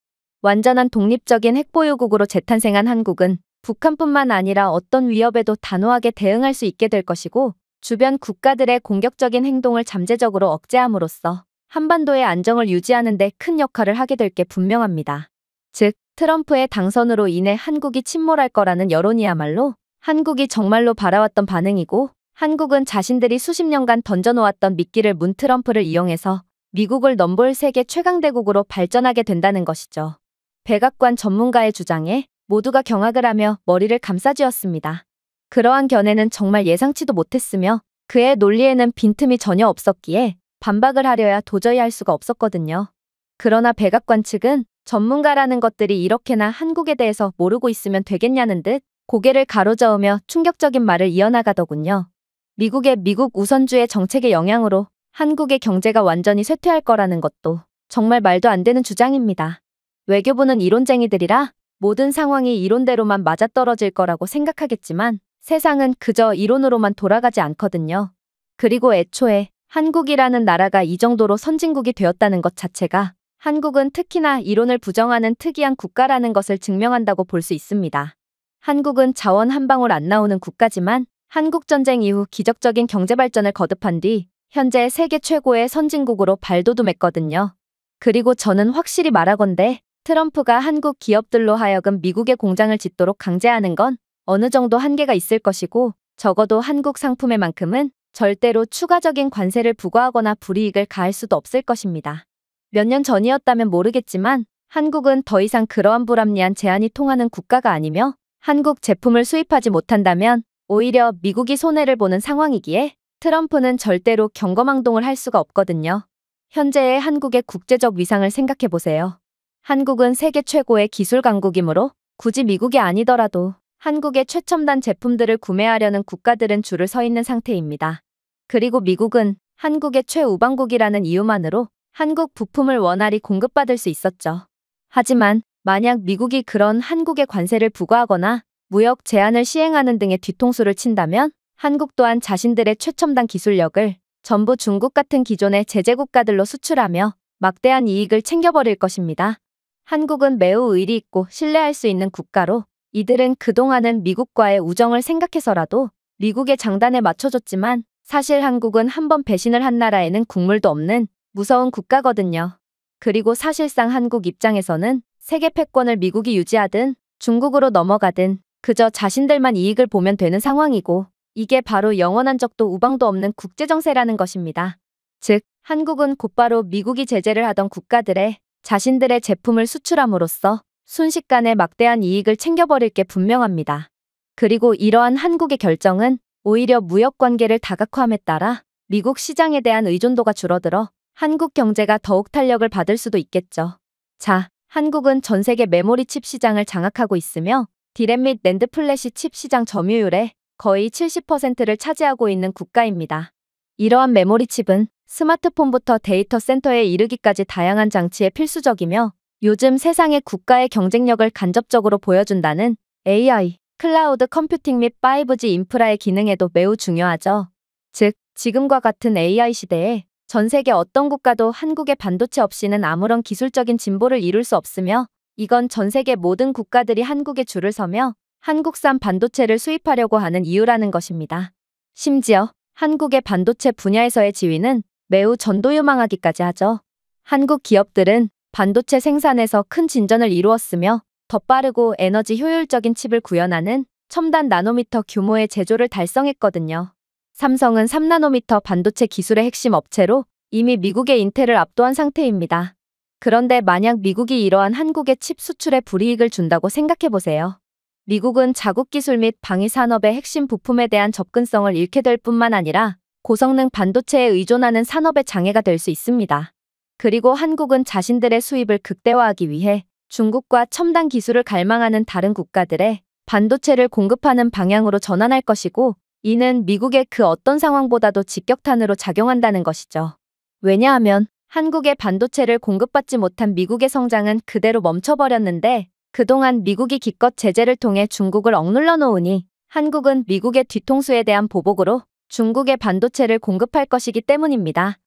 완전한 독립적인 핵보유국으로 재탄생한 한국은 북한뿐만 아니라 어떤 위협에도 단호하게 대응할 수 있게 될 것이고, 주변 국가들의 공격적인 행동을 잠재적으로 억제함으로써 한반도의 안정을 유지하는 데 큰 역할을 하게 될 게 분명합니다. 즉, 트럼프의 당선으로 인해 한국이 침몰할 거라는 여론이야말로 한국이 정말로 바라왔던 반응이고, 한국은 자신들이 수십 년간 던져놓았던 미끼를 문 트럼프를 이용해서 미국을 넘볼 세계 최강대국으로 발전하게 된다는 것이죠. 백악관 전문가의 주장에 모두가 경악을 하며 머리를 감싸쥐었습니다. 그러한 견해는 정말 예상치도 못했으며 그의 논리에는 빈틈이 전혀 없었기에 반박을 하려야 도저히 할 수가 없었거든요. 그러나 백악관 측은 전문가라는 것들이 이렇게나 한국에 대해서 모르고 있으면 되겠냐는 듯 고개를 가로저으며 충격적인 말을 이어나가더군요. 미국의 미국 우선주의 정책의 영향으로 한국의 경제가 완전히 쇠퇴할 거라는 것도 정말 말도 안 되는 주장입니다. 외교부는 이론쟁이들이라 모든 상황이 이론대로만 맞아떨어질 거라고 생각하겠지만 세상은 그저 이론으로만 돌아가지 않거든요. 그리고 애초에 한국이라는 나라가 이 정도로 선진국이 되었다는 것 자체가 한국은 특히나 이론을 부정하는 특이한 국가라는 것을 증명한다고 볼 수 있습니다. 한국은 자원 한 방울 안 나오는 국가지만 한국전쟁 이후 기적적인 경제발전을 거듭한 뒤 현재 세계 최고의 선진국으로 발돋움했거든요. 그리고 저는 확실히 말하건대 트럼프가 한국 기업들로 하여금 미국의 공장을 짓도록 강제하는 건 어느 정도 한계가 있을 것이고, 적어도 한국 상품에만큼은 절대로 추가적인 관세를 부과하거나 불이익을 가할 수도 없을 것입니다. 몇 년 전이었다면 모르겠지만 한국은 더 이상 그러한 불합리한 제한이 통하는 국가가 아니며 한국 제품을 수입하지 못한다면 오히려 미국이 손해를 보는 상황이기에 트럼프는 절대로 경거망동을 할 수가 없거든요. 현재의 한국의 국제적 위상을 생각해보세요. 한국은 세계 최고의 기술 강국이므로 굳이 미국이 아니더라도 한국의 최첨단 제품들을 구매하려는 국가들은 줄을 서 있는 상태입니다. 그리고 미국은 한국의 최우방국이라는 이유만으로 한국 부품을 원활히 공급받을 수 있었죠. 하지만 만약 미국이 그런 한국에 관세를 부과하거나 무역 제한을 시행하는 등의 뒤통수를 친다면 한국 또한 자신들의 최첨단 기술력을 전부 중국 같은 기존의 제재 국가들로 수출하며 막대한 이익을 챙겨버릴 것입니다. 한국은 매우 의리 있고 신뢰할 수 있는 국가로 이들은 그동안은 미국과의 우정을 생각해서라도 미국의 장단에 맞춰줬지만 사실 한국은 한번 배신을 한 나라에는 국물도 없는 무서운 국가거든요. 그리고 사실상 한국 입장에서는 세계 패권을 미국이 유지하든 중국으로 넘어가든 그저 자신들만 이익을 보면 되는 상황이고 이게 바로 영원한 적도 우방도 없는 국제정세라는 것입니다. 즉, 한국은 곧바로 미국이 제재를 하던 국가들에 자신들의 제품을 수출함으로써 순식간에 막대한 이익을 챙겨버릴 게 분명합니다. 그리고 이러한 한국의 결정은 오히려 무역 관계를 다각화함에 따라 미국 시장에 대한 의존도가 줄어들어 한국 경제가 더욱 탄력을 받을 수도 있겠죠. 자, 한국은 전 세계 메모리 칩 시장을 장악하고 있으며 디램 및 낸드 플래시 칩 시장 점유율의 거의 70%를 차지하고 있는 국가입니다. 이러한 메모리 칩은 스마트폰부터 데이터 센터에 이르기까지 다양한 장치에 필수적이며 요즘 세상의 국가의 경쟁력을 간접적으로 보여준다는 AI, 클라우드 컴퓨팅 및 5G 인프라의 기능에도 매우 중요하죠. 즉, 지금과 같은 AI 시대에 전 세계 어떤 국가도 한국의 반도체 없이는 아무런 기술적인 진보를 이룰 수 없으며 이건 전 세계 모든 국가들이 한국에 줄을 서며 한국산 반도체를 수입하려고 하는 이유라는 것입니다. 심지어 한국의 반도체 분야에서의 지위는 매우 전도유망하기까지 하죠. 한국 기업들은 반도체 생산에서 큰 진전을 이루었으며 더 빠르고 에너지 효율적인 칩을 구현하는 첨단 나노미터 규모의 제조를 달성했거든요. 삼성은 3나노미터 반도체 기술의 핵심 업체로 이미 미국의 인텔을 압도한 상태입니다. 그런데 만약 미국이 이러한 한국의 칩 수출에 불이익을 준다고 생각해보세요. 미국은 자국 기술 및 방위 산업의 핵심 부품에 대한 접근성을 잃게 될 뿐만 아니라 고성능 반도체에 의존하는 산업의 장애가 될 수 있습니다. 그리고 한국은 자신들의 수입을 극대화하기 위해 중국과 첨단 기술을 갈망하는 다른 국가들의 반도체를 공급하는 방향으로 전환할 것이고 이는 미국의 그 어떤 상황보다도 직격탄으로 작용한다는 것이죠. 왜냐하면 한국의 반도체를 공급받지 못한 미국의 성장은 그대로 멈춰버렸는데 그동안 미국이 기껏 제재를 통해 중국을 억눌러 놓으니 한국은 미국의 뒤통수에 대한 보복으로 중국의 반도체를 공급할 것이기 때문입니다.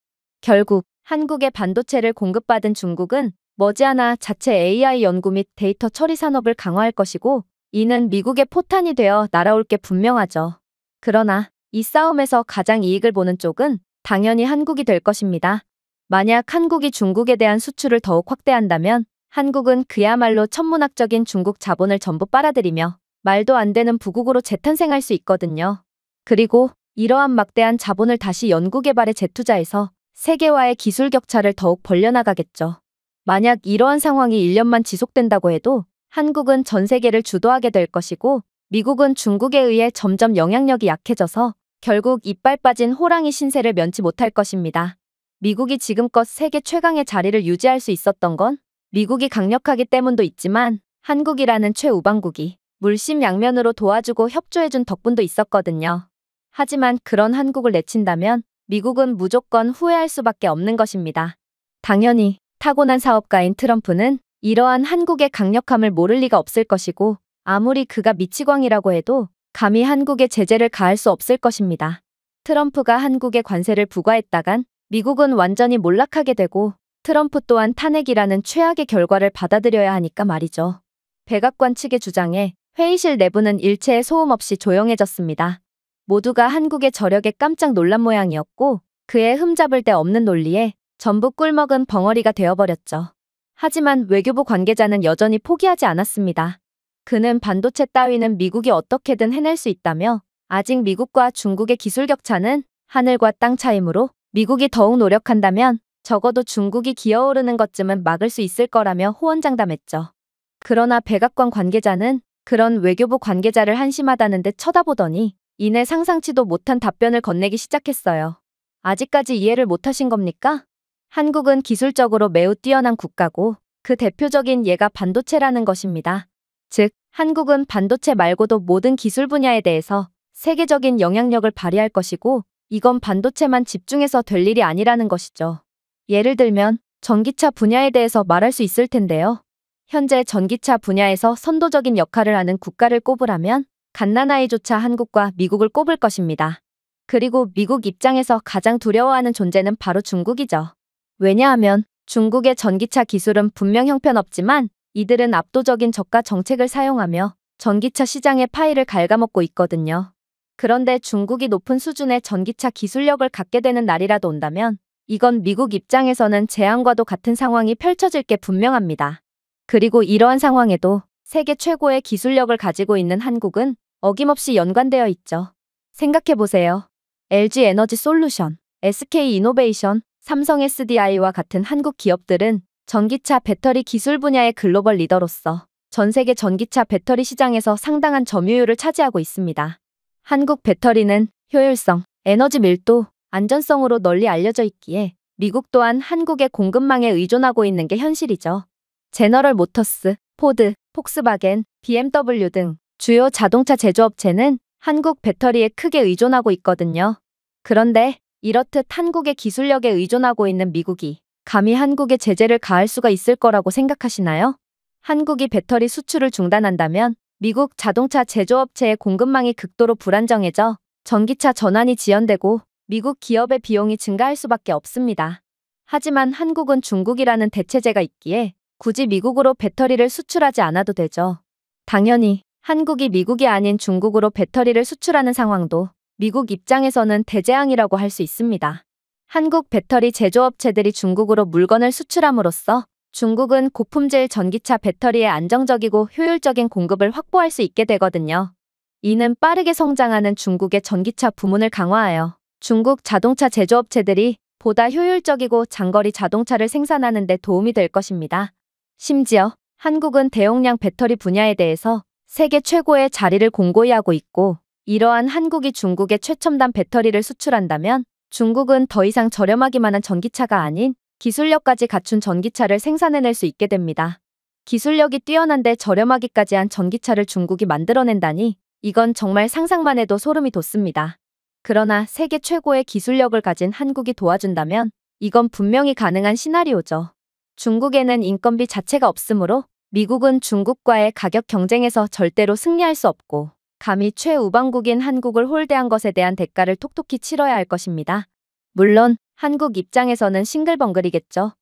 결국 한국의 반도체를 공급받은 중국은 머지않아 자체 AI 연구 및 데이터 처리 산업을 강화할 것이고 이는 미국의 포탄이 되어 날아올 게 분명하죠. 그러나 이 싸움에서 가장 이익을 보는 쪽은 당연히 한국이 될 것입니다. 만약 한국이 중국에 대한 수출을 더욱 확대한다면 한국은 그야말로 천문학적인 중국 자본을 전부 빨아들이며 말도 안 되는 부국으로 재탄생할 수 있거든요. 그리고 이러한 막대한 자본을 다시 연구개발에 재투자해서 세계와의 기술 격차를 더욱 벌려나가겠죠. 만약 이러한 상황이 1년만 지속된다고 해도 한국은 전 세계를 주도하게 될 것이고 미국은 중국에 의해 점점 영향력이 약해져서 결국 이빨 빠진 호랑이 신세를 면치 못할 것입니다. 미국이 지금껏 세계 최강의 자리를 유지할 수 있었던 건 미국이 강력하기 때문도 있지만 한국이라는 최우방국이 물심양면으로 도와주고 협조해준 덕분도 있었거든요. 하지만 그런 한국을 내친다면 미국은 무조건 후회할 수밖에 없는 것입니다. 당연히 타고난 사업가인 트럼프는 이러한 한국의 강력함을 모를 리가 없을 것이고 아무리 그가 미치광이라고 해도 감히 한국에 제재를 가할 수 없을 것입니다. 트럼프가 한국에 관세를 부과했다간 미국은 완전히 몰락하게 되고 트럼프 또한 탄핵이라는 최악의 결과를 받아들여야 하니까 말이죠. 백악관 측의 주장에 회의실 내부는 일체의 소음 없이 조용해졌습니다. 모두가 한국의 저력에 깜짝 놀란 모양이었고 그의 흠잡을 데 없는 논리에 전부 꿀먹은 벙어리가 되어버렸죠. 하지만 외교부 관계자는 여전히 포기하지 않았습니다. 그는 반도체 따위는 미국이 어떻게든 해낼 수 있다며 아직 미국과 중국의 기술 격차는 하늘과 땅 차이므로 미국이 더욱 노력한다면 적어도 중국이 기어오르는 것쯤은 막을 수 있을 거라며 호언장담했죠. 그러나 백악관 관계자는 그런 외교부 관계자를 한심하다는 듯 쳐다보더니 이내 상상치도 못한 답변을 건네기 시작했어요. 아직까지 이해를 못하신 겁니까? 한국은 기술적으로 매우 뛰어난 국가고 그 대표적인 예가 반도체라는 것입니다. 즉, 한국은 반도체 말고도 모든 기술 분야에 대해서 세계적인 영향력을 발휘할 것이고, 이건 반도체만 집중해서 될 일이 아니라는 것이죠. 예를 들면 전기차 분야에 대해서 말할 수 있을 텐데요. 현재 전기차 분야에서 선도적인 역할을 하는 국가를 꼽으라면 갓난아이조차 한국과 미국을 꼽을 것입니다. 그리고 미국 입장에서 가장 두려워하는 존재는 바로 중국이죠. 왜냐하면 중국의 전기차 기술은 분명 형편없지만 이들은 압도적인 저가 정책을 사용하며 전기차 시장의 파이를 갉아먹고 있거든요. 그런데 중국이 높은 수준의 전기차 기술력을 갖게 되는 날이라도 온다면 이건 미국 입장에서는 재앙과도 같은 상황이 펼쳐질 게 분명합니다. 그리고 이러한 상황에도 세계 최고의 기술력을 가지고 있는 한국은 어김없이 연관되어 있죠. 생각해보세요. LG 에너지 솔루션, SK 이노베이션, 삼성 SDI와 같은 한국 기업들은 전기차 배터리 기술 분야의 글로벌 리더로서 전 세계 전기차 배터리 시장에서 상당한 점유율을 차지하고 있습니다. 한국 배터리는 효율성, 에너지 밀도, 안전성으로 널리 알려져 있기에 미국 또한 한국의 공급망에 의존하고 있는 게 현실이죠. 제너럴 모터스, 포드, 폭스바겐, BMW 등 주요 자동차 제조업체는 한국 배터리에 크게 의존하고 있거든요. 그런데 이렇듯 한국의 기술력에 의존하고 있는 미국이 감히 한국에 제재를 가할 수가 있을 거라고 생각하시나요? 한국이 배터리 수출을 중단한다면 미국 자동차 제조업체의 공급망이 극도로 불안정해져 전기차 전환이 지연되고 미국 기업의 비용이 증가할 수밖에 없습니다. 하지만 한국은 중국이라는 대체제가 있기에 굳이 미국으로 배터리를 수출하지 않아도 되죠. 당연히 한국이 미국이 아닌 중국으로 배터리를 수출하는 상황도 미국 입장에서는 대재앙이라고 할 수 있습니다. 한국 배터리 제조업체들이 중국으로 물건을 수출함으로써 중국은 고품질 전기차 배터리의 안정적이고 효율적인 공급을 확보할 수 있게 되거든요. 이는 빠르게 성장하는 중국의 전기차 부문을 강화하여 중국 자동차 제조업체들이 보다 효율적이고 장거리 자동차를 생산하는 데 도움이 될 것입니다. 심지어 한국은 대용량 배터리 분야에 대해서 세계 최고의 자리를 공고히 하고 있고, 이러한 한국이 중국에 최첨단 배터리를 수출한다면 중국은 더 이상 저렴하기만 한 전기차가 아닌 기술력까지 갖춘 전기차를 생산해낼 수 있게 됩니다. 기술력이 뛰어난데 저렴하기까지 한 전기차를 중국이 만들어낸다니 이건 정말 상상만 해도 소름이 돋습니다. 그러나 세계 최고의 기술력을 가진 한국이 도와준다면 이건 분명히 가능한 시나리오죠. 중국에는 인건비 자체가 없으므로 미국은 중국과의 가격 경쟁에서 절대로 승리할 수 없고, 감히 최우방국인 한국을 홀대한 것에 대한 대가를 톡톡히 치러야 할 것입니다. 물론 한국 입장에서는 싱글벙글이겠죠.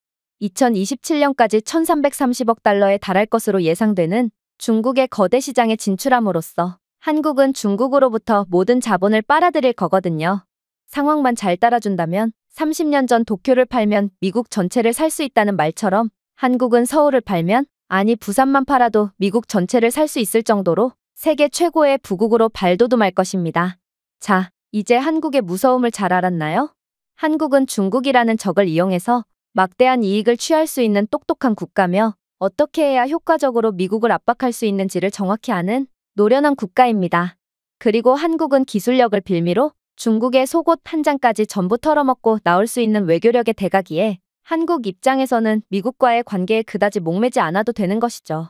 2027년까지 1330억 달러에 달할 것으로 예상되는 중국의 거대 시장에 진출함으로써 한국은 중국으로부터 모든 자본을 빨아들일 거거든요. 상황만 잘 따라준다면 30년 전 도쿄를 팔면 미국 전체를 살 수 있다는 말처럼 한국은 서울을 팔면, 아니 부산만 팔아도 미국 전체를 살 수 있을 정도로 세계 최고의 부국으로 발돋움할 것입니다. 자, 이제 한국의 무서움을 잘 알았나요? 한국은 중국이라는 적을 이용해서 막대한 이익을 취할 수 있는 똑똑한 국가며 어떻게 해야 효과적으로 미국을 압박할 수 있는지를 정확히 아는 노련한 국가입니다. 그리고 한국은 기술력을 빌미로 중국의 속옷 한 장까지 전부 털어먹고 나올 수 있는 외교력의 대가기에 한국 입장에서는 미국과의 관계에 그다지 목매지 않아도 되는 것이죠.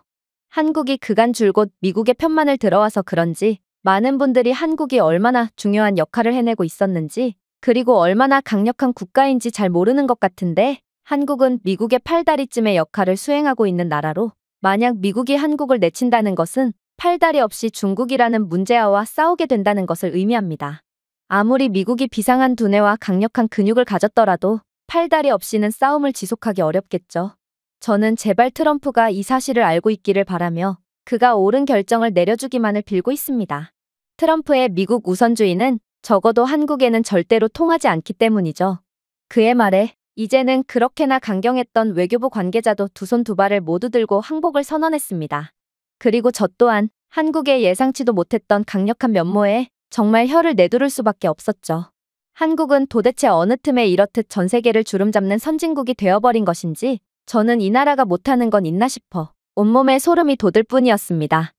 한국이 그간 줄곧 미국의 편만을 들어와서 그런지 많은 분들이 한국이 얼마나 중요한 역할을 해내고 있었는지, 그리고 얼마나 강력한 국가인지 잘 모르는 것 같은데, 한국은 미국의 팔다리쯤의 역할을 수행하고 있는 나라로, 만약 미국이 한국을 내친다는 것은 팔다리 없이 중국이라는 문제아와 싸우게 된다는 것을 의미합니다. 아무리 미국이 비상한 두뇌와 강력한 근육을 가졌더라도 팔다리 없이는 싸움을 지속하기 어렵겠죠. 저는 제발 트럼프가 이 사실을 알고 있기를 바라며 그가 옳은 결정을 내려주기만을 빌고 있습니다. 트럼프의 미국 우선주의는 적어도 한국에는 절대로 통하지 않기 때문이죠. 그의 말에 이제는 그렇게나 강경했던 외교부 관계자도 두 손 두 발을 모두 들고 항복을 선언했습니다. 그리고 저 또한 한국의 예상치도 못했던 강력한 면모에 정말 혀를 내두를 수밖에 없었죠. 한국은 도대체 어느 틈에 이렇듯 전 세계를 주름잡는 선진국이 되어버린 것인지 저는 이 나라가 못하는 건 있나 싶어 온몸에 소름이 돋을 뿐이었습니다.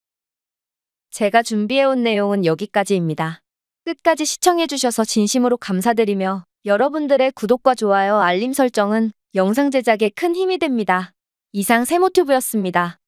제가 준비해온 내용은 여기까지입니다. 끝까지 시청해주셔서 진심으로 감사드리며 여러분들의 구독과 좋아요, 알림 설정은 영상 제작에 큰 힘이 됩니다. 이상 세모튜브였습니다.